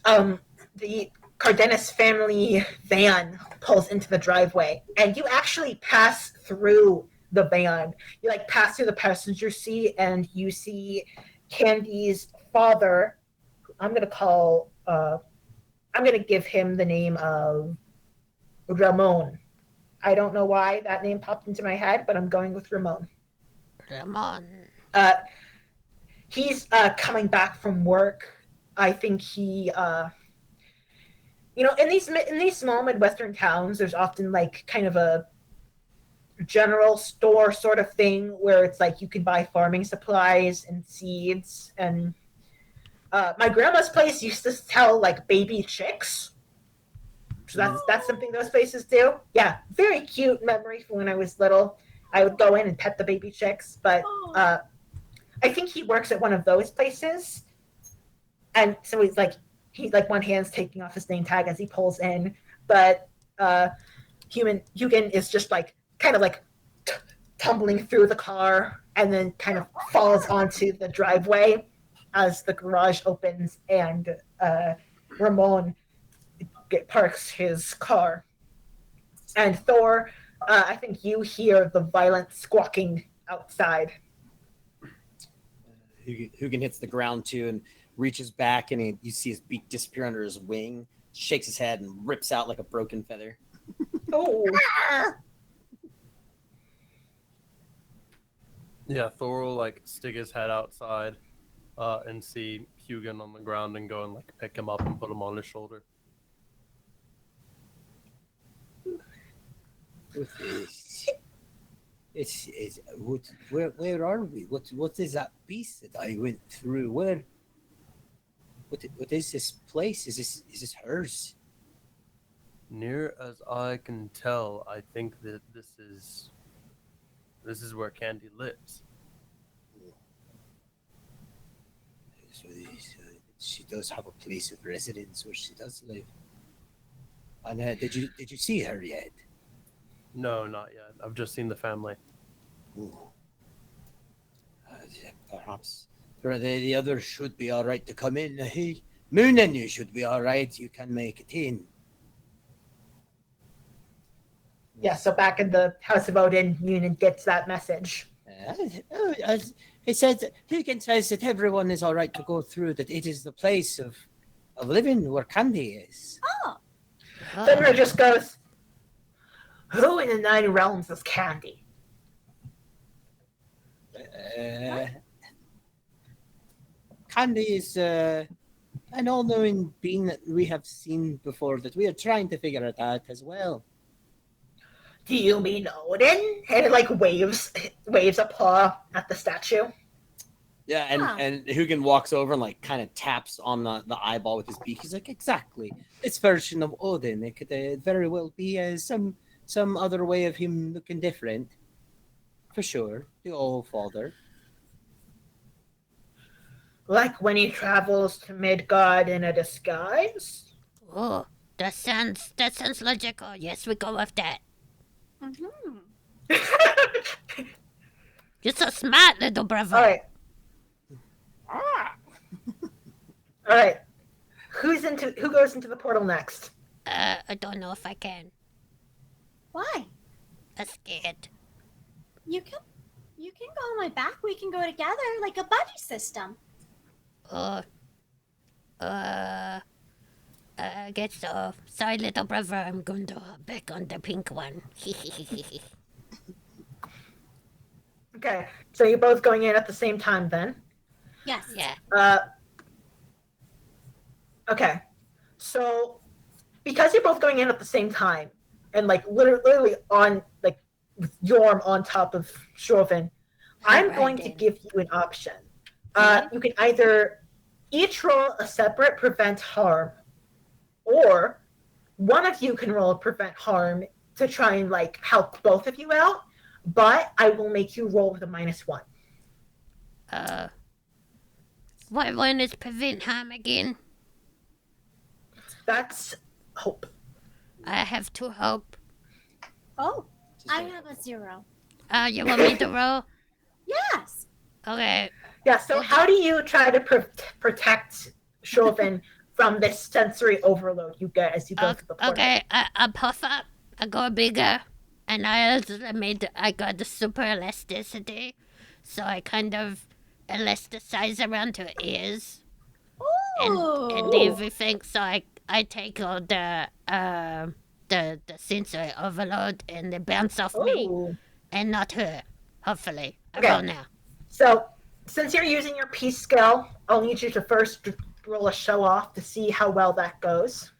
Speaker 2: the Cardenas family van pulls into the driveway, and you actually pass through the van. You like pass through the passenger seat, and you see Candy's father. I'm gonna give him the name of Ramon. I don't know why that name popped into my head, but I'm going with Ramon.
Speaker 6: Ramon.
Speaker 2: He's coming back from work. I think he, in these small Midwestern towns, there's often like kind of a general store sort of thing where it's like you can buy farming supplies and seeds. And my grandma's place used to sell like baby chicks. So that's something those places do. Yeah, very cute memory from when I was little. I would go in and pet the baby chicks, but I think he works at one of those places. And so he's like one hand's taking off his name tag as he pulls in, but Huginn is just like kind of like tumbling through the car and then kind of falls onto the driveway as the garage opens and Ramon parks his car. And Thor, I think you hear the violent squawking outside.
Speaker 3: Huginn hits the ground too and reaches back, and you see his beak disappear under his wing, shakes his head, and rips out like a broken feather.
Speaker 2: Oh.
Speaker 5: Yeah, Thor will like stick his head outside and see Huginn on the ground and go and like pick him up and put him on his shoulder.
Speaker 3: Where are we? What is that beast that I went through? What is this place? Is this hers?
Speaker 5: Near as I can tell, I think that this is where Candy lives.
Speaker 3: So she does have a place of residence where she does live. And did you see her yet?
Speaker 5: No, not yet. I've just seen the family.
Speaker 3: Ooh. Perhaps the others should be all right to come in. Hey, Muninn, you should be all right. You can make it in.
Speaker 2: Yeah, so back in the House of Odin, Muninn gets that message.
Speaker 3: He said, Huginn says that everyone is all right to go through, that it is the place of living where Candy is.
Speaker 4: Oh.
Speaker 2: Fenrir just goes, who in the Nine Realms is Candy?
Speaker 3: Candy is an all-knowing being that we have seen before, that we are trying to figure it out as well.
Speaker 2: Do you mean Odin? And it like waves a paw at the statue.
Speaker 3: Yeah, and Huginn walks over and like kind of taps on the eyeball with his beak. He's like, exactly. This version of Odin. It could very well be some other way of him looking different. For sure. The old father.
Speaker 2: Like when he travels to Midgard in a disguise?
Speaker 6: Oh, that sounds logical. Yes, we go with that.
Speaker 4: Mm-hmm.
Speaker 6: You're so smart, little brother.
Speaker 2: Alright. Alright. Who goes into the portal next?
Speaker 6: I don't know if I can.
Speaker 4: Why?
Speaker 6: I'm scared.
Speaker 4: You can go on my back. We can go together like a buddy system.
Speaker 6: I guess so. Sorry, little brother. I'm going to hop back on the pink one.
Speaker 2: Okay, so you're both going in at the same time then?
Speaker 4: Yes.
Speaker 6: Yeah.
Speaker 2: Okay. So because you're both going in at the same time, and like literally on like with Jorm on top of Sjöfn, I'm
Speaker 6: Alright,
Speaker 2: going to
Speaker 6: then.
Speaker 2: give you an option. You can either each roll a separate prevent harm, or one of you can roll a prevent harm to try and like help both of you out, but I will make you roll with a -1.
Speaker 6: What one is prevent harm again?
Speaker 2: That's hope.
Speaker 6: I have 2 hope.
Speaker 4: Oh, I have a 0.
Speaker 6: You want me to roll?
Speaker 4: Yes.
Speaker 6: Okay.
Speaker 2: Yeah, so how do you try to protect Sjöfn from this sensory overload you get as you go through the portal?
Speaker 6: Okay, I puff up. I go bigger. And I got the super elasticity. So I kind of elasticize around her ears and
Speaker 4: Ooh.
Speaker 6: everything. So I take all the sensory overload and they bounce off me
Speaker 2: Ooh.
Speaker 6: and not her. Hopefully. I
Speaker 2: Okay.
Speaker 6: roll now.
Speaker 2: So, since you're using your peace skill, I'll need you to first roll a show off to see how well that goes.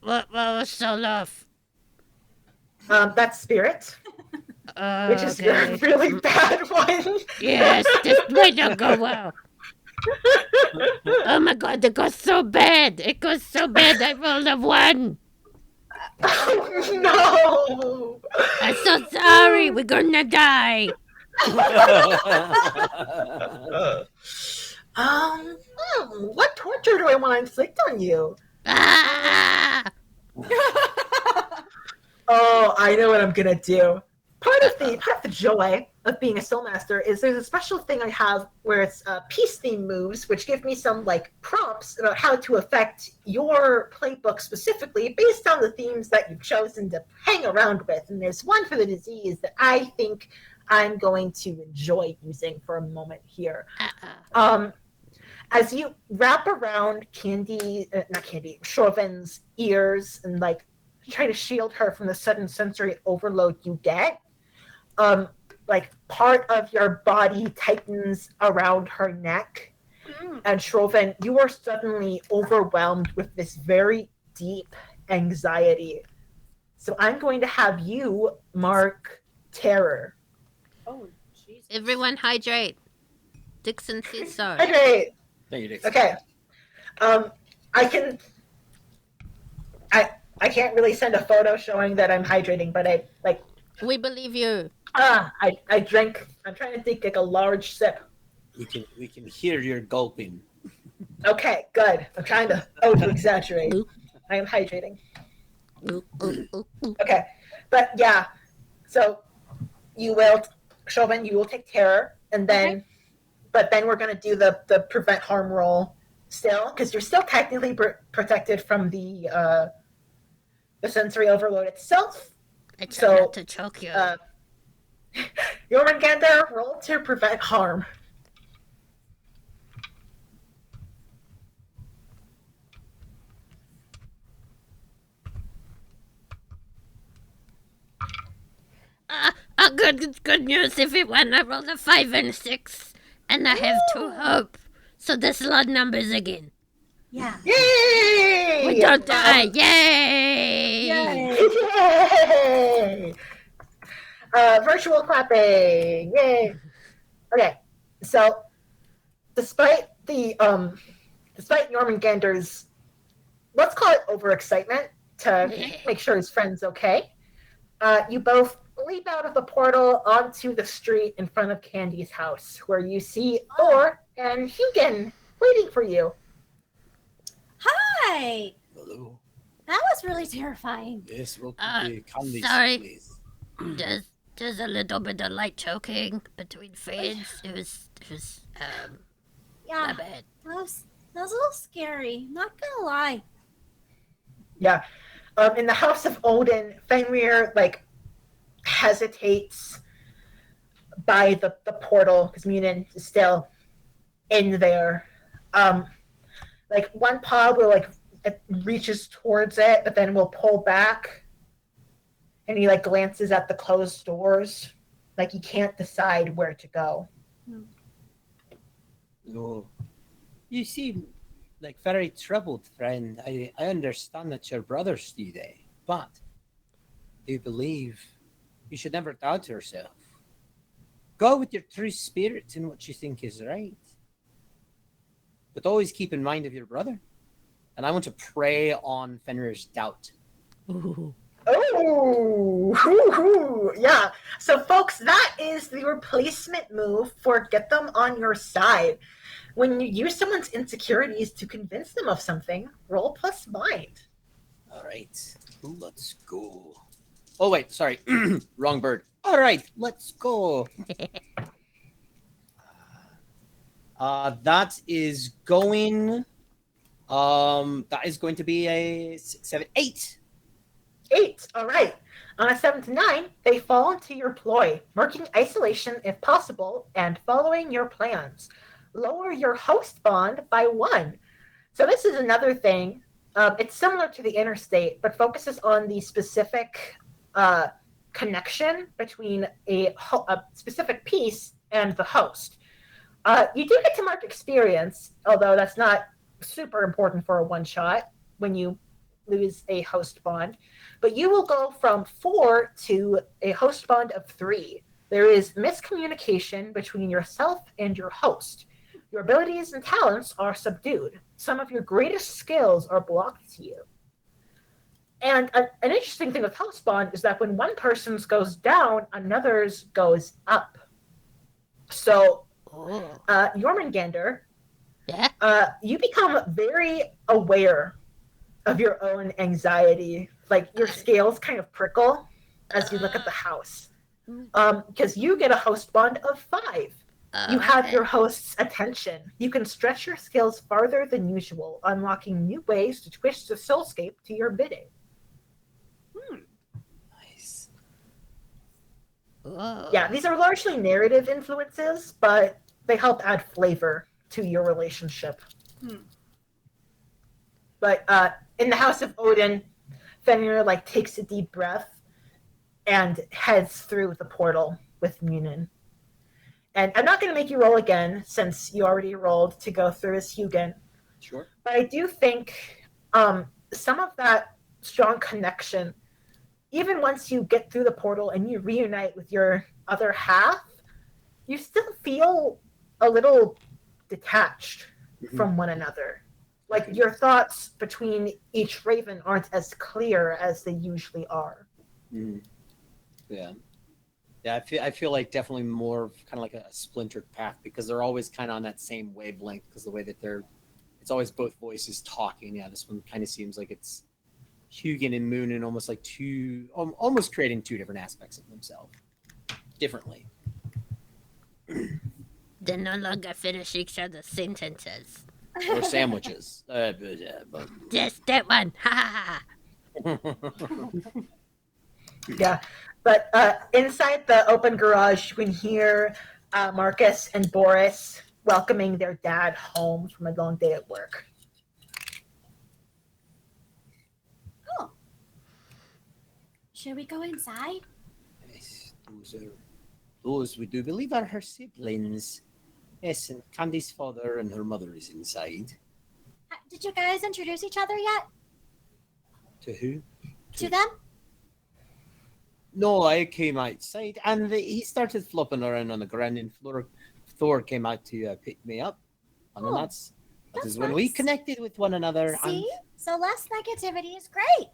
Speaker 6: What was so off?
Speaker 2: That's spirit, which is
Speaker 6: Okay.
Speaker 2: a really bad one.
Speaker 6: Yes, this might not go well. Oh my god, it goes so bad. It goes so bad. I rolled a 1.
Speaker 2: Oh no!
Speaker 6: I'm so sorry. We're gonna die.
Speaker 2: What torture do I want to inflict on you?
Speaker 6: Ah!
Speaker 2: Oh, I know what I'm gonna do. Part of the joy of being a Soulmaster is there's a special thing I have where it's peace theme moves, which give me some like prompts about how to affect your playbook specifically based on the themes that you've chosen to hang around with. And there's one for the disease that I think I'm going to enjoy using for a moment here. As you wrap around Sjöfn's ears and like try to shield her from the sudden sensory overload you get, like part of your body tightens around her neck, and Sjöfn, you are suddenly overwhelmed with this very deep anxiety. So I'm going to have you mark terror.
Speaker 4: Oh, Jesus.
Speaker 1: Everyone hydrate. Dixon says so.
Speaker 2: Okay.
Speaker 3: Thank you, Dix.
Speaker 2: Okay. I can't really send a photo showing that I'm hydrating, but I like
Speaker 1: We believe you.
Speaker 2: I drank. I'm trying to take like a large sip.
Speaker 3: We can hear your gulping.
Speaker 2: Okay, good. I'm trying to exaggerate. I am hydrating. Okay, but yeah. So you will, Sjöfn, you will take terror, and then, but then we're gonna do the prevent harm roll still, because you're still technically protected from the sensory overload itself.
Speaker 6: I try not to choke you.
Speaker 2: Jörmungandr, roll to prevent harm.
Speaker 6: Good news, everyone. I rolled a 5 and a 6, and I have 2 hope. So there's a lot of numbers again.
Speaker 4: Yeah.
Speaker 2: Yay!
Speaker 6: We don't die. Yay!
Speaker 2: Yay! Virtual clapping. Yay! Okay, so despite Jörmungandr's, let's call it overexcitement to make sure his friend's okay, you both leap out of the portal onto the street in front of Candy's house, where you see Thor and Huginn waiting for you.
Speaker 4: Hi.
Speaker 3: Hello.
Speaker 4: That was really terrifying.
Speaker 3: Yes, welcome to Candy's
Speaker 6: sorry.
Speaker 3: place.
Speaker 6: There's a little bit of light choking between fades. It was
Speaker 4: Yeah.
Speaker 6: not bad.
Speaker 4: That was a little scary. Not gonna lie.
Speaker 2: Yeah. In the house of Odin, Fenrir like hesitates by the portal because Muninn is still in there. Like one paw will like it reaches towards it, but then will pull back, and he like glances at the closed doors, like he can't decide where to go.
Speaker 3: Oh. You seem like very troubled, friend. I understand that your brothers do they, but do you believe you should never doubt yourself? Go with your true spirit in what you think is right. But always keep in mind of your brother. And I want to prey on Fenrir's doubt.
Speaker 6: Ooh.
Speaker 2: Oh, hoo, hoo. Yeah. So, folks, that is the replacement move for get them on your side. When you use someone's insecurities to convince them of something, roll plus mind.
Speaker 3: All right, let's go. Oh, wait, sorry. Wrong bird. All right, let's go. That is going... that is going to be a 7, 8.
Speaker 2: 8. All right. On a 7 to 9, they fall into your ploy, marking isolation if possible and following your plans. Lower your host bond by 1. So this is another thing. It's similar to the interstate, but focuses on the specific connection between a specific piece and the host. You do get to mark experience, although that's not super important for a one-shot when you lose a host bond. But you will go from 4 to a host bond of 3. There is miscommunication between yourself and your host. Your abilities and talents are subdued. Some of your greatest skills are blocked to you. And an interesting thing with host bond is that when one person's goes down, another's goes up. So, Jörmungandr,
Speaker 6: Yeah?
Speaker 2: you become very aware of your own anxiety. Like your scales kind of prickle as you look at the house. Because you get a host bond of 5. You have your host's attention. You can stretch your skills farther than usual, unlocking new ways to twist the soulscape to your bidding.
Speaker 3: Nice.
Speaker 6: Whoa.
Speaker 2: Yeah, these are largely narrative influences, but they help add flavor to your relationship. But in the House of Odin, Fenrir takes a deep breath and heads through the portal with Muninn. And I'm not going to make you roll again since you already rolled to go through as Huginn.
Speaker 3: Sure.
Speaker 2: But I do think some of that strong connection, even once you get through the portal and you reunite with your other half, you still feel a little detached from one another. Like your thoughts between each raven aren't as clear as they usually are.
Speaker 3: Yeah. Yeah, I feel like definitely more kind of like a splintered path because they're always kind of on that same wavelength because the way that it's always both voices talking. Yeah, this one kind of seems like it's Huginn and Muninn almost like almost creating 2 different aspects of themselves differently.
Speaker 6: They no longer finish each other's sentences.
Speaker 3: Or sandwiches.
Speaker 6: Just that one. Ha ha ha.
Speaker 2: Yeah, but inside the open garage, you can hear Marcus and Boris welcoming their dad home from a long day at work.
Speaker 4: Cool. Should we go inside?
Speaker 3: Yes, those we do believe are her siblings. Yes, and Candy's father and her mother is inside.
Speaker 4: Did you guys introduce each other yet?
Speaker 3: To who?
Speaker 4: To them?
Speaker 3: No, I came outside and he started flopping around on the ground and Thor came out to pick me up. And then that is when we
Speaker 4: nice.
Speaker 3: Connected with one another.
Speaker 4: See? So less negativity is great.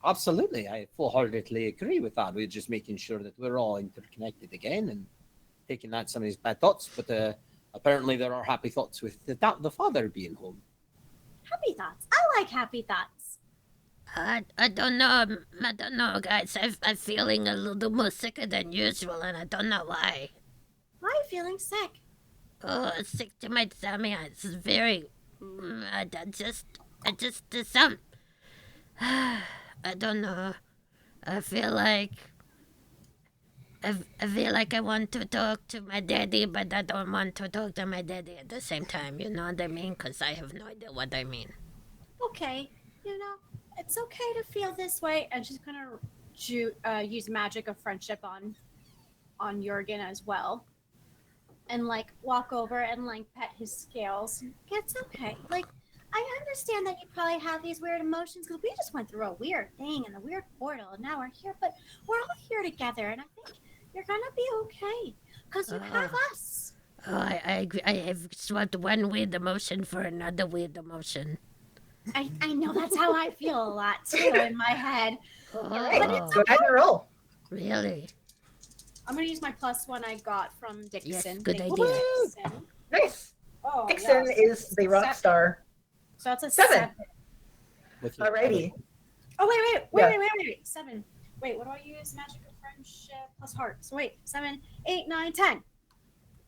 Speaker 3: Absolutely. I full-heartedly agree with that. We're just making sure that we're all interconnected again and taking out some of these bad thoughts. But apparently there are happy thoughts with the father being home.
Speaker 4: Happy thoughts. I like happy thoughts.
Speaker 6: I don't know. I don't know, guys. I'm feeling a little more sicker than usual, and I don't know why.
Speaker 4: Why are you feeling sick?
Speaker 6: Oh, sick to my tummy. It's very. I just there's some. I don't know. I feel like I want to talk to my daddy, but I don't want to talk to my daddy at the same time. You know what I mean? Because I have no idea what I mean.
Speaker 4: Okay. It's okay to feel this way. I'm just gonna use magic of friendship on Jörgen as well. and like walk over and like pet his scales. It's okay. Like, I understand that you probably have these weird emotions because we just went through a weird thing and a weird portal, and now we're here. But we're all here together, and I think you're gonna be okay because you have us.
Speaker 6: Oh, I agree. I have swapped one weird emotion for another weird emotion.
Speaker 4: I know that's how I feel a lot too in my head.
Speaker 2: All right,
Speaker 6: Oh,
Speaker 2: go ahead and roll.
Speaker 6: really?
Speaker 4: I'm gonna use my +1 I got from Dixon.
Speaker 6: Yes, good
Speaker 4: Thank
Speaker 6: idea.
Speaker 4: you, Dixon.
Speaker 2: Nice.
Speaker 4: Oh,
Speaker 2: Dixon
Speaker 4: yes.
Speaker 2: is the rock star.
Speaker 4: So that's a
Speaker 2: 7.
Speaker 4: 7.
Speaker 3: With your-
Speaker 2: Alrighty.
Speaker 4: Oh
Speaker 2: Yeah.
Speaker 4: wait. 7. Wait, what do I use? Magic of friendship plus heart. So wait, 7, 8, 9, 10.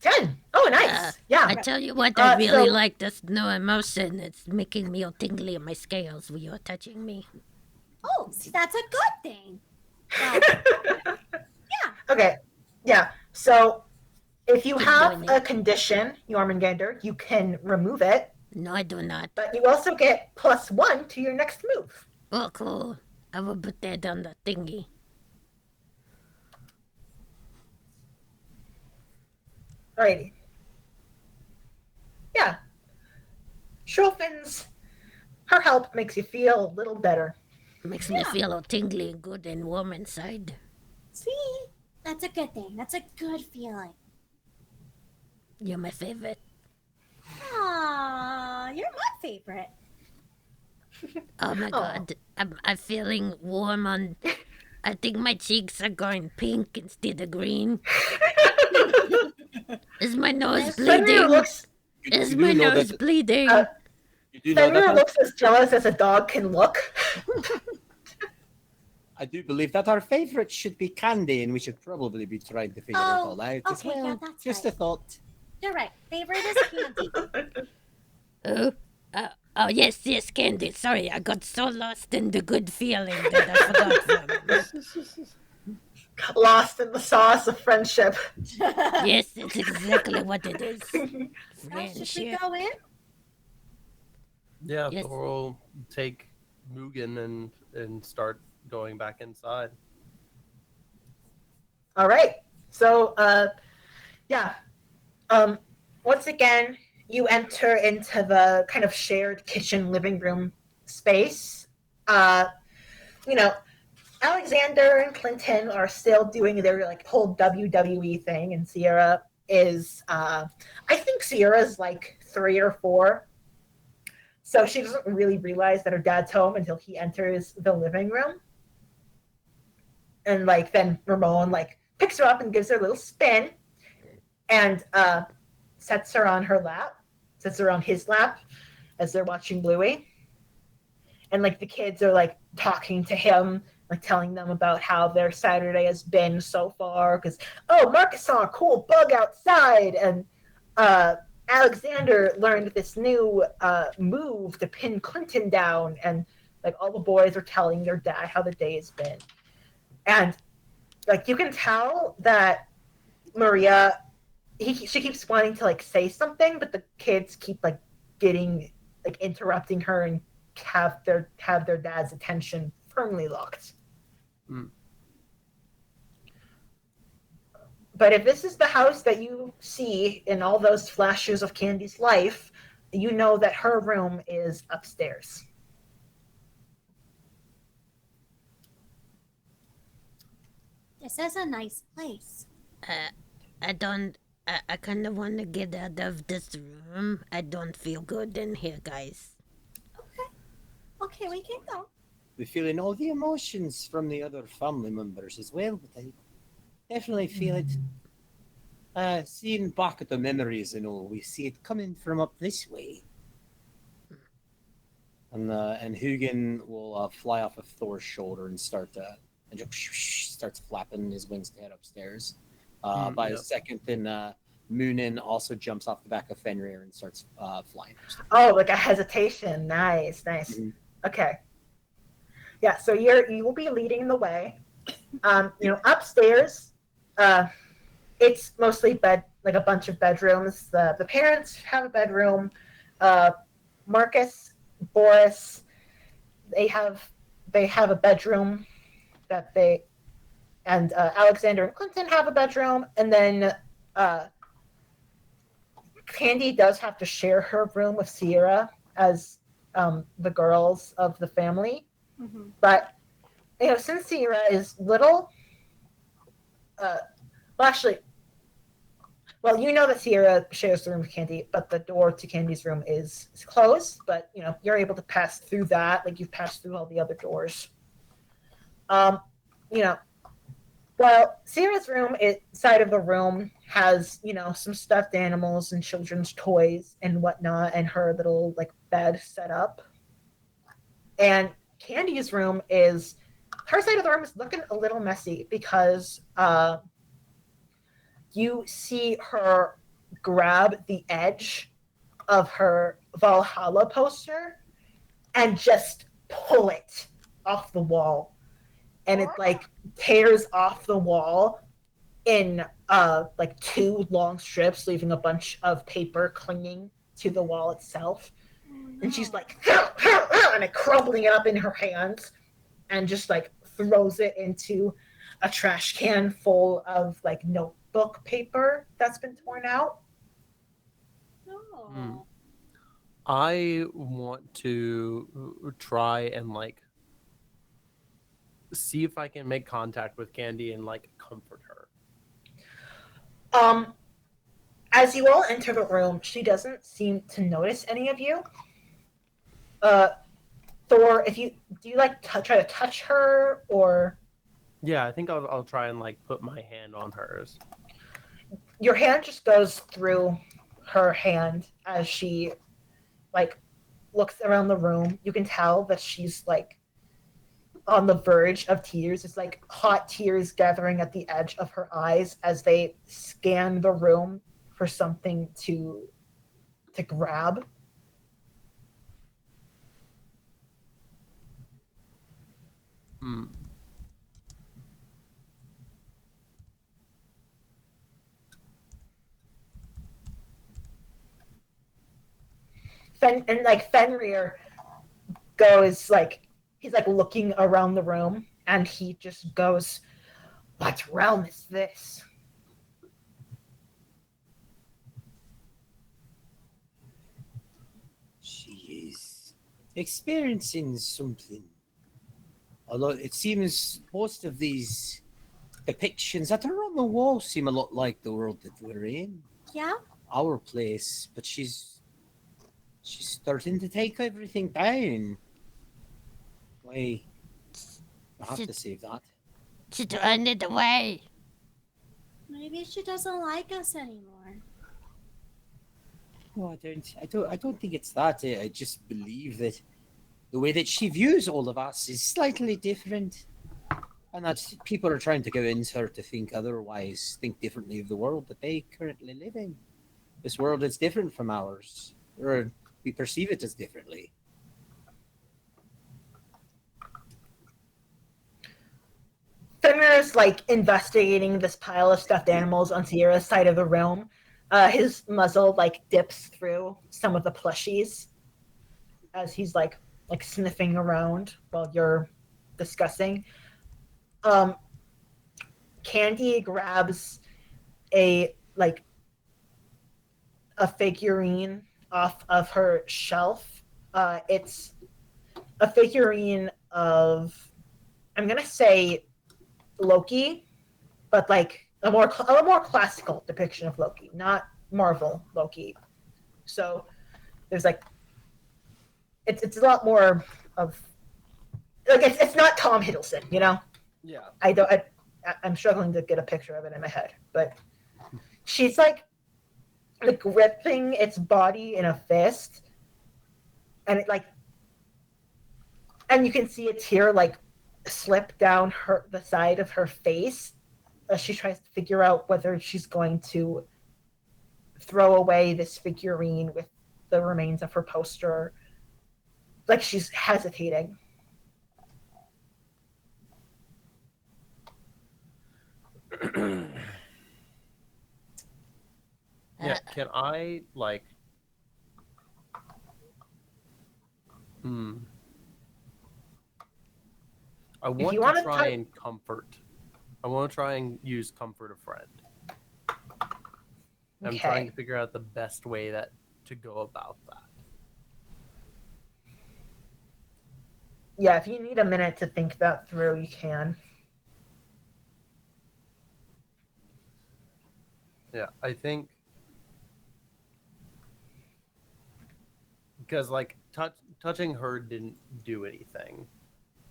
Speaker 2: 10. Oh, nice. Yeah.
Speaker 6: I tell you what, I really
Speaker 2: so-
Speaker 6: like this new emotion. It's making me all tingly in my scales when you're touching me.
Speaker 4: Oh, see, that's a good thing. Well,
Speaker 2: Okay. Yeah. So if you
Speaker 6: Keep
Speaker 2: have
Speaker 6: doing
Speaker 2: a
Speaker 6: it.
Speaker 2: condition, Jörmungandr, you can remove it,
Speaker 6: No, I do not.
Speaker 2: but you also get +1 to your next move.
Speaker 6: Oh, cool. I will put that on the thingy.
Speaker 2: Alrighty. Yeah. Sjöfn's, her help makes you feel a little better.
Speaker 6: Makes me feel all tingly and good and warm inside.
Speaker 4: see, that's a good thing. That's a good feeling.
Speaker 6: You're my favorite.
Speaker 4: Aw, you're my favorite.
Speaker 6: Oh my god. I'm feeling warm on... I think my cheeks are going pink instead of green. Is my nose
Speaker 2: Fenrir
Speaker 6: bleeding?
Speaker 2: looks,
Speaker 6: Is
Speaker 3: You
Speaker 6: my
Speaker 3: do know
Speaker 6: nose
Speaker 3: that-
Speaker 6: bleeding?
Speaker 3: You do know
Speaker 2: Fenrir
Speaker 3: that
Speaker 2: looks as jealous as a dog can look.
Speaker 3: I do believe that our favorite should be candy, and we should probably be trying to figure it
Speaker 4: Oh,
Speaker 3: all out as
Speaker 4: okay, yeah,
Speaker 3: well.
Speaker 4: that's
Speaker 3: Just
Speaker 4: right.
Speaker 3: a thought.
Speaker 4: You're right. Favorite is candy.
Speaker 6: Oh, yes, candy. Sorry, I got so lost in the good feeling that I forgot for a moment.
Speaker 2: Lost in the sauce of friendship.
Speaker 6: Yes, that's exactly what it is.
Speaker 4: Now, should we
Speaker 6: Friendship.
Speaker 4: go in?
Speaker 5: Yeah,
Speaker 6: Yes.
Speaker 5: Thor will take Mugen and start going back inside.
Speaker 2: All right. So, yeah. Once again, you enter into the kind of shared kitchen living room space. You know, Alexander and Clinton are still doing their like whole WWE thing, and Sierra is, I think Sierra's like 3 or 4. So she doesn't really realize that her dad's home until he enters the living room. And like then Ramon like picks her up and gives her a little spin and sets her on his lap as they're watching Bluey. And like the kids are like talking to him, like telling them about how their Saturday has been so far. Because, oh, Marcus saw a cool bug outside. And Alexander learned this new move to pin Clinton down. And like all the boys are telling their dad how the day has been. And like you can tell that Maria, she keeps wanting to like say something, but the kids keep like interrupting her and have their dad's attention firmly locked.
Speaker 5: Mm.
Speaker 2: But if this is the house that you see in all those flashes of Candy's life, you know that her room is upstairs.
Speaker 4: This is a nice place.
Speaker 6: I kind of want to get out of this room. I don't feel good in here, guys.
Speaker 4: Okay, we can go.
Speaker 3: We're feeling all the emotions from the other family members as well, but I definitely feel it. Seeing back at the memories and all, we see it coming from up this way. And Huginn will fly off of Thor's shoulder and start and just starts flapping his wings to head upstairs. By a second, then Muninn also jumps off the back of Fenrir and starts flying.
Speaker 2: Oh, like a hesitation. Nice.
Speaker 3: Mhm.
Speaker 2: Okay. Yeah, so you will be leading the way. Upstairs, it's mostly like a bunch of bedrooms. The parents have a bedroom. Marcus, Boris, they have a bedroom that and Alexander and Clinton have a bedroom, and then Candy does have to share her room with Sierra as the girls of the family.
Speaker 4: Mhm.
Speaker 2: But since Sierra is little, that Sierra shares the room with Candy, but the door to Candy's room is closed. But you're able to pass through that, like you've passed through all the other doors. You know, Well, Sierra's room side of the room has, some stuffed animals and children's toys and whatnot, and her little bed set up. And Candy's room her side of the room is looking a little messy because you see her grab the edge of her Valhalla poster and just pull it off the wall. And it tears off the wall in two long strips, leaving a bunch of paper clinging to the wall itself.
Speaker 4: Oh, no.
Speaker 2: And she's and crumbling it up in her hands and just throws it into a trash can full of notebook paper that's been torn out.
Speaker 4: No.
Speaker 5: I want to try and see if I can make contact with Candy and comfort her.
Speaker 2: As you all enter the room, she doesn't seem to notice any of you. Thor, do you try to touch her, or?
Speaker 5: Yeah, I think I'll try and put my hand on hers.
Speaker 2: Your hand just goes through her hand as she looks around the room. You can tell that she's on the verge of tears. It's hot tears gathering at the edge of her eyes as they scan the room for something to grab. Fenrir goes he's looking around the room and he just goes, "What realm is this?"
Speaker 3: She is experiencing something. Although it seems most of these depictions that are on the wall seem a lot like the world that we're in.
Speaker 4: Yeah?
Speaker 3: Our place, but she's starting to take everything down. Why? I have to save that.
Speaker 6: She's running away.
Speaker 4: Maybe she doesn't like us anymore.
Speaker 3: No, I don't think it's that. I just believe that the way that she views all of us is slightly different, and that people are trying to convince her to think otherwise, think differently of the world that they currently live in. This world is different from ours, or we perceive it as differently.
Speaker 2: Fenrir is investigating this pile of stuffed animals on Sierra's side of the room. His muzzle dips through some of the plushies as he's sniffing around while you're discussing. Candy grabs a figurine off of her shelf. It's a figurine of, I'm gonna say, Loki, but a more classical depiction of Loki, not Marvel Loki. So there's it's a lot more of it's not Tom Hiddleston,
Speaker 5: Yeah.
Speaker 2: I'm struggling to get a picture of it in my head, but she's gripping its body in a fist, and and you can see a tear slip down the side of her face as she tries to figure out whether she's going to throw away this figurine with the remains of her poster. She's hesitating.
Speaker 5: Yeah, can I I want to try and comfort. I want to try and use comfort a friend. I'm trying to figure out the best way to go about that.
Speaker 2: Yeah, if you need a minute to think that through, you can.
Speaker 5: Yeah, I think because like touching her didn't do anything.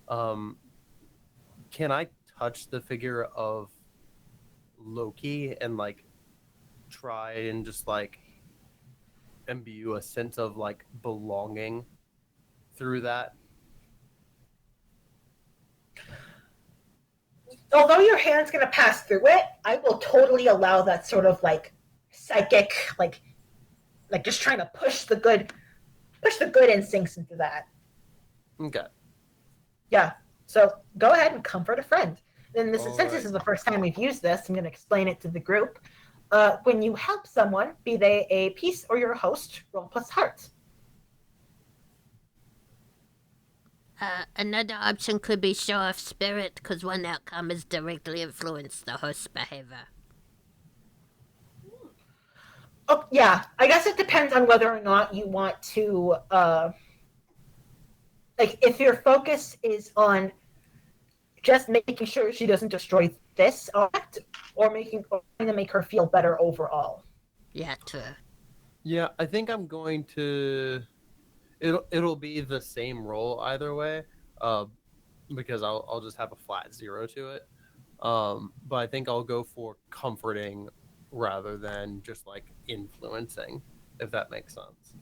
Speaker 5: Can I touch the figure of Loki and like try and just like imbue a sense of like belonging through that?
Speaker 2: Although your hand's going to pass through it, I will totally allow that sort of like psychic, like just trying to push the good instincts into that.
Speaker 5: Okay.
Speaker 2: Yeah. So go ahead and comfort a friend. And
Speaker 5: All
Speaker 2: since this is the first time we've used this, I'm going to explain it to the group. When you help someone, be they a piece or your host, roll plus heart.
Speaker 6: Another option could be show off spirit, because one outcome is directly influence the host's behavior.
Speaker 2: Oh, yeah. I guess it depends on whether or not you want to, like, if your focus is on just making sure she doesn't destroy this object, or trying to make her feel better overall.
Speaker 6: Yeah, true.
Speaker 5: Yeah, I think I'm going to. It'll be the same roll either way, because I'll just have a flat 0 to it. But I think I'll go for comforting rather than just like influencing, if that makes sense.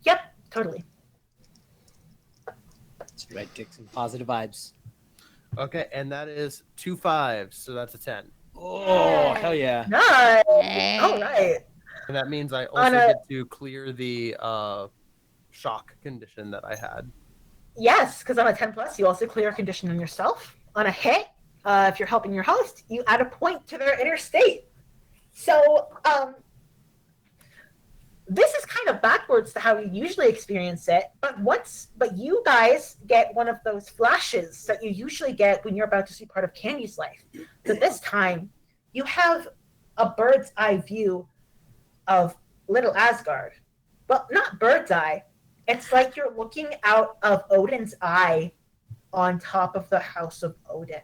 Speaker 2: Yep, totally.
Speaker 3: It's red ticks and positive vibes.
Speaker 5: Okay, and that is 2 5s, so that's a 10.
Speaker 3: Oh, hell yeah.
Speaker 2: Nice.
Speaker 6: Hey.
Speaker 2: All right.
Speaker 5: And that means I also get to clear the shock condition that I had.
Speaker 2: Yes, because on a 10 plus, you also clear a condition on yourself. On a hit, if you're helping your host, you add a point to their inner state. So, this is kind of backwards to how you usually experience it, but you guys get one of those flashes that you usually get when you're about to see part of Candy's life. But this time, you have a bird's eye view of Little Asgard. Well, not bird's eye. It's like you're looking out of Odin's eye on top of the House of Odin.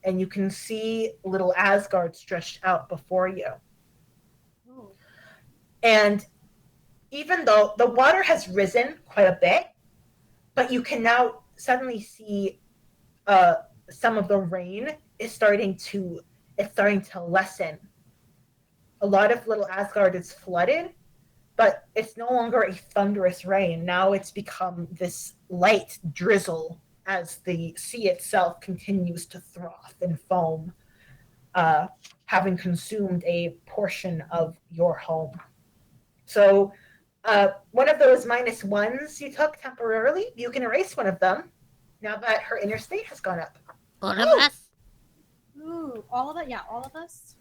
Speaker 2: And you can see Little Asgard stretched out before you.
Speaker 4: Ooh.
Speaker 2: And even though the water has risen quite a bit, but you can now suddenly see some of the rain is starting to lessen. A lot of Little Asgard is flooded, but it's no longer a thunderous rain. Now it's become this light drizzle as the sea itself continues to froth and foam, having consumed a portion of your home. So one of those -1s you took temporarily, you can erase one of them now that her inner state has gone up.
Speaker 6: All of us?
Speaker 4: Ooh, all of it? Yeah, all of us?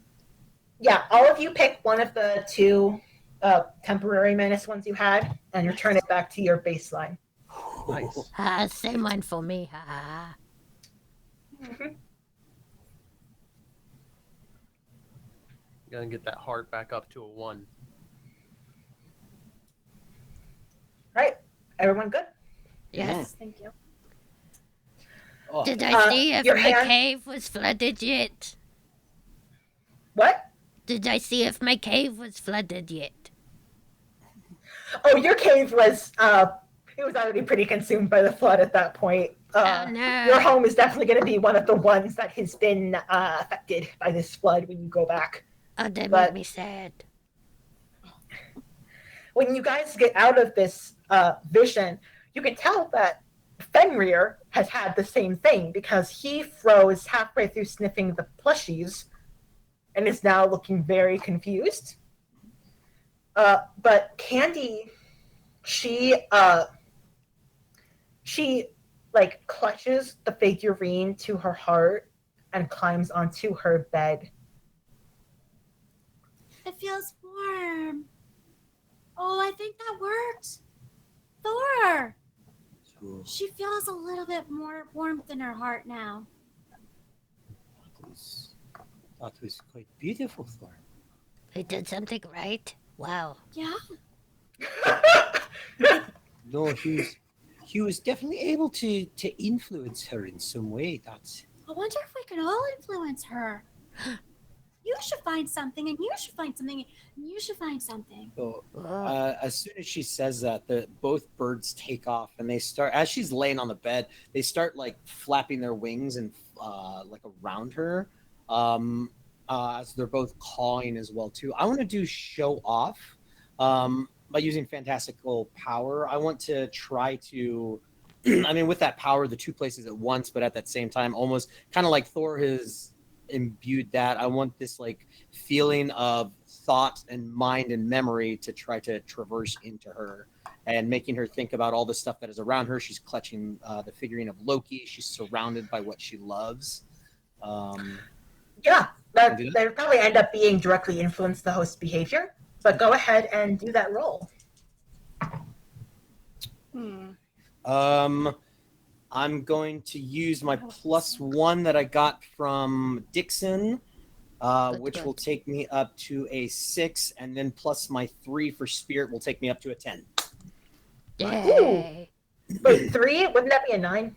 Speaker 2: Yeah, all of you pick one of the 2 temporary -1s you had and return it back to your baseline.
Speaker 5: Nice.
Speaker 6: Same one for me. Ha.
Speaker 2: Mm-hmm.
Speaker 5: Gonna get that heart back up to a 1.
Speaker 2: Right. Everyone good?
Speaker 6: Yes.
Speaker 4: Thank you.
Speaker 3: Oh,
Speaker 6: Did I see if
Speaker 2: your
Speaker 6: my
Speaker 2: hand-
Speaker 6: cave was flooded yet?
Speaker 2: What?
Speaker 6: Did I see if my cave was flooded yet?
Speaker 2: Oh, your cave was it was already pretty consumed by the flood at that point.
Speaker 6: Oh no.
Speaker 2: Your home is definitely going to be one of the ones that has been affected by this flood when you go back.
Speaker 6: Oh, that
Speaker 2: But-
Speaker 6: made me sad.
Speaker 2: When you guys get out of this vision, you can tell that Fenrir has had the same thing because he froze halfway through sniffing the plushies and is now looking very confused. But Candy, she like clutches the figurine to her heart and climbs onto her bed.
Speaker 4: It feels warm. Oh, I think that worked. Thor!
Speaker 3: cool.
Speaker 4: She feels a little bit more warmth in her heart now.
Speaker 3: That was quite beautiful, Thor.
Speaker 6: We did something right. Wow.
Speaker 4: Yeah.
Speaker 3: No, he was definitely able to influence her in some way. That's
Speaker 4: I wonder if we could all influence her. You should find something, and you should find something, and you should find something.
Speaker 3: so.
Speaker 6: Whoa.
Speaker 3: As soon as she says that, both birds take off, and they start as she's laying on the bed. They start like flapping their wings and like around her. As they're both cawing as well too. I want to do show off. By using fantastical power. I want to try to, I mean, with that power, the two places at once, but at that same time, almost kind of like Thor has imbued that. I want this like feeling of thought and mind and memory to try to traverse into her and making her think about all the stuff that is around her. She's clutching the figurine of Loki. She's surrounded by what she loves.
Speaker 2: Yeah, that would probably end up being directly influence the host's behavior. But go ahead and do that roll.
Speaker 3: I'm going to use my +1 that I got from Dixon, which will take me up to a 6, and then plus my 3 for Spirit will take me up to a 10.
Speaker 6: Yay.
Speaker 2: Wait, 3? Wouldn't that be a 9?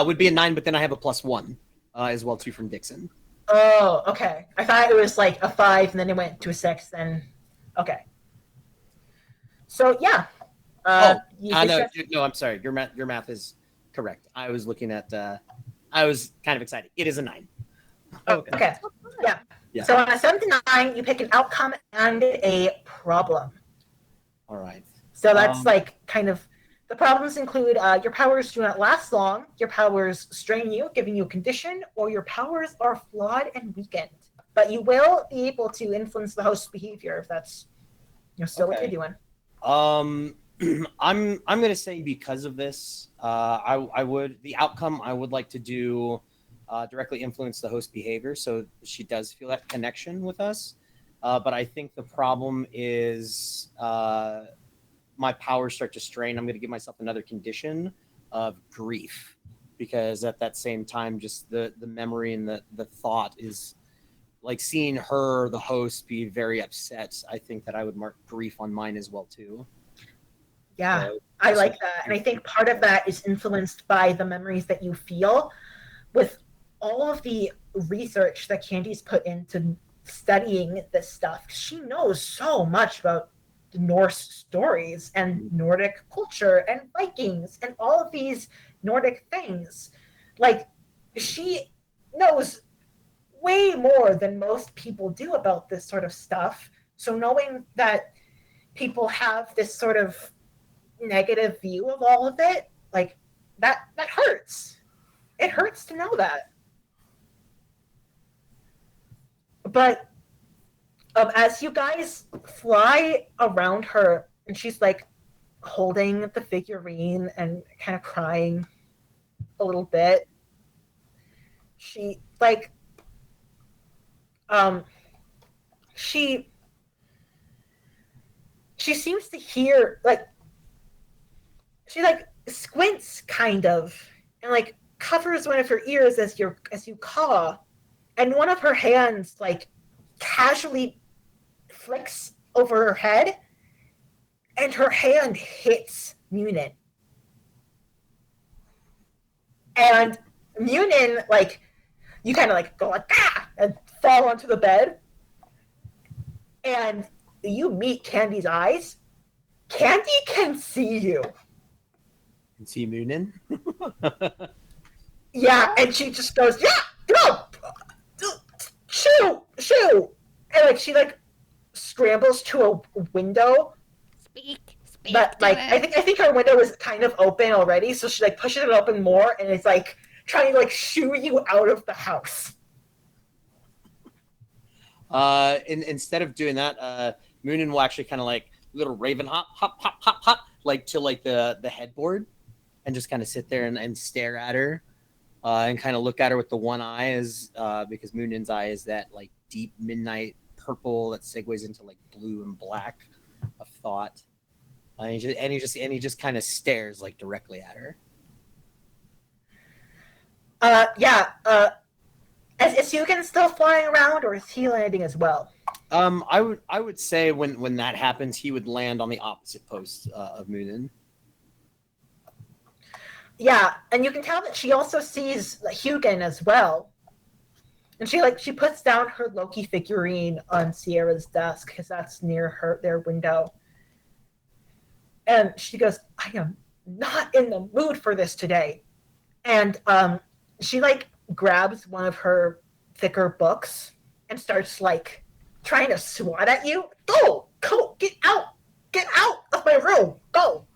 Speaker 3: Would be a 9, but then I have a +1 as well too from Dixon.
Speaker 2: Oh, okay. I thought it was like a 5, and then it went to a 6. Then, okay. So yeah.
Speaker 3: No, I'm sorry. Your math is correct. I was looking at. I was kind of excited. It is a 9.
Speaker 2: Okay. Yeah.
Speaker 3: Yeah.
Speaker 2: So on a 7 to 9, you pick an outcome and a problem.
Speaker 3: All right.
Speaker 2: So that's like kind of the problems include your powers do not last long, your powers strain you, giving you a condition, or your powers are flawed and weakened. But you will be able to influence the host's behavior if that's still what you're doing.
Speaker 3: I'm gonna say because of this, I would the outcome I would like to do directly influence the host's behavior, so she does feel that connection with us. But I think the problem is my powers start to strain. I'm going to give myself another condition of grief, because at that same time, just the memory and the thought is like seeing her, the host, be very upset. I think that I would mark grief on mine as well too.
Speaker 2: Yeah,
Speaker 3: So,
Speaker 2: I like that. And I think part of that is influenced by the memories that you feel with all of the research that Candy's put into studying this stuff. She knows so much about the Norse stories and Nordic culture and Vikings and all of these Nordic things. Like, she knows way more than most people do about this sort of stuff. So knowing that people have this sort of negative view of all of it, like, that hurts. It hurts to know that. But as you guys fly around her, and she's like holding the figurine and kind of crying a little bit, she like she seems to hear, like, she like squints kind of and like covers one of her ears as you caw, and one of her hands like casually flicks over her head, and her hand hits Muninn. And Muninn, like, you kind of like go like, ah, and fall onto the bed. And you meet Candy's eyes. Candy can see you.
Speaker 3: Can see Muninn.
Speaker 2: Yeah, and she just goes, yeah, go, shoo, and like she like scrambles to a window.
Speaker 6: Speak.
Speaker 2: But like I think her window is kind of open already, so she like pushes it open more, and it's like trying to like shoo you out of the house.
Speaker 3: Instead of doing that, Muninn will actually kind of like little raven hop, like to like the headboard, and just kind of sit there and stare at her, and kind of look at her with the one eye, as because Muninn's eye is that like deep midnight purple that segues into like blue and black of thought. And he just kind of stares like directly at her.
Speaker 2: Is Huginn still flying around, or is he landing as well?
Speaker 3: I would say when that happens, he would land on the opposite post of Muninn.
Speaker 2: Yeah, and you can tell that she also sees Huginn as well. And she puts down her Loki figurine on Sierra's desk because that's near their window. And she goes, I am not in the mood for this today. And she grabs one of her thicker books and starts trying to swat at you. Go, get out of my room. Go.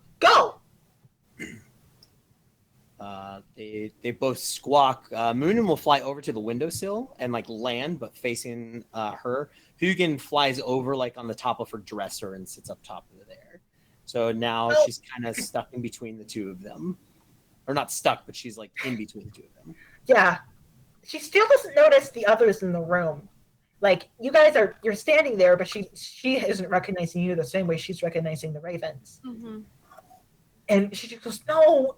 Speaker 3: They both squawk. Muninn will fly over to the windowsill and land, but facing her. Huginn flies over on the top of her dresser and sits up top of there. So now she's kind of stuck in between the two of them, or not stuck, but she's in between the two of them.
Speaker 2: Yeah, she still doesn't notice the others in the room. You guys you're standing there, but she isn't recognizing you the same way she's recognizing the ravens.
Speaker 4: Mm-hmm.
Speaker 2: And she just goes, no,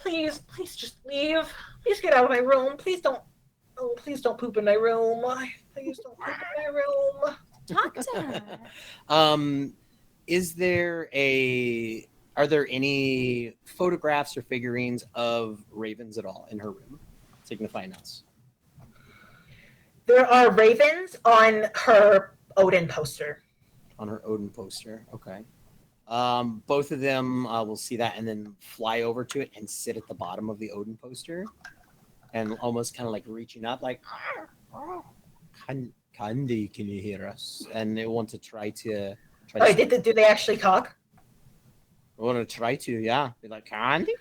Speaker 2: please just leave. Please get out of my room. Please don't poop in my room. Please don't poop in my room.
Speaker 4: Talk to her.
Speaker 3: Are there any photographs or figurines of ravens at all in her room, signifying us?
Speaker 2: There are ravens on her Odin poster.
Speaker 3: On her Odin poster, okay. Both of them will see that and then fly over to it and sit at the bottom of the Odin poster and almost kind of reaching up Candy, can you hear us? And they want to try to...
Speaker 2: Do they actually talk?
Speaker 3: I want to try to, yeah. Be like, Candy?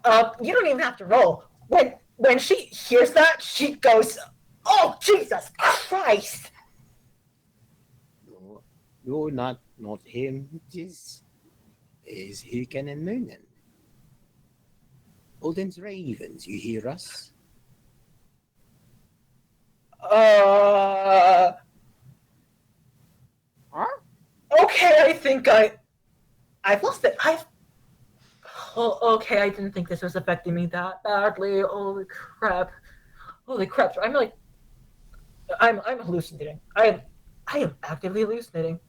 Speaker 2: You don't even have to roll. When she hears that, she goes, oh, Jesus Christ!
Speaker 3: No, not him. This is Huginn and Muninn. Odin's ravens, you hear us?
Speaker 2: Okay, I think I've lost it. Okay, I didn't think this was affecting me that badly. Holy crap. I'm hallucinating. I am actively hallucinating.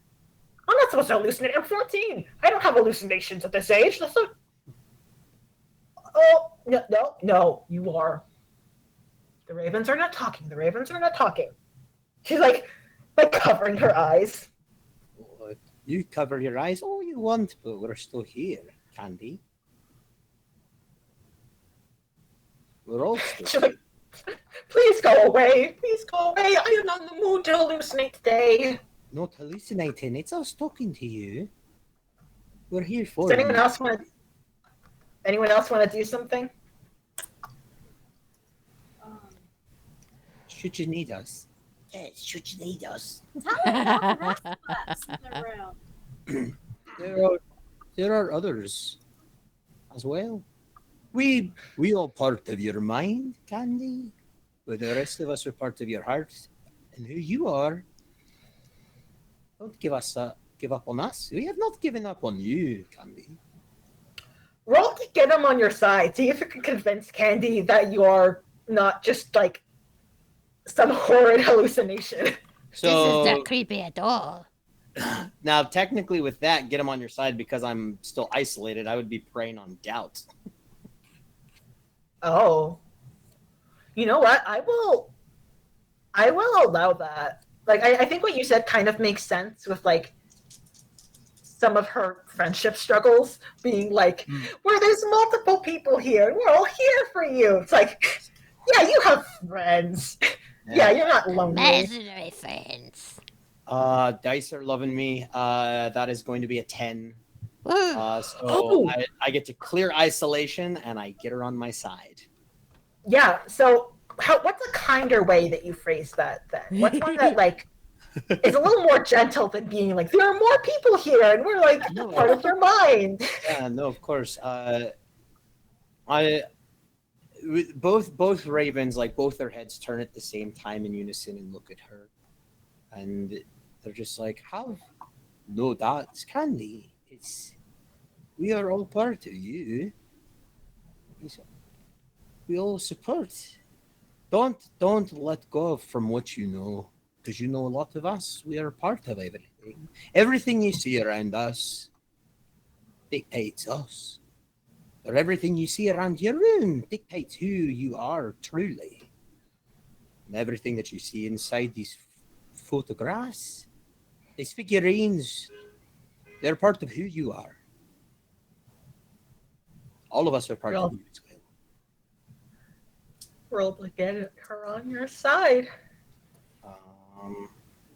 Speaker 2: I'm not supposed to hallucinate. I'm 14. I don't have hallucinations at this age. That's not... Oh, no, you are. The ravens are not talking. She's covering her eyes.
Speaker 3: You cover your eyes all you want, but we're still here, Candy. We're all still
Speaker 2: She's like, please go away. I am not in the mood to hallucinate today.
Speaker 3: Not hallucinating. It's us talking to you. We're here for
Speaker 2: Does
Speaker 3: you.
Speaker 2: anyone else want to do something?
Speaker 3: Should you need us? Yes, should you need us?
Speaker 4: Tell her about the rest of us in the room.
Speaker 3: There are others as well. We all part of your mind, Candy. But the rest of us are part of your heart. And who you are. Don't give up on us. We have not given up on you, Candy.
Speaker 2: Roll to get him on your side. See if you can convince Candy that you are not just some horrid hallucination.
Speaker 3: So,
Speaker 6: This is not creepy at all.
Speaker 3: now, technically, with that, get him on your side because I'm still isolated. I would be preying on doubt.
Speaker 2: Oh. You know what? I will allow that. I think what you said kind of makes sense with some of her friendship struggles being where there's multiple people here and we're all here for you. It's yeah, you have friends. Yeah, you're not lonely.
Speaker 6: Imaginary friends.
Speaker 3: Dice are loving me. That is going to be a 10.
Speaker 6: Woo.
Speaker 3: I get to clear isolation and I get her on my side.
Speaker 2: Yeah, so what's a kinder way that you phrase that then? What's one that is a little more gentle than being there are more people here and we're
Speaker 3: No.
Speaker 2: part of your mind?
Speaker 3: Yeah, no, of course. Both ravens, both their heads turn at the same time in unison and look at her. And they're just how? No, that's Candy. We are all part of you. We all support. Don't let go from what you know. because a lot of us, we are part of everything. Everything you see around us dictates us. Or everything you see around your room dictates who you are truly. And everything that you see inside these photographs, these figurines, they're part of who you are. All of us are part of you as well.
Speaker 2: Roll to get her on your side.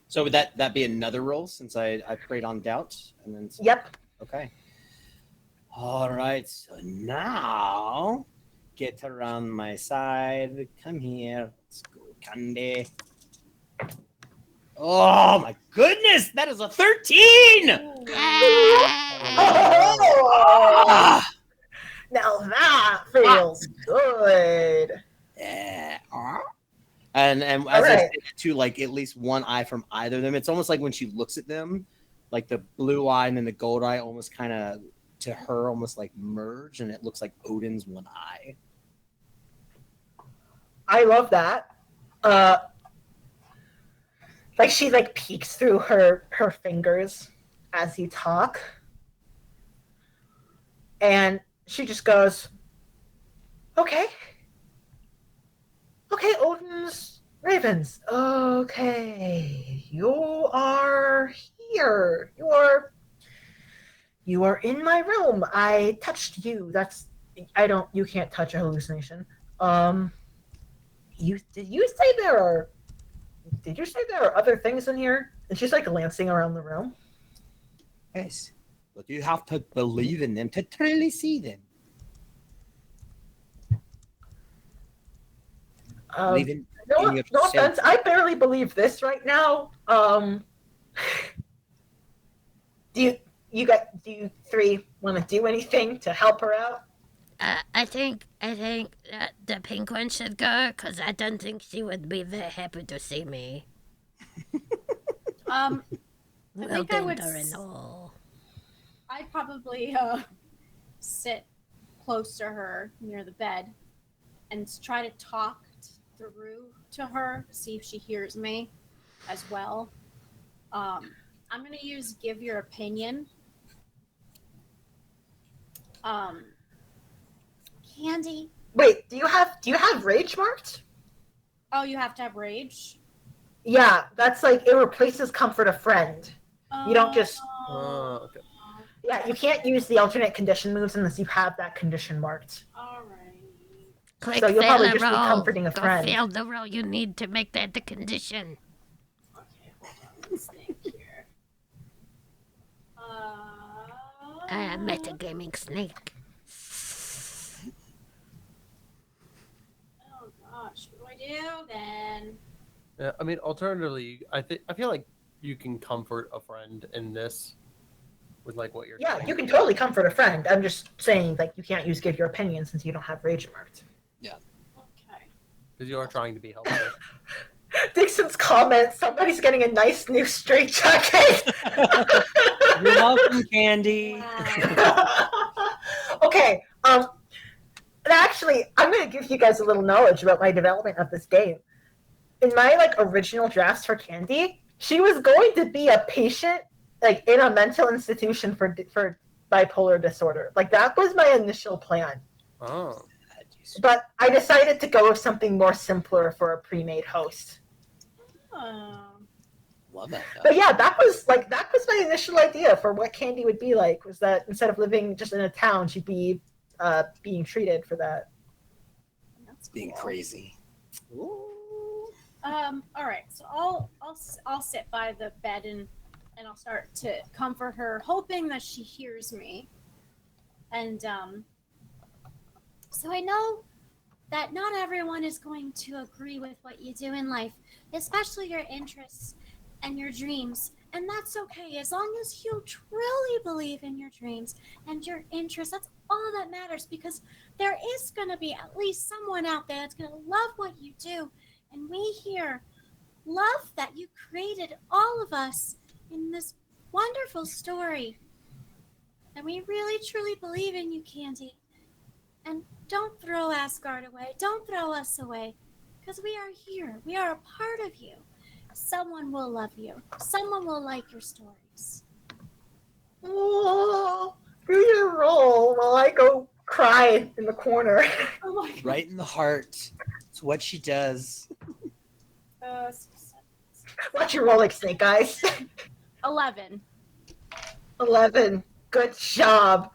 Speaker 3: So would that be another roll since I preyed on doubt? And then
Speaker 2: Yep.
Speaker 3: Okay. All right. So now get her on my side. Come here. Let's go, Candy. Oh my goodness! That is a 13! Ah!
Speaker 2: Now that feels good.
Speaker 3: Yeah. And as I
Speaker 2: right.
Speaker 3: said too, like at least one eye from either of them. It's almost like when she looks at them, like the blue eye and then the gold eye almost kind of to her almost like merge, and it looks like Odin's one eye.
Speaker 2: I love that. Like she like peeks through her fingers as you talk, and she just goes, "Okay, Odin's ravens. Okay, you are here. You are in my room. I touched you. You can't touch a hallucination. Did you say there are other things in here?" And she's like glancing around the room.
Speaker 3: Yes, but you have to believe in them to truly see them. Believe in
Speaker 2: No
Speaker 3: yourself.
Speaker 2: offense, I barely believe this right now. Do you three want to do anything to help her out?
Speaker 6: I think that the pink one should go, because I don't think she would be very happy to see me.
Speaker 4: I
Speaker 6: Well,
Speaker 4: think I would.
Speaker 6: Dander and all.
Speaker 4: I'd probably sit close to her near the bed and try to talk through to her, see if she hears me as well. I'm going to use give your opinion. Candy.
Speaker 2: Wait, do you have rage marked?
Speaker 4: Oh, you have to have rage?
Speaker 2: Yeah, that's like it replaces comfort a friend. You don't just
Speaker 5: Okay.
Speaker 2: Yeah, you can't use the alternate condition moves unless you have that condition marked.
Speaker 4: Alright.
Speaker 6: Quick,
Speaker 2: So you'll
Speaker 6: fail
Speaker 2: probably
Speaker 6: a
Speaker 2: just be
Speaker 6: roll.
Speaker 2: comforting a
Speaker 6: Go
Speaker 2: friend.
Speaker 6: fail the roll you need to make that the condition.
Speaker 4: Okay, hold on. Let's think here.
Speaker 6: Metagaming snake.
Speaker 4: Oh gosh, what do I do then?
Speaker 5: Yeah, I mean, alternatively, I feel like you can comfort a friend in this with like what you're
Speaker 2: Yeah,
Speaker 5: doing.
Speaker 2: you can totally comfort a friend. I'm just saying, like, you can't use give your opinion since you don't have rage marked.
Speaker 4: Okay.
Speaker 5: Because you are trying to be helpful.
Speaker 2: Dixon's comment: somebody's getting a nice new straight jacket.
Speaker 3: You're welcome, Candy.
Speaker 4: Wow.
Speaker 2: Okay. And actually, I'm going to give you guys a little knowledge about my development of this game. In my original drafts for Candy, she was going to be a patient in a mental institution for bipolar disorder. That was my initial plan.
Speaker 5: Oh.
Speaker 2: But I decided to go with something more simpler for a pre-made host.
Speaker 4: Oh.
Speaker 3: Love that.
Speaker 2: But yeah, that was my initial idea for what Candy would be like. Was that instead of living just in a town, she'd be being treated for that.
Speaker 4: That's
Speaker 3: Being
Speaker 4: cool.
Speaker 3: crazy.
Speaker 4: All right. So I'll sit by the bed and I'll start to comfort her, hoping that she hears me. And so I know that not everyone is going to agree with what you do in life, especially your interests and your dreams. And that's okay, as long as you truly believe in your dreams and your interests. That's all that matters, because there is going to be at least someone out there that's going to love what you do. And we here love that you created all of us in this wonderful story. And we really, truly believe in you, Candy. And don't throw Asgard away. Don't throw us away. Because we are here. We are a part of you. Someone will love you. Someone will like your stories.
Speaker 2: Oh, do your roll while I go cry in the corner.
Speaker 4: Oh my god.
Speaker 3: Right in the heart. It's what she does.
Speaker 2: Watch your roll like snake eyes.
Speaker 4: 11.
Speaker 2: 11. Good job.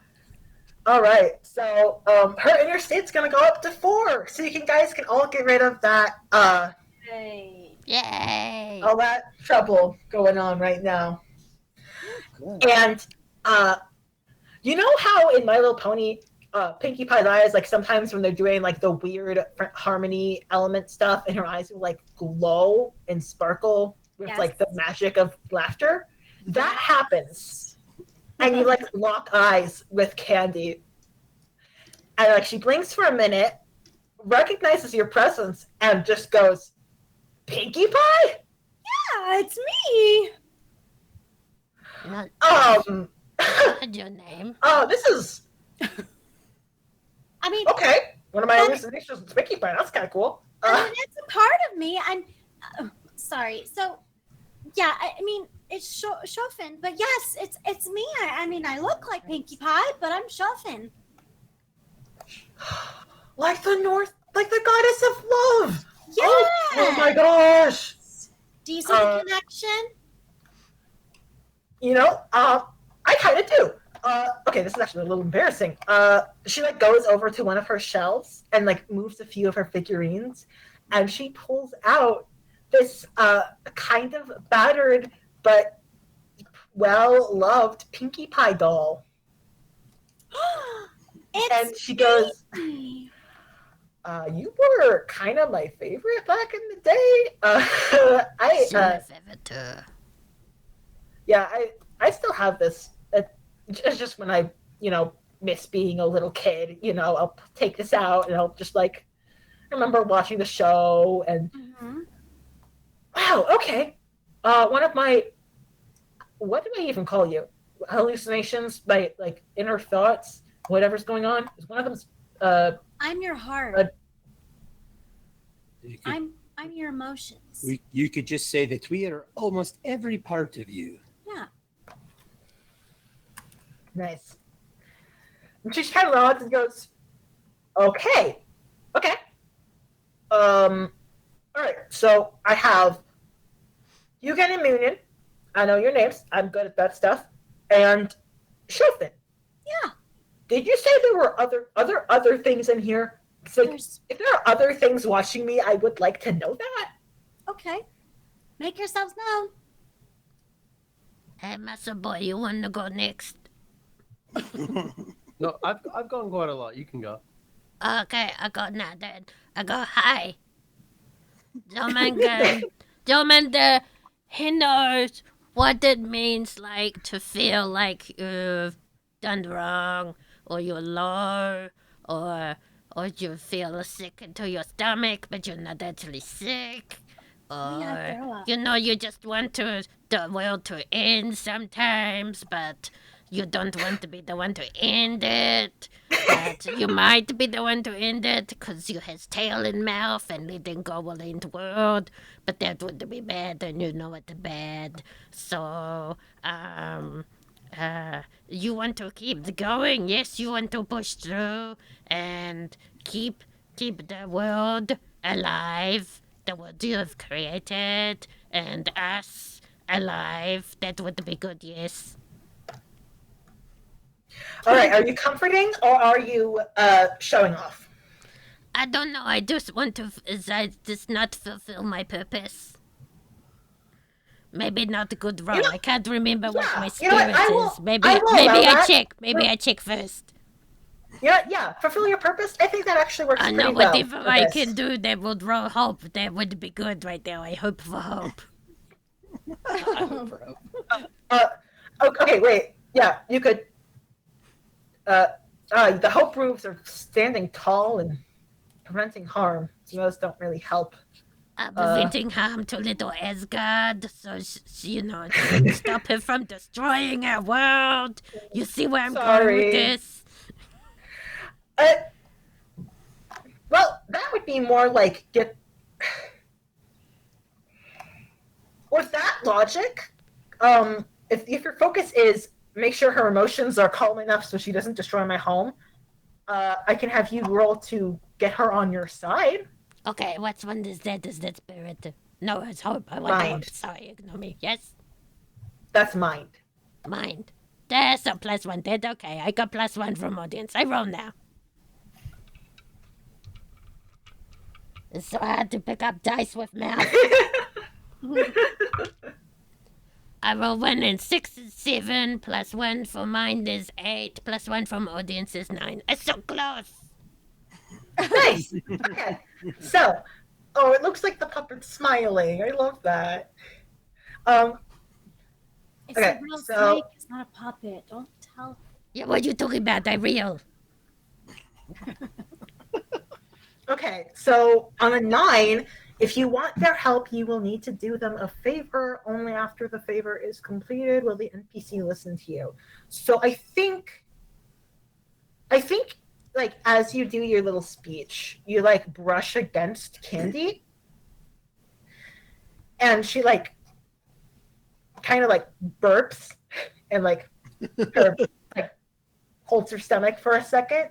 Speaker 2: All right. So her inner state's gonna go up to 4. So you guys can all get rid of that
Speaker 4: Hey.
Speaker 6: Yay!
Speaker 2: all that trouble going on right now.
Speaker 3: Good.
Speaker 2: And you know how in My Little Pony, Pinkie Pie's eyes, like sometimes when they're doing like the weird harmony element stuff, and her eyes will like glow and sparkle with
Speaker 4: Yes.
Speaker 2: like the magic of laughter. That happens, and you like lock eyes with Candy, and like she blinks for a minute, recognizes your presence, and just goes, "Pinkie Pie."
Speaker 4: Yeah, it's me.
Speaker 6: Not, not your name.
Speaker 2: Oh, this is
Speaker 4: I mean,
Speaker 2: okay. One of my hallucinations was Pinkie Pie. That's kind of cool.
Speaker 4: I mean, it's a part of me. I'm sorry. So, yeah, I mean, it's Sjöfn, but yes, it's me. I mean, I look like Pinkie Pie, but I'm Sjöfn.
Speaker 2: Like the North, like the goddess of love.
Speaker 4: Yeah.
Speaker 2: Oh my gosh.
Speaker 4: Do you see the connection?
Speaker 2: You know, I kind of do. Okay, this is actually a little embarrassing. She like goes over to one of her shelves and like moves a few of her figurines, and she pulls out this kind of battered but well loved Pinkie Pie doll. And she goes,
Speaker 4: me.
Speaker 2: "You were kind of my favorite back in the day." Yeah, I still have this. It's just when I, miss being a little kid, I'll take this out and I'll just like remember watching the show and wow, okay. One of my, what do I even call you? Hallucinations, my like inner thoughts, whatever's going on. Is one of them's
Speaker 4: I'm your heart.
Speaker 3: You could,
Speaker 4: I'm your emotions.
Speaker 3: you could just say that we are almost every part of you.
Speaker 4: Yeah.
Speaker 2: nice. And she kind of nods and goes, okay. All right. So I have Huginn and Muninn. I know your names. I'm good at that stuff. And Sjöfn.
Speaker 4: Yeah.
Speaker 2: Did you say there were other things in here? So
Speaker 4: There's
Speaker 2: if there are other things watching me, I would like to know that.
Speaker 4: okay. Make yourselves known.
Speaker 6: Hey, Master Boy, you want to go next?
Speaker 5: No, I've gone quite a lot. You can go.
Speaker 6: Okay, I go now then. I go, hi. Jörmungandr, he knows what it means like to feel like you've done wrong, or you're low, or you feel sick into your stomach, but you're not actually sick.
Speaker 4: Yeah, throw
Speaker 6: Or,
Speaker 4: up.
Speaker 6: you just want the world to end sometimes, but you don't want to be the one to end it. But you might be the one to end it because you has tail in mouth and letting go will end world. But that would be bad, and you know it's bad. So, you want to keep going. Yes, you want to push through and keep the world alive. The world you have created, and us alive. That would be good, yes.
Speaker 2: All right. Are you comforting or are you showing off?
Speaker 6: I don't know. I just want to. I just not fulfill my purpose. Maybe not a good roll. I can't remember what my
Speaker 2: you know what,
Speaker 6: spirit
Speaker 2: I will-
Speaker 6: is. Maybe
Speaker 2: I will
Speaker 6: maybe
Speaker 2: allow
Speaker 6: I
Speaker 2: that.
Speaker 6: check. Maybe I check first.
Speaker 2: Yeah. Fulfill your purpose. I think that actually works
Speaker 6: I
Speaker 2: pretty
Speaker 6: know
Speaker 2: well.
Speaker 6: whatever
Speaker 2: for
Speaker 6: I
Speaker 2: this.
Speaker 6: can do that would roll hope. That would be good right now. I hope for hope.
Speaker 2: Okay. Wait. Yeah. You could. The hope roofs are standing tall and preventing harm. So those don't really help.
Speaker 6: Preventing harm to little Asgard, so stop her from destroying our world. You see where I'm going
Speaker 2: Sorry.
Speaker 6: with this?
Speaker 2: Well, that would be more like get. with that logic, if your focus is make sure her emotions are calm enough so she doesn't destroy my home, I can have you roll to get her on your side.
Speaker 6: Okay, which one is that? Is that spirit? No, it's hope. I want
Speaker 2: Mind.
Speaker 6: hope. Sorry, ignore me. Yes?
Speaker 2: That's mind.
Speaker 6: Mind. There's a +1 dead. Okay, I got +1 from audience. I roll now. It's so hard to pick up dice with mouth. I roll 1 and 6 is 7, +1 for mind is 8, +1 from audience is 9. It's so close.
Speaker 2: Nice. Okay. So, it looks like the puppet's smiling. I love that.
Speaker 4: It's
Speaker 2: Okay,
Speaker 4: a real
Speaker 2: so-
Speaker 4: snake. It's not a puppet. Don't tell.
Speaker 6: Yeah, what are you talking about? I real.
Speaker 2: Okay, so on a 9, if you want their help, you will need to do them a favor. Only after the favor is completed will the NPC listen to you. So I think, like, as you do your little speech, you, like, brush against Candy. And she, like, kind of, like, burps and, like, her, like, holds her stomach for a second.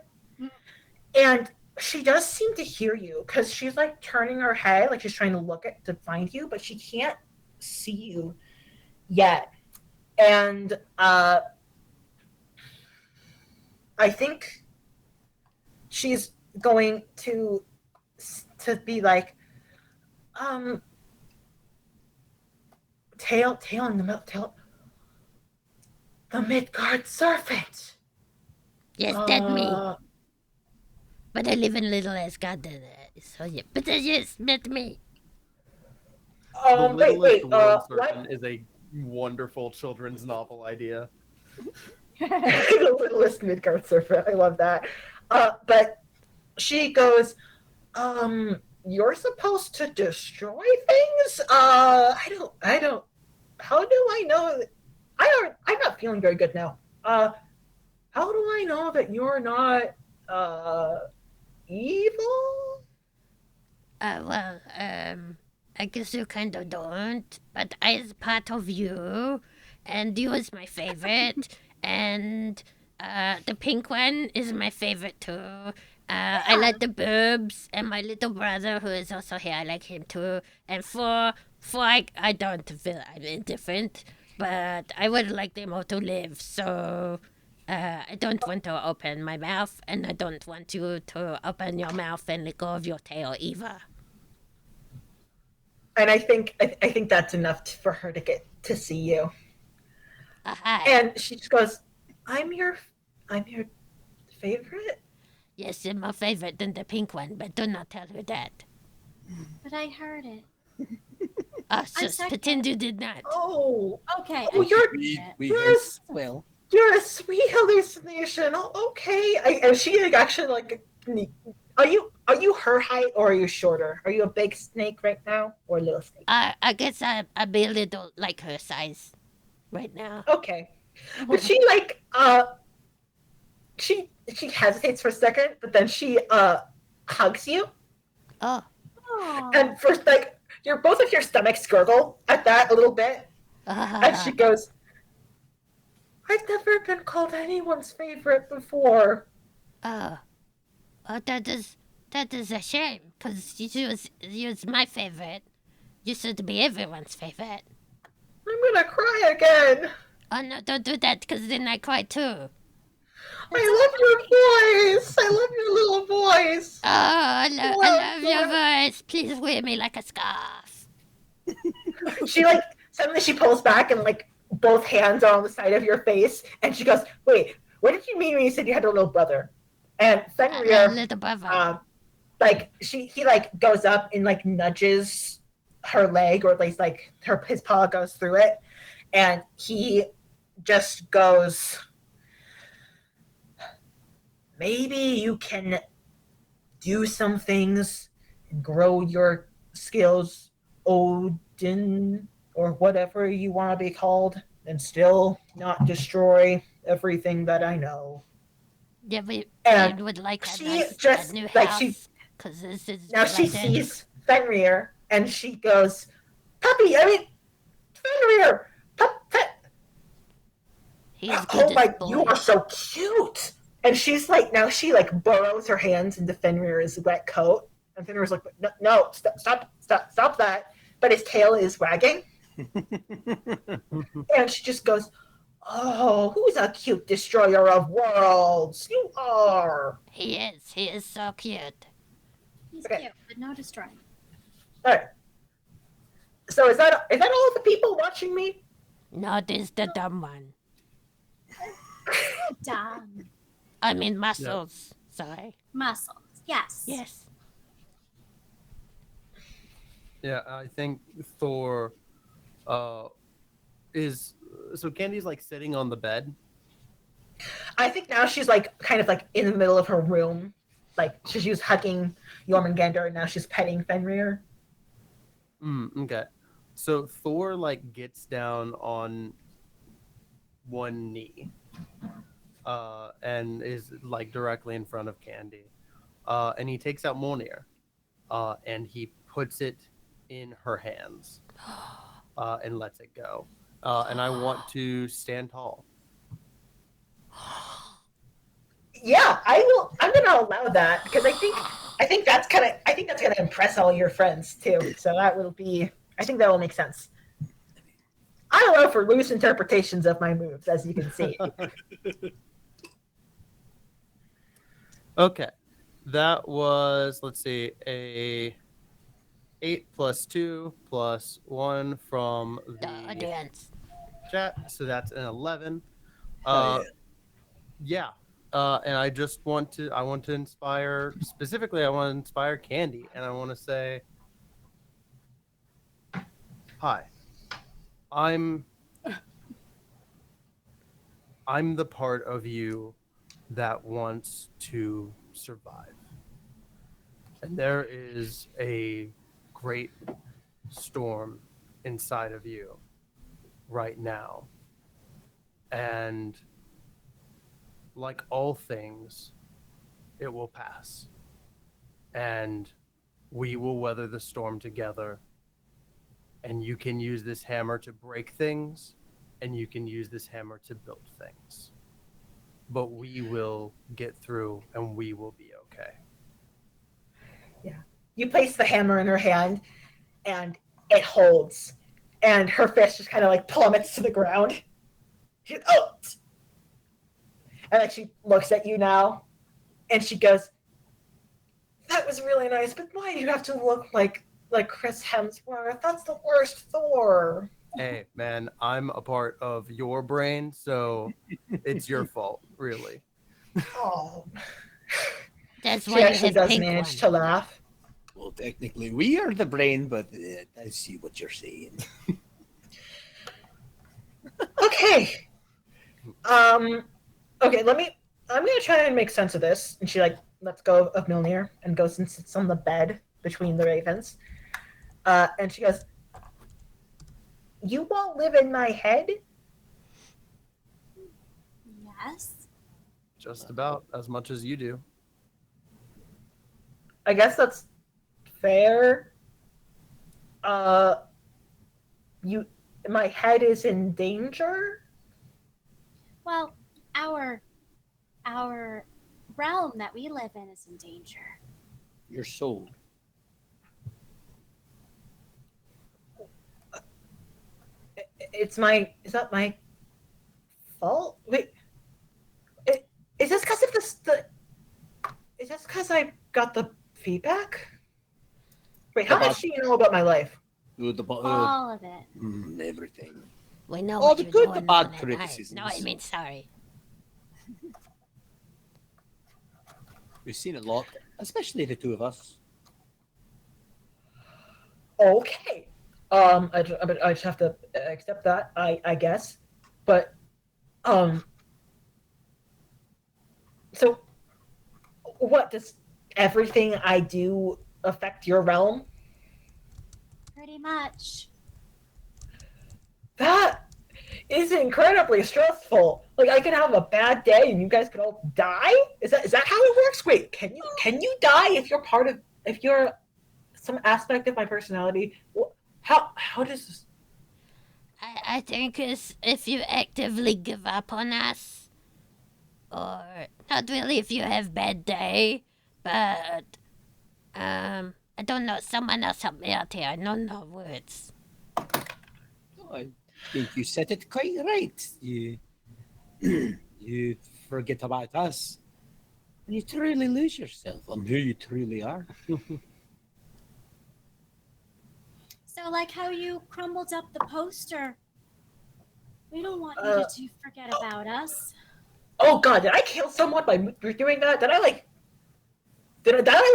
Speaker 2: And she does seem to hear you because she's like turning her head, like she's trying to look at to find you, but she can't see you yet. And I think she's going to be like, tail in the middle, tail, the Midgard serpent.
Speaker 6: Yes, that me. But I live in Little Asgard, so yeah. But yes, that's me.
Speaker 5: The
Speaker 2: Wait,
Speaker 5: Littlest World
Speaker 2: what?
Speaker 5: Serpent is a wonderful children's novel idea.
Speaker 2: The littlest Midgard serpent. I love that. But she goes, you're supposed to destroy things? I don't. How do I know? I'm not feeling very good now. How do I know that you're not, evil?
Speaker 6: I guess you kind of don't, but I is part of you, and you is my favorite, and the pink one is my favorite too. I like the boobs, and my little brother who is also here, I like him too. And for I don't feel I'm indifferent, but I would like them all to live, so I don't want to open my mouth, and I don't want you to open your mouth and let go of your tail either.
Speaker 2: And I think that's enough for her to get to see you.
Speaker 6: Aha.
Speaker 2: And she just goes, I'm your favorite?
Speaker 6: Yes, you're my favorite than the pink one, but do not tell her that.
Speaker 4: But I heard it.
Speaker 6: Just
Speaker 4: second.
Speaker 6: pretend you did not.
Speaker 2: Oh,
Speaker 4: Okay.
Speaker 2: Oh,
Speaker 4: I
Speaker 2: you're-
Speaker 4: heard it.
Speaker 3: We
Speaker 2: Yes.
Speaker 3: will.
Speaker 2: you're a sweet hallucination. Oh, okay. And she like, actually like, are you her height or are you shorter? Are you a big snake right now or a little snake?
Speaker 6: I guess I'd be a little like her size right now.
Speaker 2: Okay. But she like she hesitates for a second, but then she hugs you.
Speaker 6: Oh.
Speaker 4: Aw.
Speaker 2: And first like both of your stomachs gurgle at that a little bit. And she goes, I've never been called anyone's favorite before.
Speaker 6: Oh, that is a shame, because you was my favorite. You should be everyone's favorite.
Speaker 2: I'm gonna cry again.
Speaker 6: Oh no, don't do that, because then I cry too.
Speaker 2: I love your voice. I love your little voice.
Speaker 6: Oh, I love your voice. Please wear me like a scarf.
Speaker 2: She like suddenly she pulls back and like both hands are on the side of your face, and she goes, "Wait, what did you mean when you said you had a little brother?" And Fenrir,
Speaker 6: Little brother.
Speaker 2: like he like goes up and like nudges her leg, or at least like his paw goes through it, and he just goes, maybe you can do some things and grow your skills, Odin, or whatever you want to be called, and still not destroy everything that I know.
Speaker 6: Yeah, we
Speaker 2: And
Speaker 6: would like a
Speaker 2: she
Speaker 6: nice
Speaker 2: just,
Speaker 6: a new
Speaker 2: like,
Speaker 6: house, because this is
Speaker 2: Now she
Speaker 6: right in.
Speaker 2: sees Fenrir and she goes, Puppy, I mean, Fenrir!
Speaker 6: He's
Speaker 2: Oh
Speaker 6: good
Speaker 2: my,
Speaker 6: as
Speaker 2: you
Speaker 6: boy.
Speaker 2: are so cute! And she's like, now she like burrows her hands into Fenrir's wet coat. And Fenrir's like, no, stop that. But his tail is wagging. And she just goes, oh, who's a cute destroyer of worlds? You are.
Speaker 6: He is so cute.
Speaker 4: He's
Speaker 2: Okay.
Speaker 4: cute, but no destroying.
Speaker 2: All right. So is that all the people watching me?
Speaker 6: No, this the dumb one.
Speaker 4: Dumb.
Speaker 6: I mean muscles. Sorry.
Speaker 4: Muscles. Yes.
Speaker 6: Yes.
Speaker 5: Yeah, I think Thor is so Candy's like sitting on the bed.
Speaker 2: I think now she's like kind of like in the middle of her room. Like she was hugging Jörmungandr and now she's petting Fenrir.
Speaker 5: Okay. So Thor like gets down on one knee and is like directly in front of Candy. And he takes out Mjolnir and he puts it in her hands and lets it go. And I want to stand tall.
Speaker 2: Yeah, I will. I'm gonna allow that because I think that's gonna impress all your friends too. So that will be. I think that will make sense. I allow for loose interpretations of my moves, as you can see.
Speaker 5: Okay. That was, let's see, a 8 + 2 + 1 from
Speaker 6: The
Speaker 5: the
Speaker 6: audience.
Speaker 5: chat. So that's an 11.
Speaker 3: Oh,
Speaker 5: Yeah. And I just want to inspire, specifically, I want to inspire Candy. And I want to say, hi, I'm the part of you that wants to survive. And there is a great storm inside of you right now. And like all things, it will pass. And we will weather the storm together. And you can use this hammer to break things, and you can use this hammer to build things. But we will get through, and we will be okay.
Speaker 2: You place the hammer in her hand, and it holds, and her fist just kind of like plummets to the ground. She goes, oh! And then she looks at you now, and she goes, "That was really nice, but why do you have to look like Chris Hemsworth? That's the worst Thor."
Speaker 5: Hey, man, I'm a part of your brain, so it's your fault, really.
Speaker 2: Oh,
Speaker 6: That's
Speaker 2: she
Speaker 6: why you
Speaker 2: actually
Speaker 6: have
Speaker 2: does
Speaker 6: pink
Speaker 2: manage
Speaker 6: one.
Speaker 2: to laugh.
Speaker 3: Well, technically, we are the brain, but I see what you're saying.
Speaker 2: Okay. Okay, I'm gonna try and make sense of this. And she like lets go of Mjolnir and goes and sits on the bed between the ravens. And she goes, "You all live in my head?"
Speaker 4: Yes.
Speaker 5: Just about as much as you do.
Speaker 2: I guess that's fair. My head is in danger?
Speaker 4: Well, our realm that we live in is in danger.
Speaker 3: Your soul.
Speaker 2: Is that my fault? Wait, is this because of is this because I got the feedback? Wait, how much do you know about my life?
Speaker 4: All of it.
Speaker 3: Everything.
Speaker 6: We know
Speaker 3: All
Speaker 6: what
Speaker 3: the
Speaker 6: you're
Speaker 3: good,
Speaker 6: doing
Speaker 3: the bad
Speaker 6: on that night.
Speaker 3: criticisms.
Speaker 6: No, I mean sorry.
Speaker 3: We've seen a lot, especially the two of us.
Speaker 2: Okay. I just have to accept that, I guess. But, so, what, does everything I do affect your realm?
Speaker 4: Pretty much.
Speaker 2: That is incredibly stressful. Like, I could have a bad day and you guys could all die? Is that how it works? Wait, can you die if you're some aspect of my personality? How does this?
Speaker 6: I think it's if you actively give up on us, or not really if you have bad day, but I don't know. Someone else help me out here. I don't know words.
Speaker 3: I think you said it quite right. You forget about us, and you truly lose yourself on who you truly are.
Speaker 4: So, like how you crumbled up the poster. We don't want you to forget about us.
Speaker 2: Oh God, did I kill someone by doing that? Did I like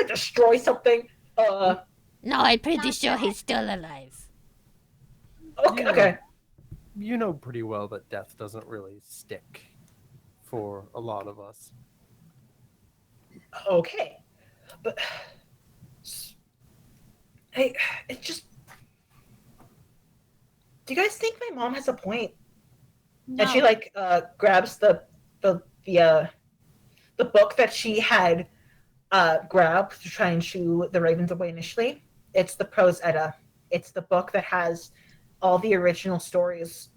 Speaker 2: destroy something?
Speaker 6: No, I'm pretty
Speaker 4: Not
Speaker 6: sure
Speaker 4: bad.
Speaker 6: he's still alive.
Speaker 2: Okay,
Speaker 5: Yeah.
Speaker 2: okay.
Speaker 5: You know pretty well that death doesn't really stick for a lot of us.
Speaker 2: Okay. But hey, it's just, do you guys think my mom has a point?
Speaker 4: No.
Speaker 2: And she like grabs the book that she had grabbed to try and shoo the ravens away initially. It's the Prose Edda. It's the book that has all the original stories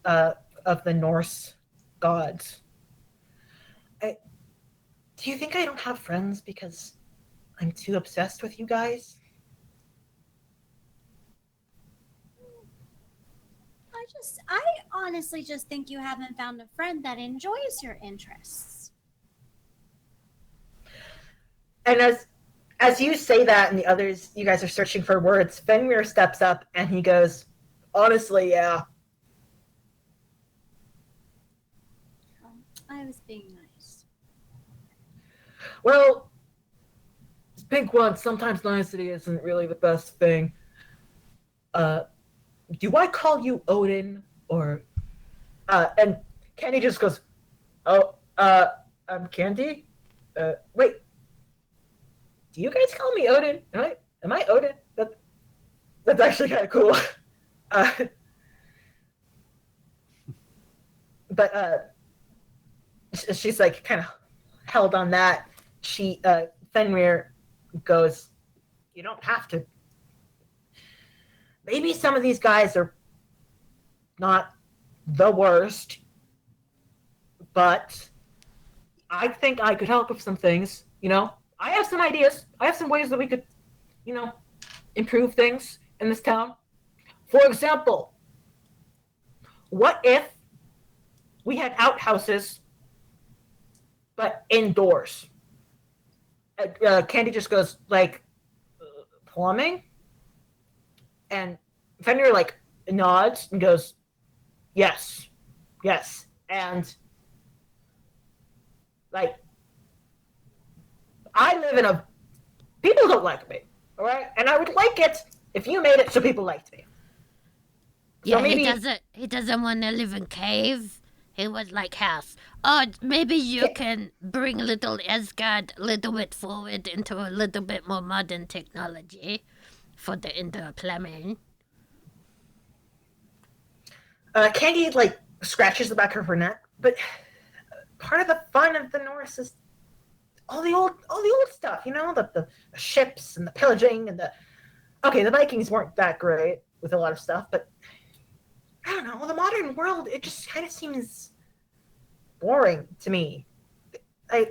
Speaker 2: of the Norse gods. Do you think I don't have friends because I'm too obsessed with you guys?
Speaker 4: I honestly just think you haven't found a friend that enjoys your interests.
Speaker 2: And as you say that and the others, you guys are searching for words, Fenrir steps up and he goes, honestly, yeah.
Speaker 4: I was being nice.
Speaker 2: Well, pink one, sometimes nicety isn't really the best thing. Do I call you Odin or and Candy just goes, oh, I'm Candy? Wait. Do you guys call me Odin? Am I Odin? That's actually kind of cool. But she's like kind of held on that. Fenrir goes, you don't have to. Maybe some of these guys are not the worst, but I think I could help with some things, you know? I have some ideas. I have some ways that we could, improve things in this town. For example, what if we had outhouses, but indoors? Candy just goes, like, plumbing? And Fenrir, like, nods and goes, yes. And, like, I live in a... People don't like me, all right? And I would like it if you made it so people liked me.
Speaker 6: Yeah,
Speaker 2: So maybe...
Speaker 6: he doesn't want to live in cave. He would like house. Oh, maybe you can bring little Asgard a little bit forward into a little bit more modern technology for the indoor plumbing.
Speaker 2: Candy, like, scratches the back of her neck, but part of the fun of the Norse is all the old stuff, the ships and the pillaging and the Vikings weren't that great with a lot of stuff, but I don't know, the modern world, it just kind of seems boring to me. I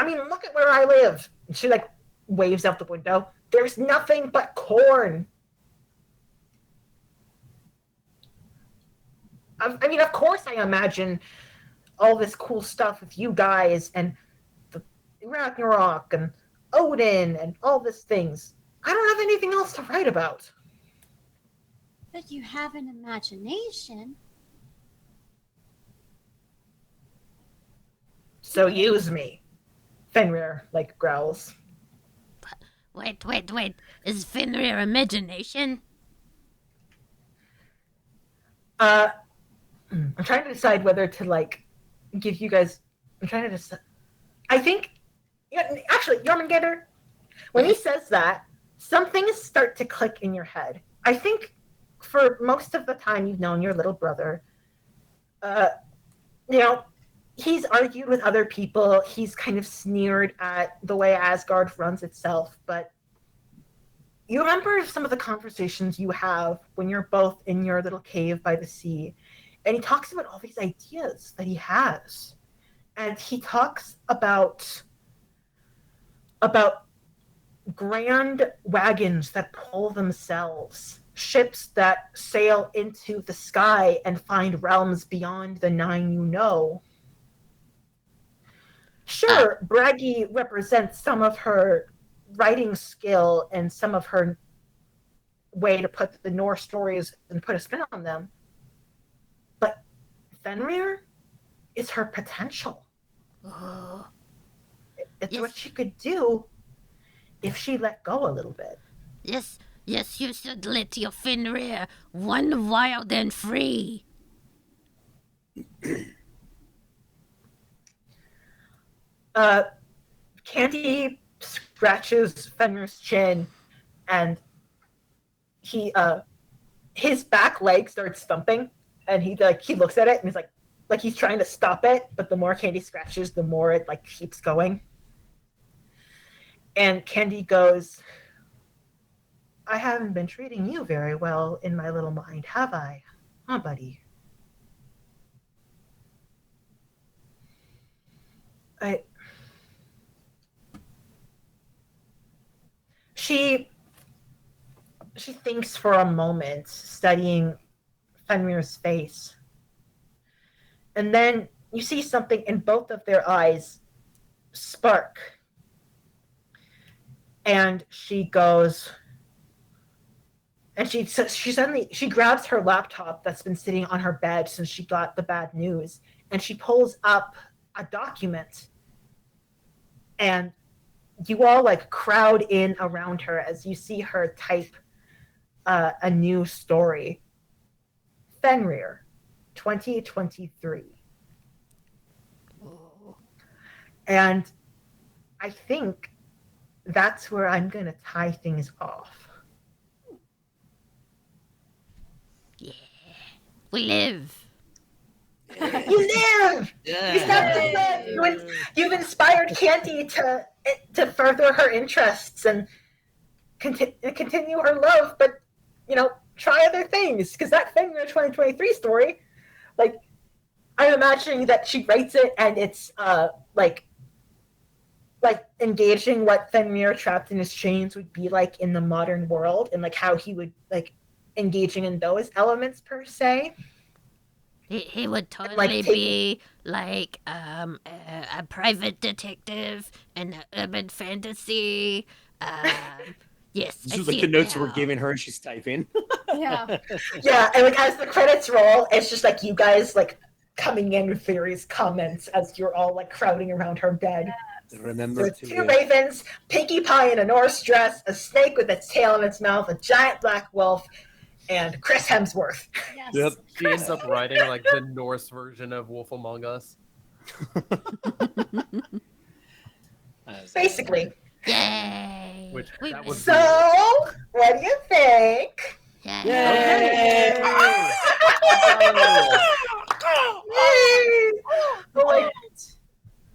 Speaker 2: mean, look at where I live. And she, like, waves out the window. There's nothing but corn. I mean, of course I imagine all this cool stuff with you guys and the Ragnarok and Odin and all these things. I don't have anything else to write about.
Speaker 4: But you have an imagination.
Speaker 2: So use me. Fenrir, like, growls.
Speaker 6: Wait. Is Fenrir imagination?
Speaker 2: I'm trying to decide whether to, like, give you guys... I'm trying to decide... I think... Actually, Jörmungandr, when he says that, some things start to click in your head. I think for most of the time you've known your little brother, he's argued with other people. He's kind of sneered at the way Asgard runs itself, but you remember some of the conversations you have when you're both in your little cave by the sea, and he talks about all these ideas that he has, and he talks about grand wagons that pull themselves, ships that sail into the sky and find realms beyond the 9 you know. Sure, Bragi represents some of her writing skill and some of her way to put the Norse stories and put a spin on them. But Fenrir is her potential.
Speaker 6: Oh,
Speaker 2: It's
Speaker 6: Yes.
Speaker 2: what she could do if she let go a little bit.
Speaker 6: yes, you should let your Fenrir run wild and free.
Speaker 2: Candy scratches Fenrir's chin, and his back leg starts thumping, and he looks at it and he's like he's trying to stop it, but the more Candy scratches, the more it keeps going. And Candy goes, I haven't been treating you very well in my little mind, have I? Huh, buddy? She thinks for a moment, studying Fenrir's face. And then you see something in both of their eyes spark. And she goes, and she grabs her laptop that's been sitting on her bed since she got the bad news, and she pulls up a document, and you all crowd in around her as you see her type a new story. Fenrir, 2023. And I think that's where I'm going to tie things off.
Speaker 6: We live.
Speaker 2: You live! You stepped to live! You've inspired Candy to further her interests and continue her love, but, try other things. Because that Fenrir 2023 story, I'm imagining that she writes it and it's, engaging what Fenrir trapped in his chains would be like in the modern world, and how he would engaging in those elements per se.
Speaker 6: He would totally be a private detective in an urban fantasy. Yes,
Speaker 3: This
Speaker 6: I
Speaker 3: was
Speaker 6: see
Speaker 3: the
Speaker 6: it
Speaker 3: notes
Speaker 6: now.
Speaker 3: we're giving her, and she's typing.
Speaker 4: Yeah.
Speaker 2: Yeah, and as the credits roll, it's just you guys coming in with various comments as you're all crowding around her bed.
Speaker 3: Remember
Speaker 2: There's 2 ravens, Pinkie Pie in a Norse dress, a snake with its tail in its mouth, a giant black wolf, and Chris Hemsworth.
Speaker 4: Yes.
Speaker 3: Yep.
Speaker 5: She ends up writing the Norse version of Wolf Among Us.
Speaker 2: Basically.
Speaker 6: Yay!
Speaker 5: Which
Speaker 6: We
Speaker 5: that would
Speaker 6: live.
Speaker 2: So, what do you think?
Speaker 6: Yay!
Speaker 3: Yay!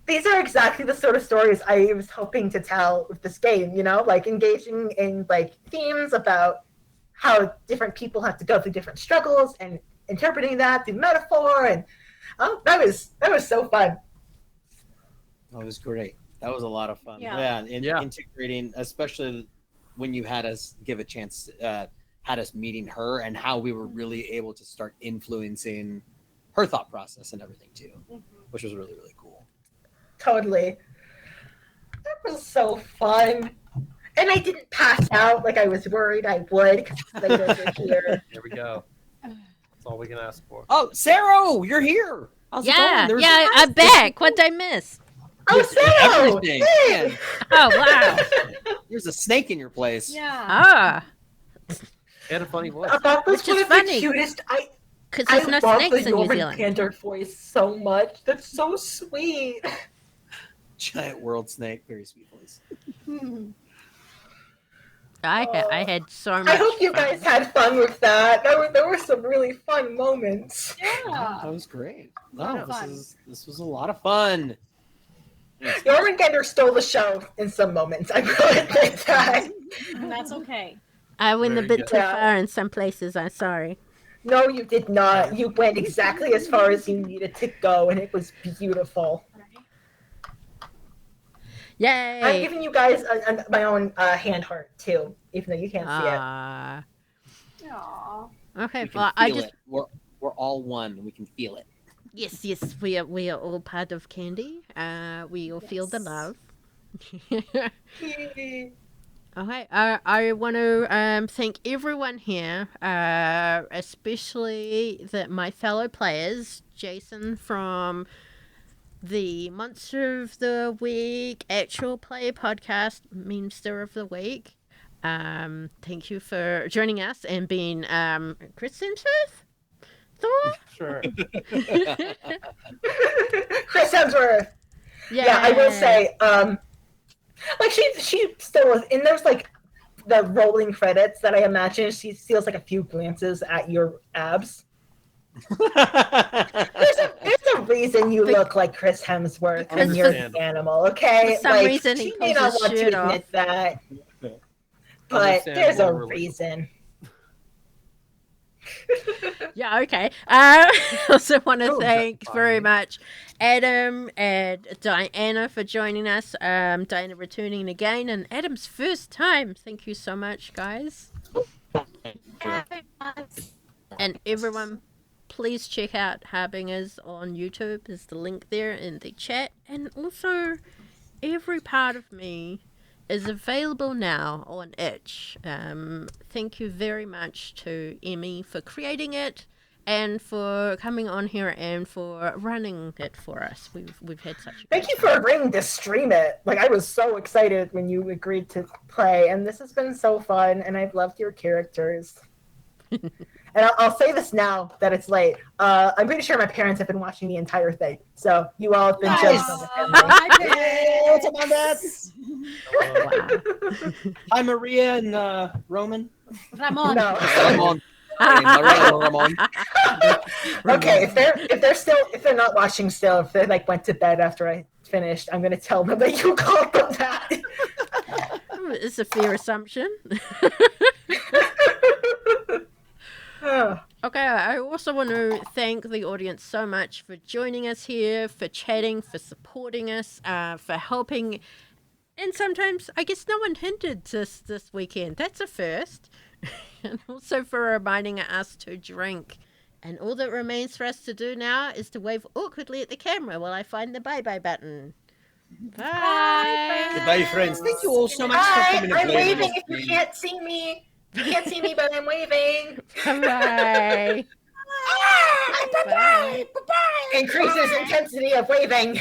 Speaker 2: These are exactly the sort of stories I was hoping to tell with this game, engaging in themes about how different people have to go through different struggles and interpreting that through metaphor, and that was so fun.
Speaker 3: That was great. That was a lot of fun.
Speaker 4: Yeah.
Speaker 3: Integrating, especially when you had us give a chance, had us meeting her, and how we were really able to start influencing her thought process and everything too, which was really, really cool.
Speaker 2: Totally. That was so fun. And I didn't pass out like I was worried I would, because you guys are here.
Speaker 5: There we go. That's all we can ask for.
Speaker 3: Oh, Sero, you're here. How's it
Speaker 1: Yeah,
Speaker 3: going?
Speaker 1: yeah, I'm back. What did I miss?
Speaker 2: Oh, Sero!
Speaker 3: Everything.
Speaker 2: Hey!
Speaker 3: Man,
Speaker 1: Oh, wow.
Speaker 3: there's a snake in your place.
Speaker 4: Yeah.
Speaker 1: Ah,
Speaker 5: And a funny voice.
Speaker 2: That was
Speaker 1: Which
Speaker 2: one
Speaker 1: is
Speaker 2: of the
Speaker 1: funny.
Speaker 2: cutest.
Speaker 1: because
Speaker 2: I
Speaker 1: there's no
Speaker 2: love
Speaker 1: snakes
Speaker 2: the
Speaker 1: in New Zealand.
Speaker 2: Jörmungandr voice so much. That's so sweet.
Speaker 3: Giant world snake, very sweet voice.
Speaker 1: I had so much
Speaker 2: I hope you
Speaker 1: fun.
Speaker 2: guys had fun with that. There were some really fun moments.
Speaker 4: Yeah.
Speaker 3: That was great.
Speaker 4: lot
Speaker 3: No,
Speaker 4: of fun.
Speaker 3: this was a lot of fun.
Speaker 2: Jörmungandr stole the show in some moments. I will admit that.
Speaker 4: And that's okay.
Speaker 1: I went a
Speaker 5: Very
Speaker 1: bit
Speaker 5: good.
Speaker 1: too
Speaker 2: Yeah.
Speaker 1: far in some places. I'm sorry.
Speaker 2: No, you did not. You went exactly as far as you needed to go, and it was beautiful.
Speaker 1: Yay!
Speaker 2: I'm giving you guys my own hand heart too, even though you can't see it.
Speaker 1: Ah.
Speaker 4: Aw.
Speaker 1: Okay.
Speaker 3: We can
Speaker 1: Well, I
Speaker 3: feel
Speaker 1: just
Speaker 3: it. We're all one. We can feel it.
Speaker 1: yes, we are all part of Candy. We all feel the
Speaker 4: Yes.
Speaker 1: love. Okay, I want to thank everyone here, especially my fellow players, Jason from the Monster of the Week Actual Play Podcast, Memester of the Week. Thank you for joining us and being Chris Hemsworth? Thor?
Speaker 5: Sure.
Speaker 2: Chris Hemsworth. Yeah, I will say, like she still was, and there's like the rolling credits that I imagine she steals like a few glances at your abs. There's a reason you look like Chris Hemsworth
Speaker 1: Because
Speaker 2: and you're
Speaker 5: for-
Speaker 2: the animal, okay?
Speaker 1: for some
Speaker 2: like,
Speaker 1: reason he
Speaker 2: she may
Speaker 1: pulls
Speaker 2: not
Speaker 1: his
Speaker 2: want
Speaker 1: shirt
Speaker 2: to
Speaker 1: off.
Speaker 2: admit that, but there's a
Speaker 5: Understandable, relatable.
Speaker 2: reason.
Speaker 1: Yeah, okay. I also want to
Speaker 5: Don't
Speaker 1: thank
Speaker 5: justify
Speaker 1: very
Speaker 5: me.
Speaker 1: much Adam and Dianna for joining us. Dianna returning again, and Adam's first time. Thank you so much, guys. And everyone, please check out Harbingers on YouTube. There's the link there in the chat. And also, every part of me is available now on itch. Thank you very much to Emmy for creating it and for coming on here and for running it for us. We've had such a
Speaker 2: Thank
Speaker 1: great
Speaker 2: you for agreeing to stream it. Like, I was so excited when you agreed to play, and this has been so fun, and I've loved your characters. And I'll say this now that it's late. I'm pretty sure my parents have been watching the entire thing, so you all have been
Speaker 3: Nice.
Speaker 2: judged on the family.
Speaker 3: Hey, what's up, Mom, Dad?
Speaker 1: Wow.
Speaker 3: Hi, Maria and Roman.
Speaker 4: Ramon.
Speaker 2: No.
Speaker 3: Ramon. Hey, Maria and Ramon.
Speaker 2: Okay, if they're not watching still, if they like went to bed after I finished, I'm gonna tell them that you called them that.
Speaker 1: It's a fair assumption.
Speaker 2: Oh,
Speaker 1: Okay, I also want to thank the audience so much for joining us here, for chatting, for supporting us, for helping. And sometimes, I guess no one hindered this weekend. That's a first. And also for reminding us to drink. And all that remains for us to do now is to wave awkwardly at the camera while I find the bye-bye button. Bye!
Speaker 3: Goodbye, friends. Thank you all so much for
Speaker 2: hi,
Speaker 3: coming to
Speaker 2: I'm
Speaker 3: play
Speaker 2: waving
Speaker 3: with
Speaker 2: if you
Speaker 3: me.
Speaker 2: can't see me. You can't see me, but I'm waving.
Speaker 1: Bye-bye!
Speaker 2: Bye-bye. Increases intensity of waving.